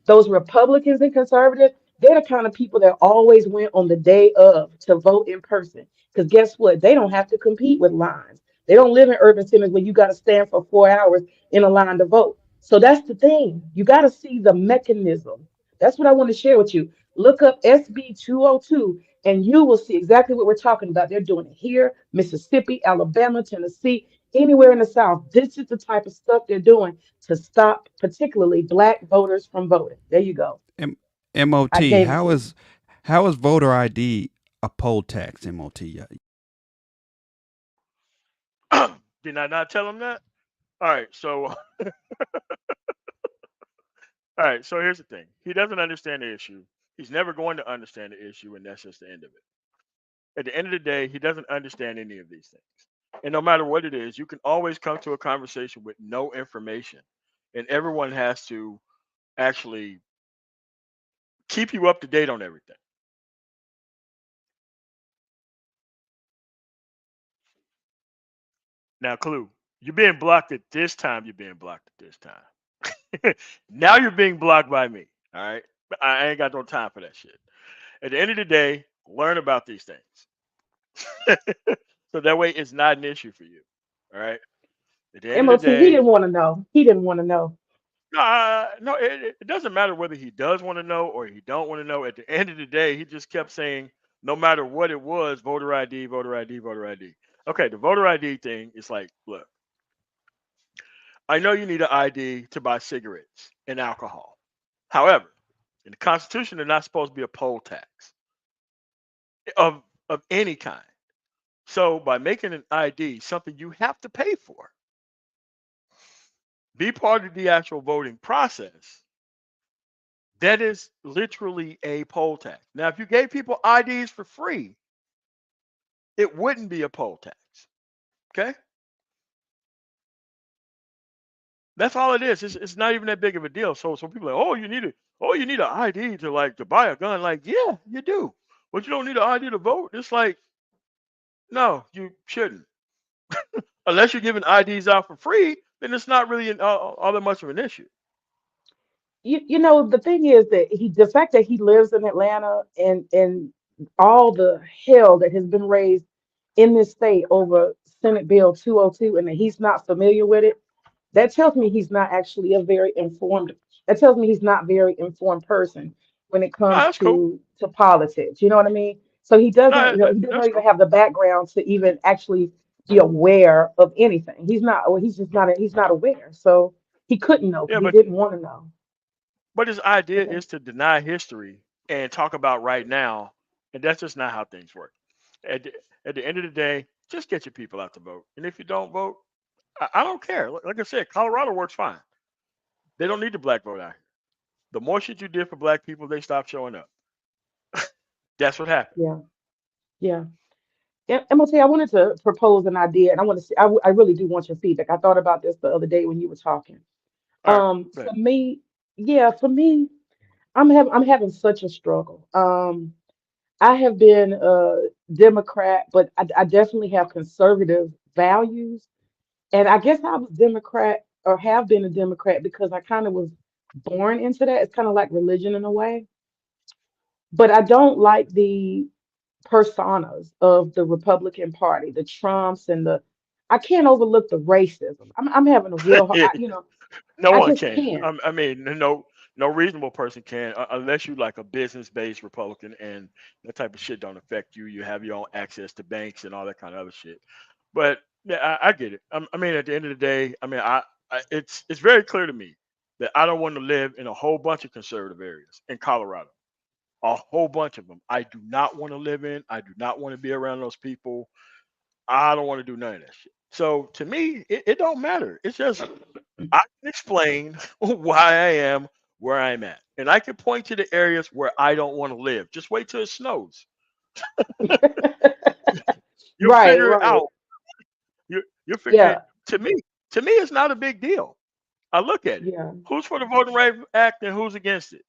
those Republicans and conservatives, they're the kind of people that always went on the day of to vote in person. Because guess what? They don't have to compete with lines. They don't live in urban centers where you got to stand for 4 hours in a line to vote. So that's the thing. You got to see the mechanism. That's what I want to share with you. Look up SB 202 and you will see exactly what we're talking about. They're doing it here, Mississippi, Alabama, Tennessee, anywhere in the South. This is the type of stuff they're doing to stop particularly black voters from voting. There you go. M- I MOT. gave it to you. How is voter ID a poll tax? MOT. Yeah. Did I not tell him that? All right, so all right, so here's the thing. He doesn't understand the issue. He's never going to understand the issue, and that's just the end of it. At the end of the day, he doesn't understand any of these things. And no matter what it is, you can always come to a conversation with no information, and everyone has to actually keep you up to date on everything. Now, Clue, you're being blocked at this time. You're being blocked at this time. Now you're being blocked by me. All right, but I ain't got no time for that shit. At the end of the day, learn about these things, so that way it's not an issue for you. All right. At the end of the MOT, he day, didn't want to know. He didn't want to know. no, no, it doesn't matter whether he does want to know or he don't want to know. At the end of the day, he just kept saying, no matter what it was, voter ID, voter ID, voter ID. Okay, the voter ID thing is like, look, I know you need an ID to buy cigarettes and alcohol. However, in the Constitution, there's not supposed to be a poll tax of any kind. So by making an ID something you have to pay for, be part of the actual voting process, that is literally a poll tax. Now, if you gave people IDs for free, it wouldn't be a poll tax. Okay, that's all it is. It's not even that big of a deal. So people are like, oh, you need an ID to like to buy a gun. Like, yeah, you do, but you don't need an ID to vote. It's like, no, you shouldn't, unless you're giving IDs out for free. Then it's not really all that much of an issue. You know, the thing is that the fact that he lives in Atlanta and all the hell that has been raised in this state over Senate Bill 202 and that he's not familiar with it, that tells me he's not actually a very informed. That tells me he's not very informed person when it No, comes that's cool. to politics. You know what I mean? So No, he does not that's even cool. have the background to even actually be aware of anything. He's not, or he's just not, he's not aware. So he couldn't know Yeah, because he didn't want to know. but his idea Yeah. is to deny history and talk about right now, and that's just not how things work. At the, at the end of the day, just get your people out to vote. And if you don't vote, I don't care. Like I said, Colorado works fine. They don't need the black vote out here. The more shit you did for black people, they stop showing up. That's what happened. Yeah. Yeah. MOT, I wanted to propose an idea, and I want to see. I really do want your feedback. I thought about this the other day when you were talking. All right, For good. me, yeah, for me, I'm having such a struggle. I have been a Democrat, but I definitely have conservative values, and I guess I was Democrat or have been a Democrat because I kind of was born into that. It's kind of like religion in a way, but I don't like the personas of the Republican Party, the Trumps and the. I can't overlook the racism. I'm having a real, Yeah, no I one just can. can't. I mean, no reasonable person can, unless you like a business-based Republican, and that type of shit don't affect you. You have your own access to banks and all that kind of other shit. But yeah, I get it. I mean, at the end of the day, I mean, it's very clear to me that I don't want to live in a whole bunch of conservative areas in Colorado. A whole bunch of them. I do not want to live in. I do not want to be around those people. I don't want to do none of that shit. So to me, it don't matter. It's just I can explain why I am where I'm at, and I can point to the areas where I don't want to live. Just wait till it snows. You'll Right, figure it right. out. You'll figure it. Yeah, To me, it's not a big deal. I look at it. yeah, Who's for the Voting Rights Act and who's against it?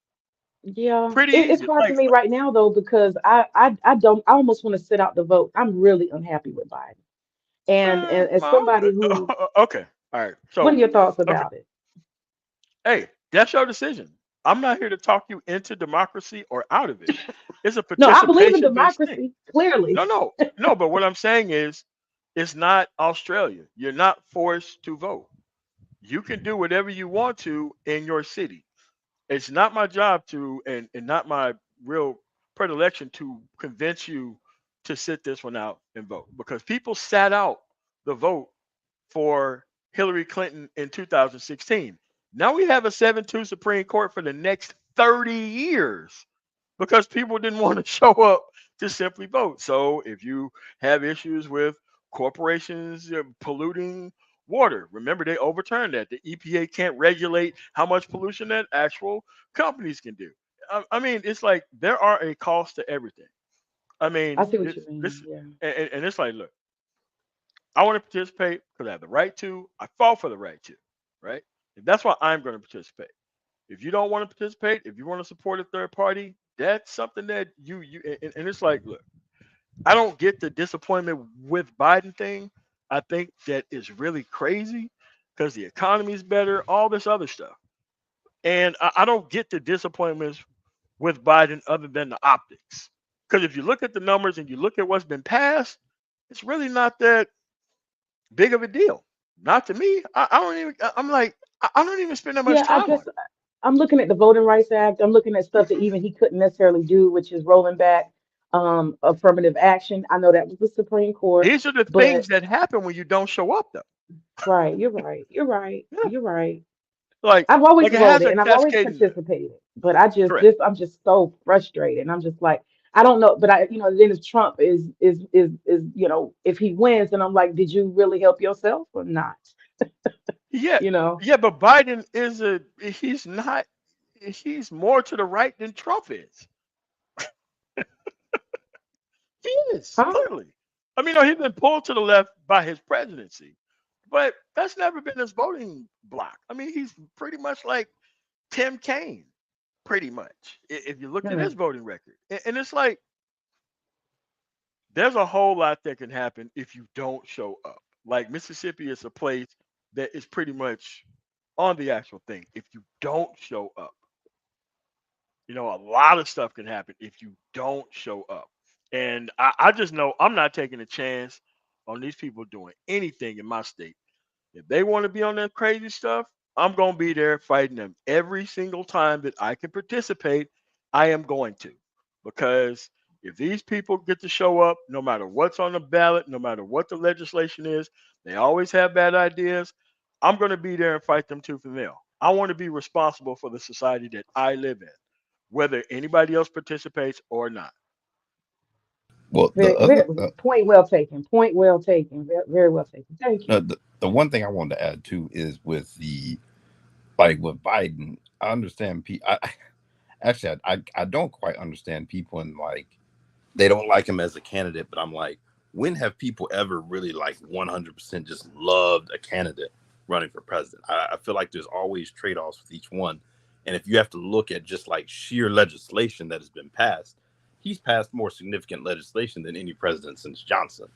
yeah. Pretty It's easy. hard for me right now though because I don't I almost want to sit out the vote. I'm really unhappy with Biden. And as Well, somebody who, okay, all right. what are So, your thoughts okay, about it? hey, that's your decision. I'm not here to talk you into democracy or out of it. It's a No, I believe in participation based thing. democracy, clearly. No. But what I'm saying is, it's not Australia. You're not forced to vote. You can do whatever you want to in your city. It's not my job to, and not my real predilection to convince you to sit this one out and vote because people sat out the vote for Hillary Clinton in 2016. Now we have a 7-2 Supreme Court for the next 30 years because people didn't want to show up to simply vote. So if you have issues with corporations polluting water, remember they overturned that. The EPA can't regulate how much pollution that actual companies can do. I mean, it's like there are a cost to everything. I I mean, see what this you mean. this Yeah. and it's like, look, I want to participate because I have the right to. I fought for the right to, right? And that's why I'm going to participate. If you don't want to participate, if you want to support a third party, that's something that and it's like, look, I don't get the disappointment with Biden thing. I think that is really crazy because the economy is better, all this other stuff. And I don't get the disappointments with Biden other than the optics. Because if you look at the numbers and you look at what's been passed, it's really not that big of a deal. Not to me. I don't even. I'm like, I don't even spend that much Yeah, I time on guess it. I'm looking at the Voting Rights Act. I'm looking at stuff that even he couldn't necessarily do, which is rolling back affirmative action. I know that was the Supreme Court, These are the but things that happen when you don't show up, though. right, you're right. You're right. Yeah. You're right. Like, I've always like it has voted a and I've always cascading effect. participated, but I just Correct. this I'm just so frustrated. And I'm just like, I don't know, but then if Trump is if he wins, then I'm like, did you really help yourself or not? Yeah, You know? yeah, but Biden is a he's not he's more to the right than Trump is. He is, Huh? clearly. I mean, no, he's been pulled to the left by his presidency, but that's never been his voting block. I mean, he's pretty much like Tim Kaine, pretty much, if you looked at his Hmm. voting record. And it's like, there's a whole lot that can happen if you don't show up. Like, Mississippi is a place that is pretty much on the actual thing. If you don't show up, a lot of stuff can happen if you don't show up. And I just know I'm not taking a chance on these people doing anything in my state. If they want to be on that crazy stuff, I'm going to be there fighting them every single time that I can participate. I am going to. Because if these people get to show up, no matter what's on the ballot, no matter what the legislation is, they always have bad ideas. I'm going to be there and fight them tooth and nail. I want to be responsible for the society that I live in, whether anybody else participates or not. Well, the Very, other very point well taken. Point well taken. Very, very well taken. Thank you. the one thing I wanted to add too is with the like with Biden. I understand. Actually, I don't quite understand people and like they don't like him as a candidate, but I'm like, when have people ever really like 100% just loved a candidate running for president? I feel like there's always trade-offs with each one. And if you have to look at just like sheer legislation that has been passed, he's passed more significant legislation than any president since Johnson.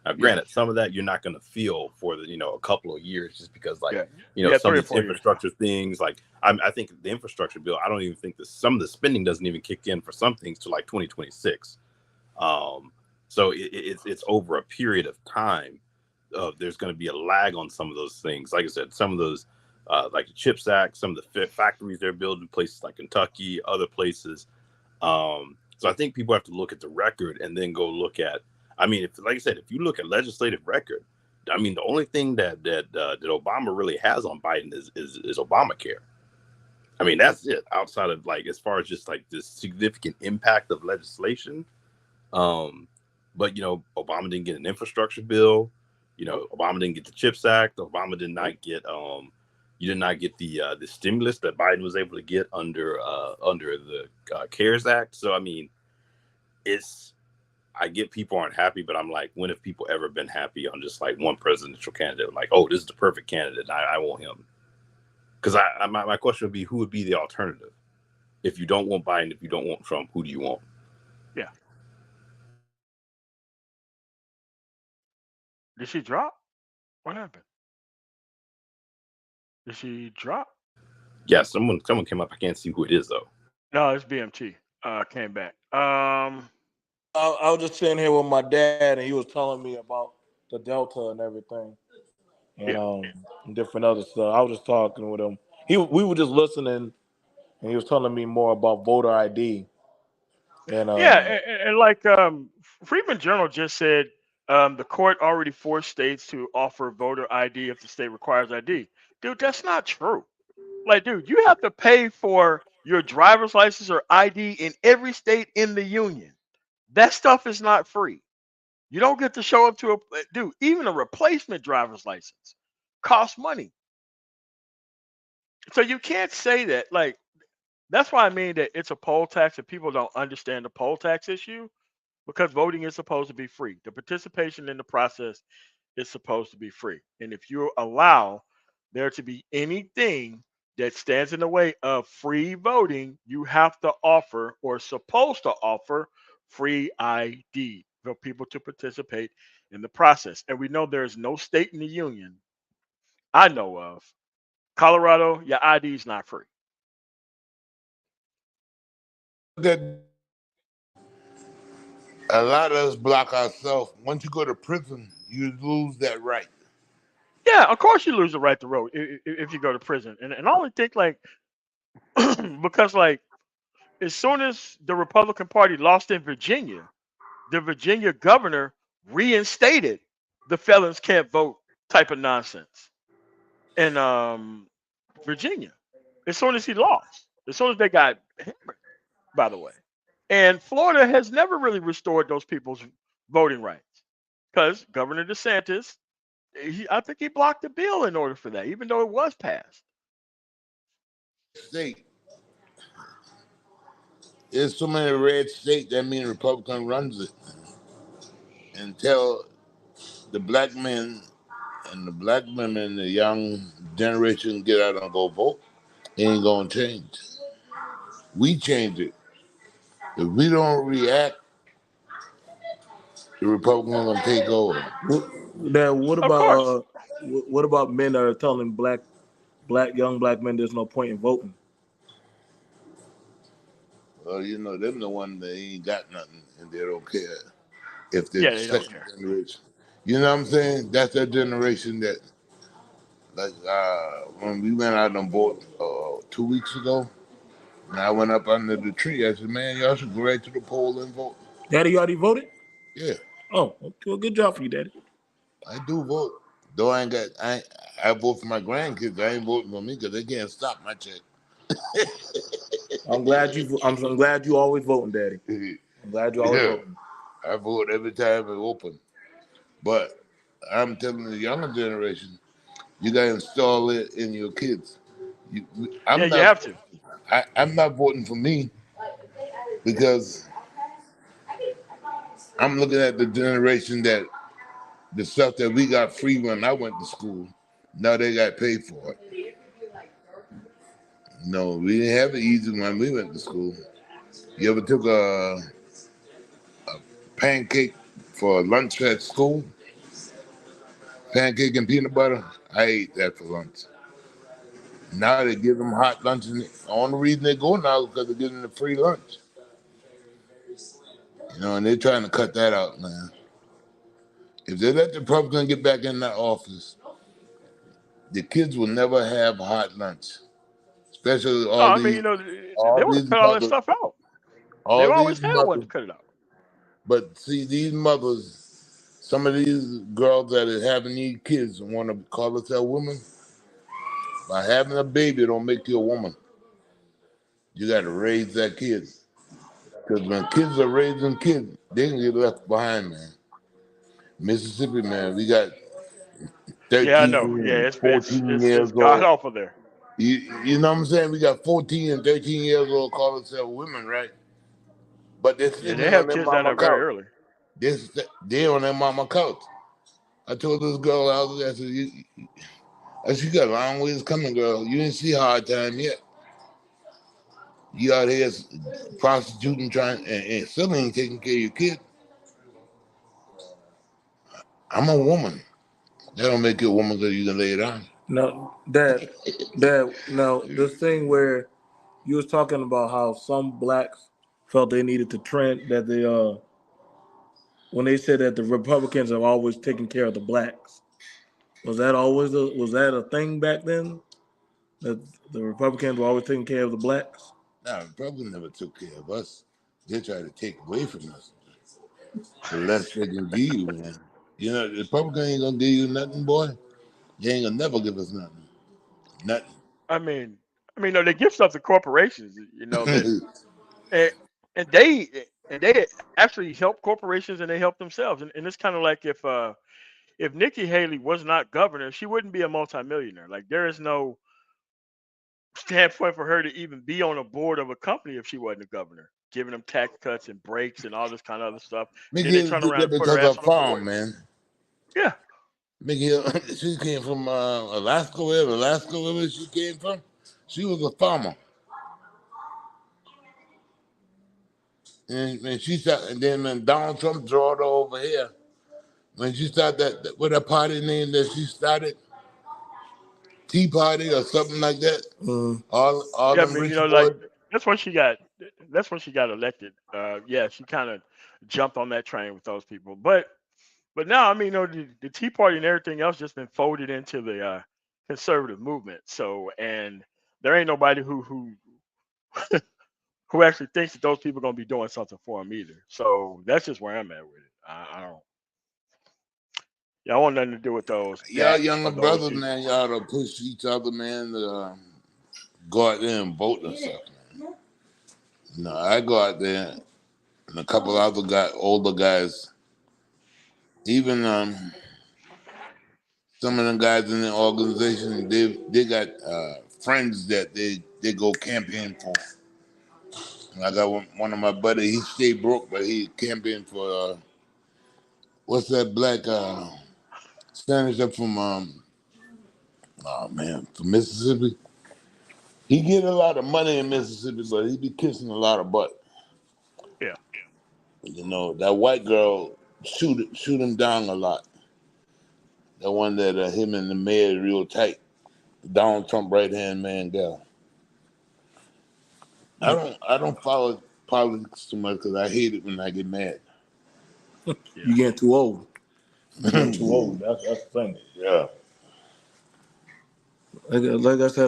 Now, Yes. granted, some of that you're not going to feel for a couple of years, just because like Yeah. Yeah, some three or of these 4 years. infrastructure things, like I think the infrastructure bill, I don't even think that some of the spending doesn't even kick in for some things to like 2026. So it's over a period of time. There's going to be a lag on some of those things. Like I said, some of those, like the CHIPS Act, some of the factories they're building, places like Kentucky, other places. So I think people have to look at the record and then go look at. I mean, if like I said, if you look at legislative record, I mean, the only thing that Obama really has on Biden is Obamacare. I mean, that's it. Outside of like, as far as just like this significant impact of legislation, um, but Obama didn't get an infrastructure bill. Nope. Obama didn't get the CHIPS Act. Obama did Nope. not get you did not get the stimulus that Biden was able to get under the CARES Act. So I mean, it's I get people aren't happy, but I'm like, when have people ever been happy on just like one presidential candidate? Like, oh, this is the perfect candidate. I want him. Because my question would be, who would be the alternative? If you don't want Biden, if you don't want Trump, who do you want? Yeah. Did she drop? What happened? Did she drop? Yeah, someone came up. I can't see who it is though. No, it's BMT. Came back. I was just sitting here with my dad, and he was telling me about the Delta and everything, and Yeah. different other stuff. I was just talking with him. We were just listening, and he was telling me more about voter ID. And Yeah, and like Freeman Journal just said, the court already forced states to offer voter ID if the state requires ID. Dude, that's not true. Like, dude, you have to pay for your driver's license or ID in every state in the union. That stuff is not free. You don't get to show up to dude, even a replacement driver's license costs money. So you can't say that. Like, that's why I mean that it's a poll tax and people don't understand the poll tax issue because voting is supposed to be free. The participation in the process is supposed to be free. And if you allow there to be anything that stands in the way of free voting, you have to offer or supposed to offer free ID for people to participate in the process. And we know there's no state in the union I know of. Colorado, your ID is not free. that a lot of us block ourselves. Once you go to prison, you lose that right. Yeah, of course you lose the right to vote if you go to prison. And I only think like because like as soon as the Republican Party lost in Virginia, the Virginia governor reinstated the felons can't vote type of nonsense in Virginia. As soon as he lost, as soon as they got hammered, by the way. And Florida has never really restored those people's voting rights because Governor DeSantis, I think he blocked the bill in order for that, even though it was passed. State. There's so many red states that mean Republican runs it. Until the black men and the black women, the young generation get out and go vote, it ain't gonna change. We change it. If we don't react, the Republicans are gonna take over. What Of about course. what about men that are telling young black men there's no point in voting? Well, you know, them the one that ain't got nothing and they don't care if the Yeah, they don't second care. generation. You know what I'm saying? That's that generation that, like, when we went out and vote 2 weeks ago, and I went up under the tree, I said, man, y'all should go right to the poll and vote. Daddy, you already voted? Yeah, Oh, okay, well, good job for you, Daddy. I do vote. Though I vote for my grandkids. I ain't voting for me because they can't stop my check. I'm glad you always voting, Daddy. I'm glad you always Yeah, voting. I vote every time it open. But I'm telling the younger generation, you got to install it in your kids. You, Yeah, I'm you not. have to. I'm not voting for me because I'm looking at the generation that the stuff that we got free when I went to school. Now they got paid for it. No, we didn't have it easy when we went to school. You ever took a pancake for lunch at school? Pancake and peanut butter? I ate that for lunch. Now they give them hot lunch. And the only reason they go now is because they're getting the free lunch. You know, and they're trying to cut that out, man. If they let the Republicans get back in that office, the kids will never have hot lunch. Especially No, I mean, they all want to these cut all that mothers, stuff out. They've all always these had one mothers. to cut it out. But see, these mothers, some of these girls that are having these kids and want to call themselves women, by having a baby don't make you a woman. You got to raise that kid. Because when kids are raising kids, they can get left behind, man. Mississippi, man, we got Yeah, I know. 13 Yeah, and it's it's 14 it's years it's god old. awful there. You know what I'm saying? We got 14 and 13 years old call themselves women, right? But they're Yeah, sitting they on have their kids down mama there very couch. early. They're on their mama couch. I told this girl out there, I said, I said, you got a long ways coming, girl. You didn't see hard time yet. You out here prostituting, trying, and still ain't taking care of your kid. I'm a woman. That don't make you a woman because you can lay it on. No, now this thing where you was talking about how some blacks felt they needed to trend that they when they said that the Republicans have always taken care of the blacks. Was that a thing back then? That the Republicans were always taking care of the blacks? Now, Republicans never took care of us. They try to take away from us. The less they can give you, man. You know, the Republican ain't gonna give you nothing, boy. They ain't gonna never give us nothing. Nothing. I mean, no, they give stuff to corporations. That and, and they actually help corporations and they help themselves. And it's kind of like if Nikki Haley was not governor, she wouldn't be a multimillionaire. Like there is no standpoint for her to even be on a board of a company if she wasn't a governor, giving them tax cuts and breaks and all this kind of other stuff. And then Mickey they Hill turn did around that and put her because ass of on a board. farm, man. Yeah. Mickey Hill, she came from Alaska, wherever she came from. She was a farmer. And she started, and then when Donald Trump drawed her over here, when she started what a party name that she started, Tea Party or something like that. Uh, All Yeah, I them mean, rich like boys. that's what she got. that's when she got elected. Yeah, she kind of jumped on that train with those people. But now, I mean, the Tea Party and everything else just been folded into the conservative movement. So, and there ain't nobody who actually thinks that those people are gonna be doing something for them either. So that's just where I'm at with it. I don't. Yeah, I want nothing to do with those Y'all that younger or those brothers, man, people. y'all to push each other, man, to go out there and vote and stuff, man. No, I go out there and a couple other older guys, even some of them guys in the organization, they got friends that they go campaign for. And I got one of my buddy, he stayed broke, but he campaigned for what's that black senator from oh man, from Mississippi. He get a lot of money in Mississippi, but he be kissing a lot of butt. Yeah. You know, that white girl shoot him down a lot. The one that him and the mayor is real tight. Donald Trump right hand man gal. I don't follow politics too much because I hate it when I get mad. Yeah. You getting too old. You getting too old. That's the thing. Yeah. Like I said,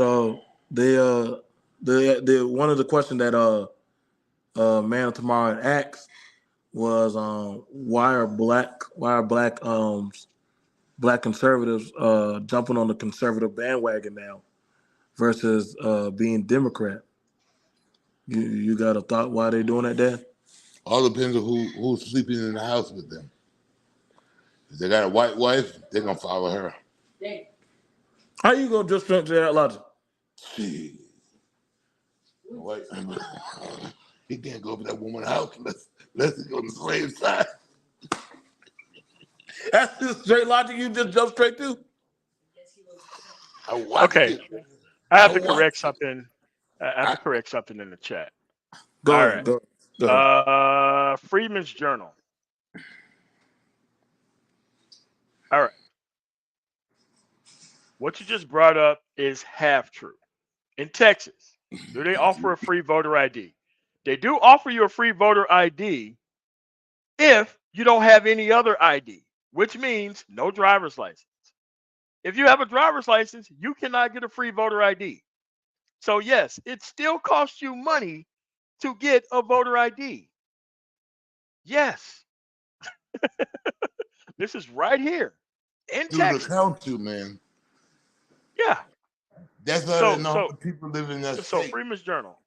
the one of the questions that Man of Tomorrow asked was why are black conservatives jumping on the conservative bandwagon now versus being Democrat? You got a thought why they doing that, Dan? All depends on who's sleeping in the house with them. If they got a white wife, they're gonna follow her. How you gonna just jump to that logic? Gee, white he can't go over that woman's house unless he go on the slave side. That's the straight logic you just jump straight to. I watched Okay. it. I I have to correct watched it. something. I have I, to correct something in the chat. Go All ahead. right. Go ahead. Freeman's Journal. All right. What you just brought up is half true. In Texas, do they offer a free voter ID? They do offer you a free voter ID if you don't have any other ID, which means no driver's license. If you have a driver's license, you cannot get a free voter ID. So, yes, it still costs you money to get a voter ID. Yes, this is right here in through the Texas. council, man. Yeah. That's how they So, know so, the people live in that so state. Freeman's Journal.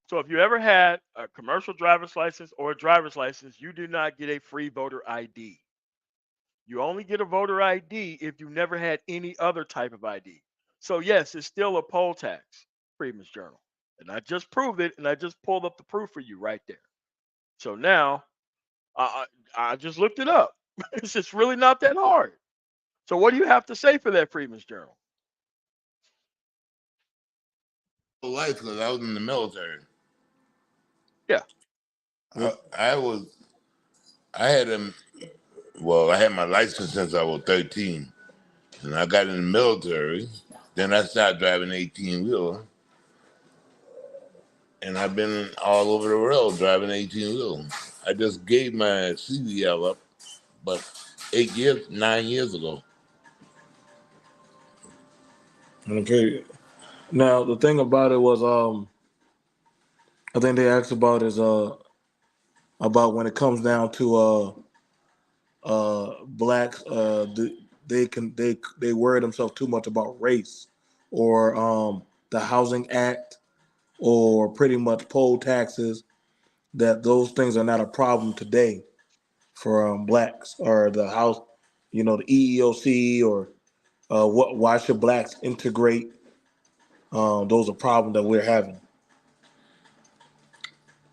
So if you ever had a commercial driver's license or a driver's license, you do not get a free voter ID. You only get a voter ID if you never had any other type of ID. So yes, it's still a poll tax, Freeman's Journal. And I just proved it, and I just pulled up the proof for you right there. So now I just looked it up. It's just really not that hard. So what do you have to say for that, Freeman's Journal? Life because I was in the military. Yeah. I I had a well, I had my license since I was 13, and I got in the military. Then I started driving 18-wheeler, and I've been all over the world driving 18-wheeler. I just gave my CDL up, but 8 years, 9 years ago. Okay. Now the thing about it was, I think they asked about is about when it comes down to blacks, they worry themselves too much about race or the housing act or pretty much poll taxes, that those things are not a problem today for blacks or the house, the EEOC or why should blacks integrate? Those are problems that we're having.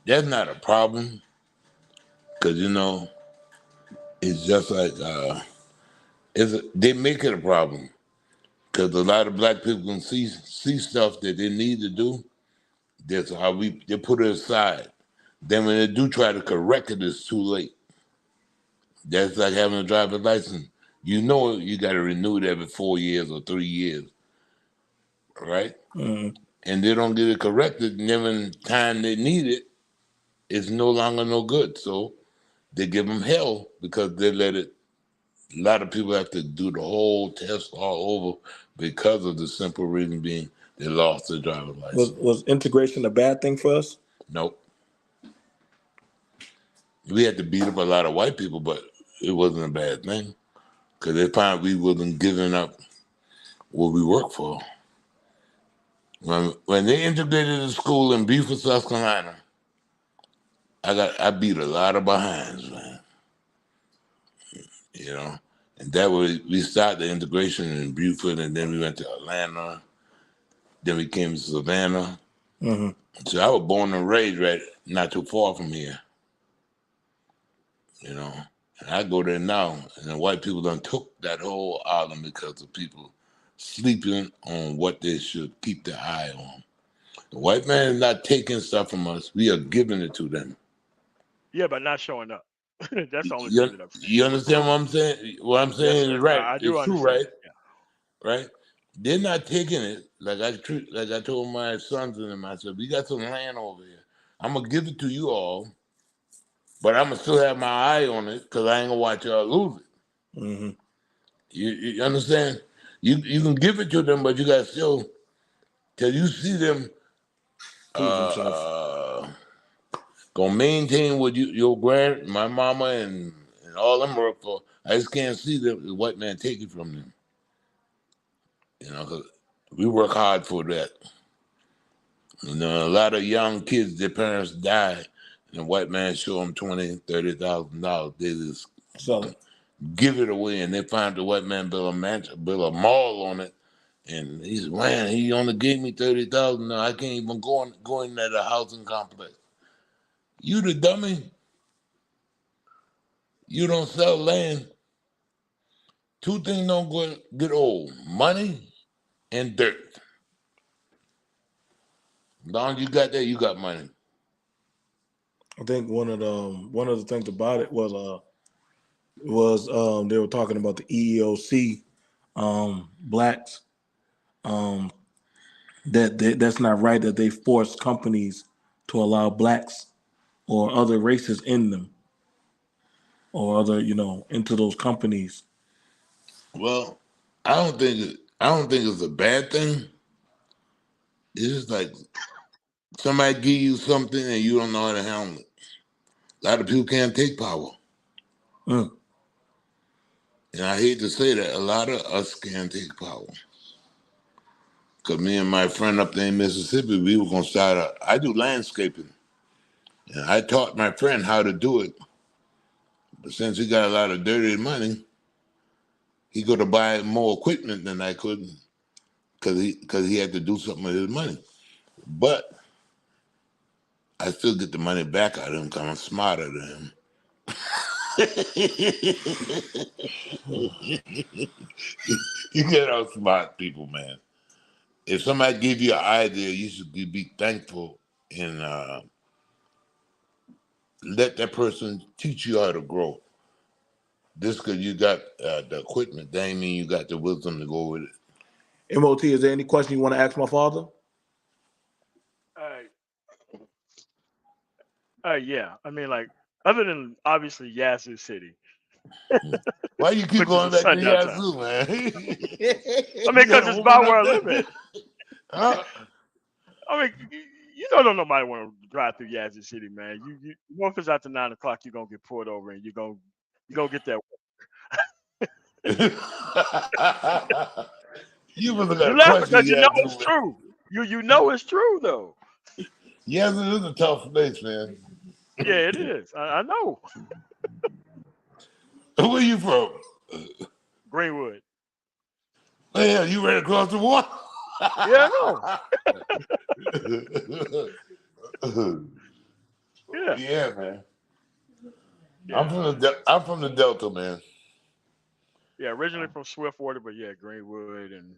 That's not a problem, because it's just like they make it a problem because a lot of black people can see stuff that they need to do. That's how they put it aside. Then when they do try to correct it, it's too late. That's like having a driver's license. You know you got to renew it every 4 years or 3 years. right? Mhm. And they don't get it corrected, and then when time they need it, it's no longer no good. So they give them hell because they let it. A lot of people have to do the whole test all over because of the simple reason being they lost their driver's license. Was integration a bad thing for us? Nope. We had to beat up a lot of white people, but it wasn't a bad thing because they found we wasn't giving up what we worked for. When they integrated the school in Beaufort, South Carolina, I beat a lot of behinds, man. You know, and that was we started the integration in Beaufort, and then we went to Atlanta. Then we came to Savannah. Mm-hmm. So I was born and raised right not too far from here. You know, and I go there now, and the white people done took that whole island because of people sleeping on what they should keep their eye on. The white man is not taking stuff from us; we are giving it to them. Yeah, but not showing up. That's the only You, thing that upsets you me. understand what I'm saying? What I'm Yes, saying sir. is No, right. I do It's true, understand. right? Right? They're not taking it like I told my sons and them. I said, "We got some land over here. I'm gonna give it to you all, but I'm gonna still have my eye on it because I ain't gonna watch y'all lose it." Mm-hmm. You understand? You can give it to them, but you got to still till you see them Prove himself. gonna maintain what my mama and all them work for. I just can't see the white man take it from them. You know, 'cause we work hard for that. You know, a lot of young kids, their parents die, and the white man show them $20,000, $30,000. They just Sell it. give it away, and they find the white man build a mansion, build a mall on it. And he said, "Man, he only gave me 30,000. Now I can't even go in at a housing complex." You the dummy. You don't sell land. Two things don't get old: money and dirt. As long as you got that, you got money. I think one of the things about it was they were talking about the EEOC blacks that's not right that they force companies to allow blacks or other races in them or other into those companies. Well, I don't think it's a bad thing. It's just like somebody give you something and you don't know how to handle it. A lot of people can't take power. Mm. And I hate to say that, a lot of us can't take power. Because me and my friend up there in Mississippi, we were going to I do landscaping. And I taught my friend how to do it. But since he got a lot of dirty money, he could have buy more equipment than I could because he had to do something with his money. But I still get the money back out of him because I'm smarter than him. You get outsmart people, man. If somebody give you an idea, you should be thankful and let that person teach you how to grow. Just because you got the equipment, that ain't mean you got the wisdom to go with it. MOT, is there any question you want to ask my father? Uh, yeah. I mean, like, other than obviously Yazoo City, Why you keep which is going a back to sundown town. Yazoo, man? I mean, You because got a it's woman about up where I there? live at. Huh? I mean, you don't know nobody want to drive through Yazoo City, man. You know if it's after 9 o'clock, you're gonna get pulled over, and you're gonna get that. You must have got You a laugh question, because you know Yazoo, it's man. true. You know it's true though. Yazoo is a tough place, man. Yeah, it is. I know. Where you from? Greenwood. Yeah, you right across the water. Yeah, I know. Yeah, Yeah, man. yeah, I'm from the Delta, man. yeah. Originally from Swiftwater, but yeah, Greenwood, and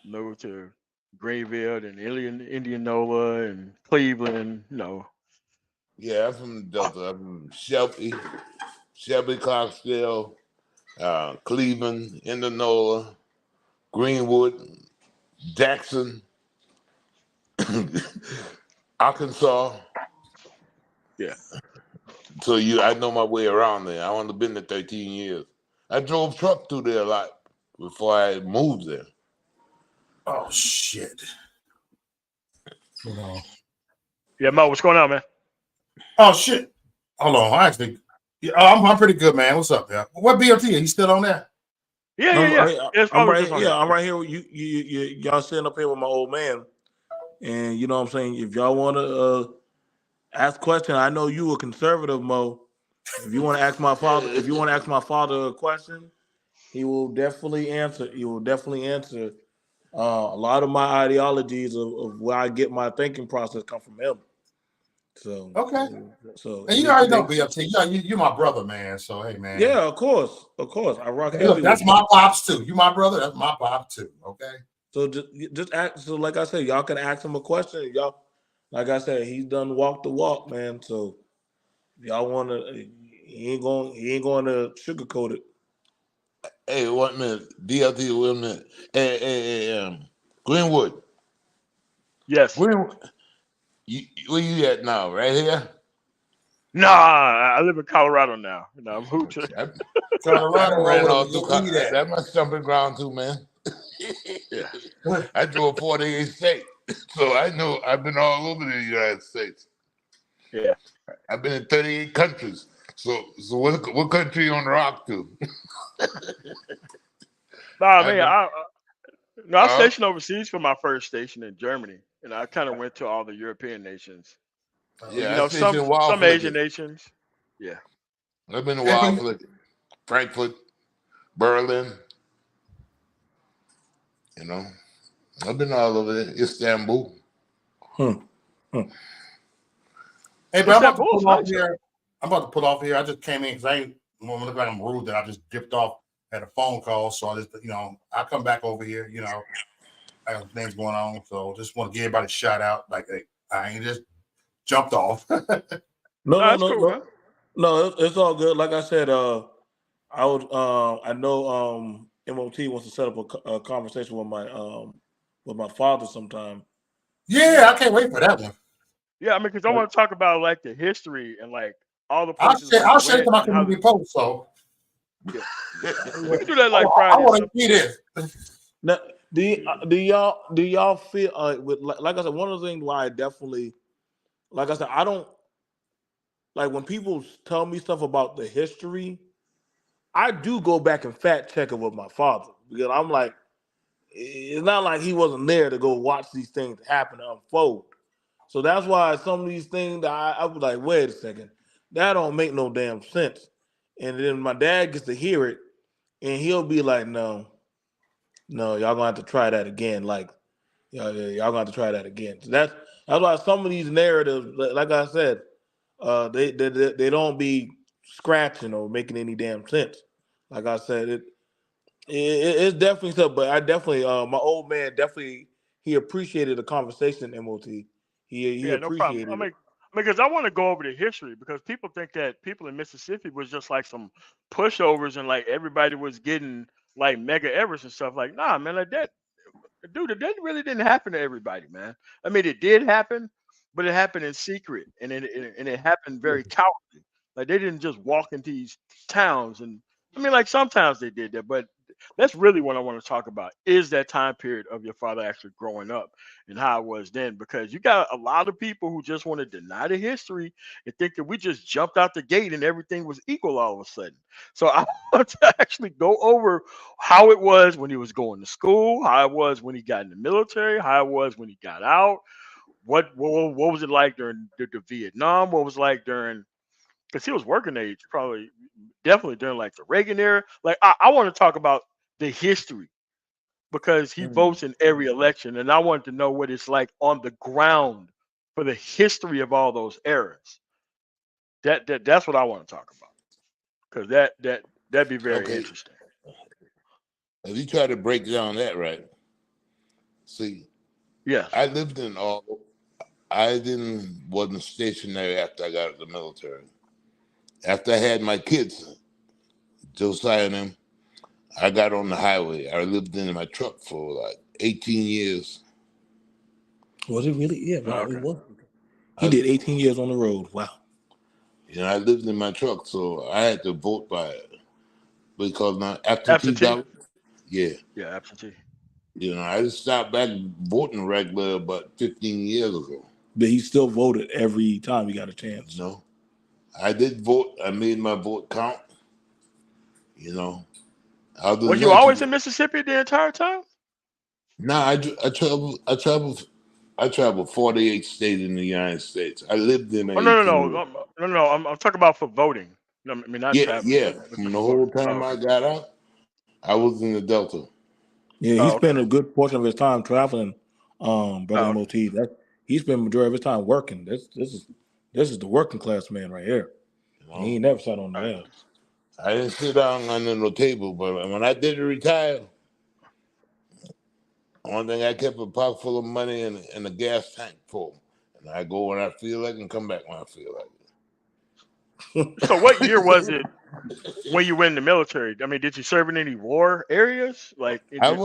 moved to Greenville and Indianola and Cleveland. Yeah, I'm from the Delta. I'm from Shelby, Clarksville, Cleveland, Indianola, Greenwood, Jackson. Arkansas. Yeah. So I know my way around there. I only been there 13 years. I drove truck through there a lot before I moved there. Oh shit. Hold on. Yeah, Mo, what's going on, man? Oh shit. Hold on. I actually. Yeah, I'm pretty good, man. What's up, man? What BLT? Are you still on there? Yeah, No, yeah, yeah. It's I'm probably right. just on Yeah, there. I'm right here. With y'all sitting up here with my old man, and you know what I'm saying. If y'all want to ask question, I know you a conservative, Mo. If you want to ask my father, if you want to ask my father a question, he will definitely answer. He will definitely answer. A lot of my ideologies of where I get my thinking process come from him. So, Okay. so And you already know BLT. You're my brother, man. So hey, man. yeah, of course. I rock Hey, heavy look, that's with my you. pops too. You my brother. That's my pop too. Okay. So just ask. So like I said, y'all can ask him a question. Y'all, like I said, he's done walk the walk, man. So if y'all want to, he ain't going to sugarcoat it. Hey, 1 minute. DLT, 1 minute. Greenwood. Yes. Greenwood. Where you at now? Right here? Nah, I live in Colorado now. I moved to. I Colorado, ran all through. where you at? That's my stomping ground too, man. Yeah. I drove 48 states, so I know I've been all over the United States. Yeah. I've been in 38 countries. So what country you on the rock to? Nah, I've man. been, I was stationed overseas for my first station in Germany, and I kind of went to all the European nations. yeah, I Some stationed Wild some Asian Flickers. nations. Yeah. I've been to Hey, Wild Flickers, Frankfurt, Berlin. You know, I've been all over there. Istanbul. Hmm. Hmm. Hey, bro, I'm about to Istanbul's pull off nice. here. I just came in because I ain't want to look like I'm rude that I just dipped off, had a phone call. So I just, I come back over here, I have things going on. So just want to give everybody a shout out. Like, hey, I ain't just jumped off. No, Nah, no, that's no, cool, man. no, no. It's all good. Like I said, I would. I know. MOT wants to set up a conversation with my father sometime. Yeah, I can't wait for that one. Yeah, I mean, because I Like, want to talk about like the history and like all the places we I'll share it went to my and how. community post. So Yeah, I we can do that like Friday or want to something. see this. now, do y'all feel like I said, one of the things why I definitely, like I said, I don't like when people tell me stuff about the history. I do go back and fact check it with my father because I'm like, it's not like he wasn't there to go watch these things happen and unfold. So that's why some of these things that I was like, wait a second, that don't make no damn sense. And then my dad gets to hear it, and he'll be like, no, y'all gonna have to try that again. Like, y'all gonna have to try that again. So that's why some of these narratives, like I said, they don't be scratching or making any damn sense. Like I said, it's definitely stuff, but I definitely my old man definitely he appreciated the conversation. MOT he Yeah, no problem. appreciated it. Because I want to go over the history because people think that people in Mississippi was just like some pushovers and like everybody was getting like mega Everest and stuff. Like, nah, man, like that, dude, that really didn't happen to everybody, man. I mean, it did happen, but it happened in secret and it happened very cowardly. Like they didn't just walk into these towns and I mean, like sometimes they did that, but that's really what I want to talk about is that time period of your father actually growing up and how it was then because you got a lot of people who just want to deny the history and think that we just jumped out the gate and everything was equal all of a sudden. So I want to actually go over how it was when he was going to school, how it was when he got in the military, how it was when he got out, what was it like during the Vietnam, what was it like during because he was working age, probably definitely during like the Reagan era. Like I want to talk about the history because he votes in every election, and I wanted to know what it's like on the ground for the history of all those eras. That's what I want to talk about because that'd be very Okay, interesting. if you try to break down that right, see, Yes. I lived in all. I didn't wasn't stationary after I got out of the military. After I had my kids, Josiah and them, I got on the highway. I lived in my truck for like 18 years. Was it really? Yeah, wow, it Okay. was. He I, did 18 years on the road. Wow. I lived in my truck, so I had to vote by because now absentee Absentee. ballot. Yeah, Yeah, absentee. I just stopped back voting regular about 15 years ago. But he still voted every time he got a You chance. know, I did vote. I made my vote count. You know, other Was than you that, always in Mississippi the entire time? nah, I traveled 48 states in the United States. I lived in Oh no, 18 years. no. I'm talking about for voting. No, I mean not Yeah, traveling, yeah. but From just the for voting. whole Oh, time okay. I got out, I was in the Delta. Yeah, he Oh, okay. spent a good portion of his time traveling, brother Oh, okay. MOT. That he spent majority of his time working. This is the working class man right here. You And he know, ain't never sat on the All right. ass. I didn't sit down under no table, but when I did retire, only thing I kept a pocket full of money and a gas tank full, and I go when I feel like and come back when I feel like So what year was it when you went in the military? I mean, did you serve in any war areas, like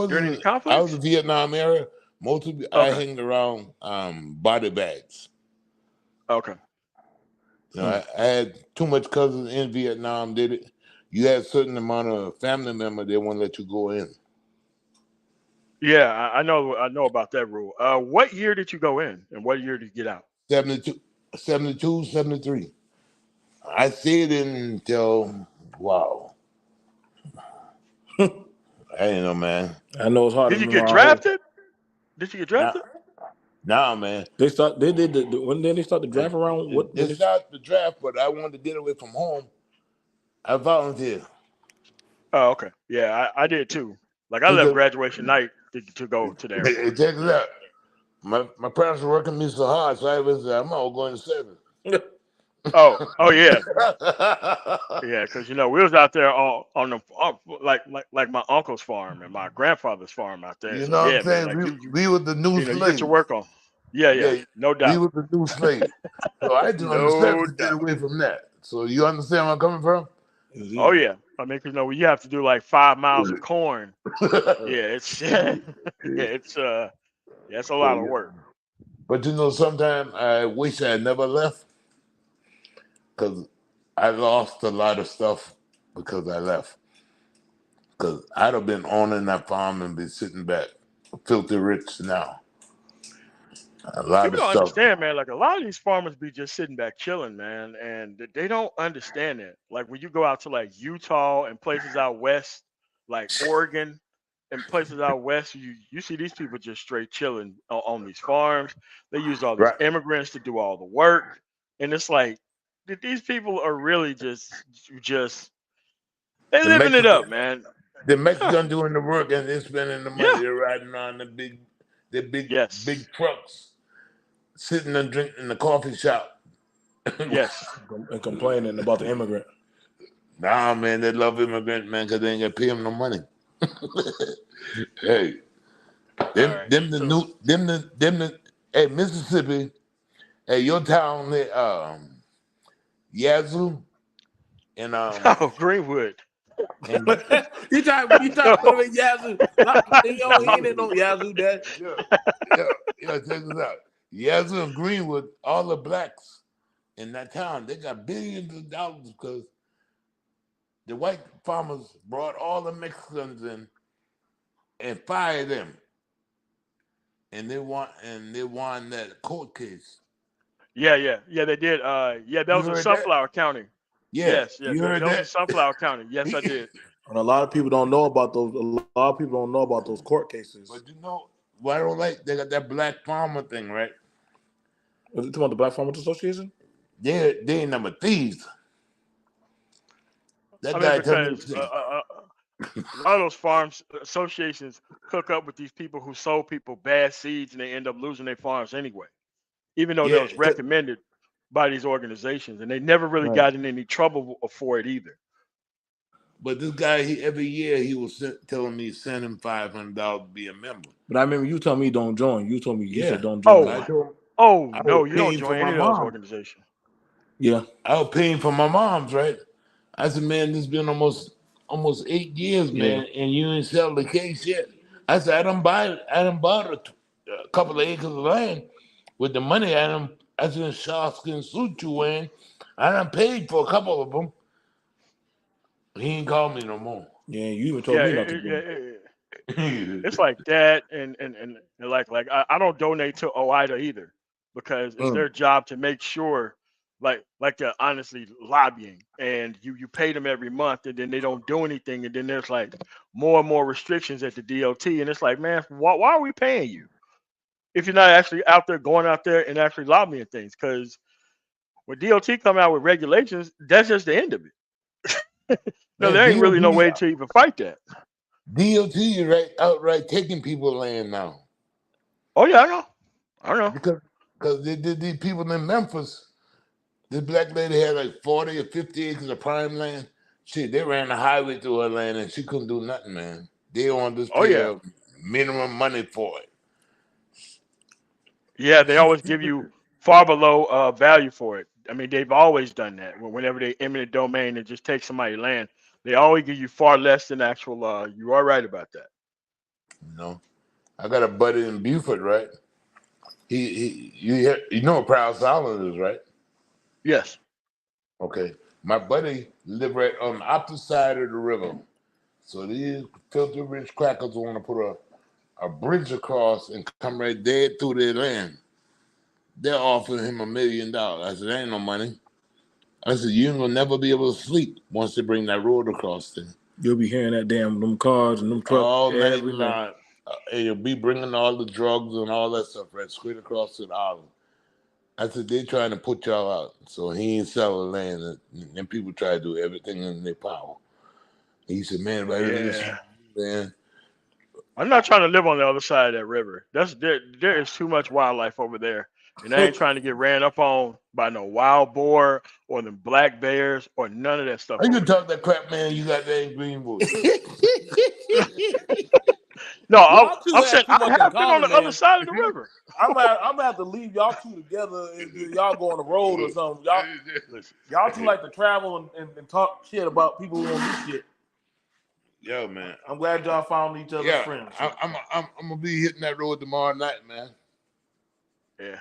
during any I was conflicts? in Vietnam era. Mostly I Okay. hanged around body bags. Okay. Hmm. I had too much cousins in Vietnam. Did it? You had a certain amount of family member they won't let you go in. Yeah, I know. I know about that rule. What year did you go in, and what year did you get out? 72, 72, 73. I stayed in until wow. I ain't know, man. I know it's hard to Did you remember get our whole. drafted? Did you get Now, drafted? now, man. They did when did they start the draft around? What They when they started the draft, but I wanted to get away from home. I volunteered. Oh, okay. Yeah, I did too. Like I left Because graduation night to go to the Air it Force. takes that. My parents were working me so hard, so I was I'm all going to service. Oh yeah, yeah. Because we was out there on the like my uncle's farm and my grandfather's farm out there. You So know what yeah, I'm man. saying? Like We were the new you get your slaves. work on. Yeah, yeah. Yeah, No we doubt. were the new slaves. So I do understand No to get doubt. away from that. So you understand where I'm coming from? it was Oh easy. yeah. I mean, 'cause, you have to do like 5 miles of corn. Yeah, it's yeah, it's a So lot of yeah. work. But sometimes I wish I never left because I lost a lot of stuff because I left. Because I'd have been owning that farm and be sitting back filthy rich now. A lot People of don't stuff. understand, man. Like a lot of these farmers be just sitting back chilling, man, and they don't understand it. Like when you go out to like Utah and places out west, like Oregon and places out west, you see these people just straight chilling on these farms. They use all these Right. immigrants to do all the work, and it's like these people are really just they The living it Mexican up, man. the Huh. Mexican doing the work and they're spending the money. Yeah. They're riding on the Yes. big trucks, sitting and drinking in the coffee shop. Yes. And complaining about the immigrant. Nah, man, they love immigrant man because they ain't gonna pay them no money. Hey, All them right. them the So new them the hey Mississippi, hey your town there, Yazoo and oh, Greenwood. and You trying to No. put him in Yazoo? He ain't in no Yazoo, Dad. yeah, yeah, yeah. Check this out. Yazoo and Greenwood, all the blacks in that town, they got billions of dollars because the white farmers brought all the Mexicans in and fired them, and they won that court case. Yeah, they did. Yeah, that You was in heard that? Sunflower County. Yeah, Yes, you that heard was in that? Sunflower County. Yes, I did. And a lot of people don't know about those. A lot of people don't know about those court cases. But what I don't like? They got that black farmer thing, right? Was it talking about the Black Farmers Association? They ain't number thieves. I That mean, guy tell me, because a lot of those farms associations hook up with these people who sold people bad seeds, and they end up losing their farms anyway, even though that yeah, was recommended by these organizations, and they never really Right. got in any trouble for it either. but this guy, every year he was telling me send him $500 to be a member. But I remember you told me don't join. You said Yeah, don't join. I Oh, told him oh I no, was you don't paying for join my any of those mom. organizations. Yeah. I was paying for my mom's, right? I said, man, this been almost 8 years, Yeah. man, and you ain't sell the case yet. I said, I done bought a couple of acres of land. with the money I seen sharkskin suit you wearing. I done paid for a couple of them. He ain't called me no more. Yeah, you even told Yeah, me not to do it's like that, and like I don't donate to OIDA either because it's it. their job to make sure like they're honestly lobbying, and you pay them every month, and then they don't do anything, and then there's like more and more restrictions at the DOT, and it's like, man, why are we paying you if you're not actually out there going out there and actually lobbying things? Because when DOT come out with regulations, that's just the end of it. No, Man, there ain't really no way DOT, to even fight that. DOT is outright taking people land now. Oh yeah, I know. Because these people in Memphis, this black lady had like 40 or 50 acres of prime land. Shit, they ran the highway through her land and she couldn't do nothing, man. They want to just Oh pay yeah. her minimum money for it. Yeah, they She, always give you far below value for it. I mean, they've always done that. Whenever they eminent domain and just take somebody's land, they always give you far less than actual. You are right about that. you know, I got a buddy in Buford, right? You know what Proud Island is, right? Yes. Okay. My buddy lived right on the opposite side of the river. So these filthy rich crackers want to put a bridge across and come right dead through their land. They're offering him $1 million. I said, ain't no money. I said, you ain't gonna never be able to sleep once they bring that road across there. You'll be hearing that damn them cars and them trucks All night every day. long. And you'll be bringing all the drugs and all that stuff right straight across to the island. I said, they trying to put y'all out. So he ain't selling land. And people try to do everything in their power. He said, man, right in this Yeah. man. I'm not trying to live on the other side of that river. There is too much wildlife over there, and I ain't trying to get ran up on by no wild boar or the black bears or none of that stuff How you over can talk there. that crap, man? You got that in Greenwood. No, Y'all two I'm have saying too I much in have been on common, the other man. side of the river. I'm gonna have to leave y'all two together and y'all go on the road or something. Listen, Y'all two like to travel and talk shit about people who don't do shit. Yo, man. I'm glad y'all found each other's Yeah, friends. I'm gonna be hitting that road tomorrow night, man. yeah.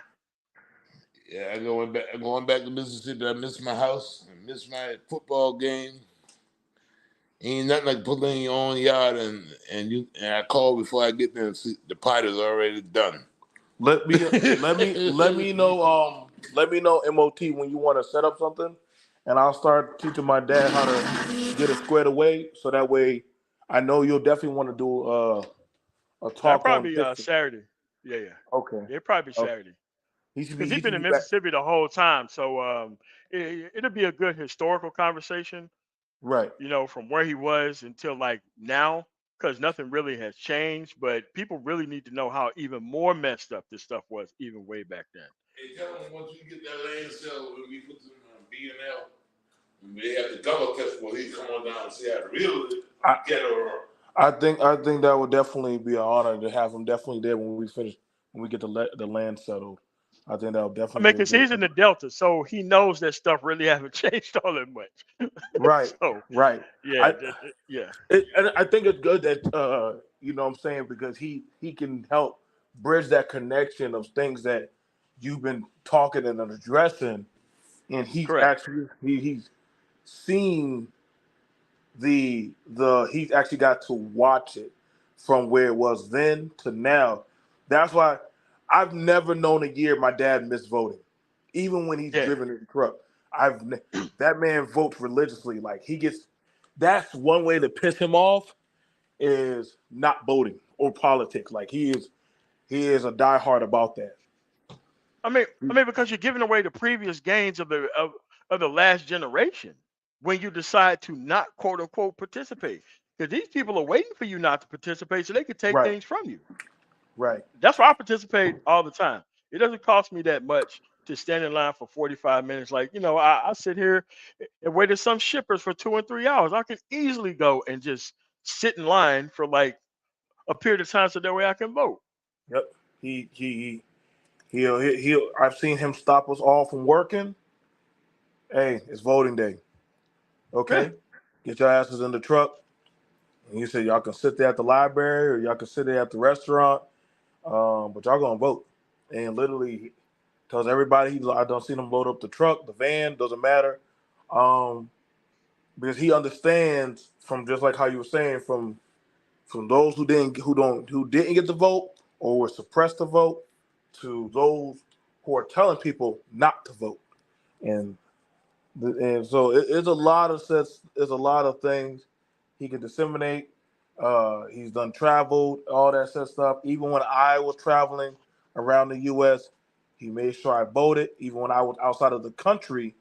Yeah, going back to Mississippi. I miss my house. I miss my football game. Ain't nothing like putting in your own yard and I call before I get there and see the pot is already done. Let me know MOT when you want to set up something, and I'll start teaching my dad how to get it squared away. So that way, I know you'll definitely want to do a That'll talk on probably be distance. Saturday. Yeah, yeah. Okay. It'll probably be Okay. Saturday He should because he's been in be back. Mississippi the whole time. So it'll be a good historical conversation, Right. from where he was until like now, because nothing really has changed. But people really need to know how even more messed up this stuff was even way back then. Hey, tell them once you get that land sale, when we put some B&L, they have the double test where he come on down and see how to real I, get her. I think that would definitely be an honor to have him definitely there when we get the land settled. I think that would I definitely mean, be a because good he's in the Delta, so he knows that stuff really haven't changed all that much. right, So right. yeah, I yeah, and I think it's good that you know what I'm saying, because he can help bridge that connection of things that you've been talking and addressing, and he's correct. actually he's seen the he's actually got to watch it from where it was then to now. That's why I've never known a year my dad missed voting, even when he's Yeah. driven his truck. That man votes religiously. Like he gets. That's one way to piss him off, is not voting or politics. Like he is a diehard about that. I mean, because you're giving away the previous gains of the last generation when you decide to not quote unquote participate. Because these people are waiting for you not to participate so they can take Right, things from you. right. That's why I participate all the time. It doesn't cost me that much to stand in line for 45 minutes. Like, I sit here and wait at some shippers for 2 and 3 hours. I can easily go and just sit in line for like a period of time so that way I can vote. Yep. He'll. I've seen him stop us all from working. Hey, it's voting day. Yeah. Okay, get your asses in the truck. And he said y'all can sit there at the library or y'all can sit there at the restaurant, but y'all gonna vote. And literally, Tells everybody I don't see him load up the truck, the van, doesn't matter. Because he understands from just like how you were saying, from those who didn't get the vote or were suppressed to vote to those who are telling people not to vote. And so it's a lot of sets. There's a lot of things he can disseminate. He's done traveled, all that set stuff. Even when I was traveling around the U.S., he made sure I voted. Even when I was outside of the country,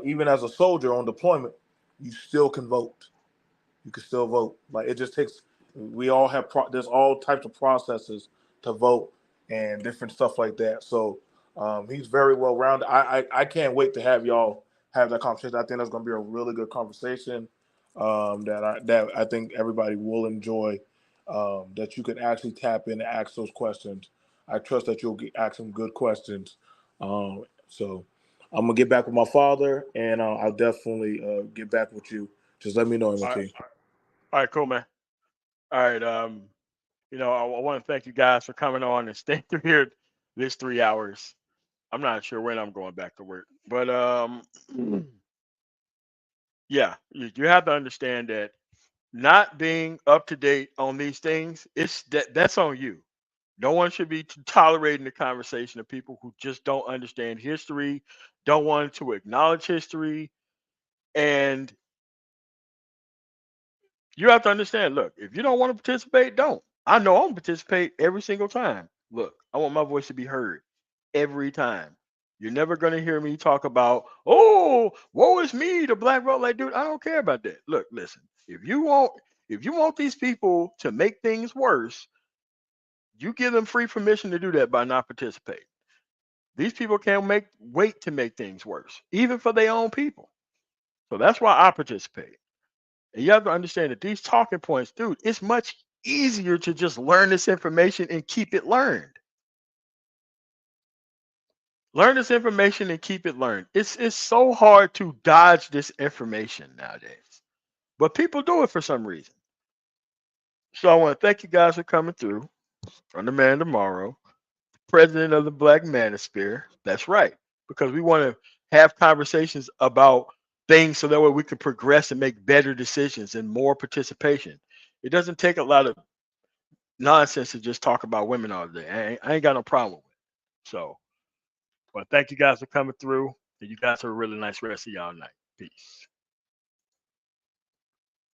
even as a soldier on deployment, you still can vote. You can still vote. Like it just takes. We all have. There's all types of processes to vote and different stuff like that. So he's very well rounded. I can't wait to have y'all have that conversation. I think that's going to be a really good conversation that I think everybody will enjoy. That you can actually tap in and ask those questions. I trust that you'll ask some good questions. So I'm gonna get back with my father, and I'll definitely get back with you. Just let me know, All right, MLK. all right, cool, man. All right, I want to thank you guys for coming on and staying through here this 3 hours. I'm not sure when I'm going back to work, but yeah, you have to understand that not being up to date on these things, that's on you. No one should be tolerating the conversation of people who just don't understand history, don't want to acknowledge history, and you have to understand. Look, if you don't want to participate, don't. I know I'm gonna participate every single time. Look, I want my voice to be heard every time. You're never gonna hear me talk about, oh, woe is me, the black vote. Like, dude, I don't care about that. Look, listen. If you want these people to make things worse, you give them free permission to do that by not participating. These people can't wait to make things worse, even for their own people. So that's why I participate. And you have to understand that these talking points, dude, it's much easier to just learn this information and keep it learned. Learn this information and keep it learned. It's so hard to dodge this information nowadays. But people do it for some reason. So I want to thank you guys for coming through. From the man tomorrow, president of the Black Manosphere. That's right. Because we want to have conversations about things so that way we can progress and make better decisions and more participation. It doesn't take a lot of nonsense to just talk about women all day. I ain't got no problem with it. So, well, thank you guys for coming through. And you guys have a really nice rest of y'all night. Peace.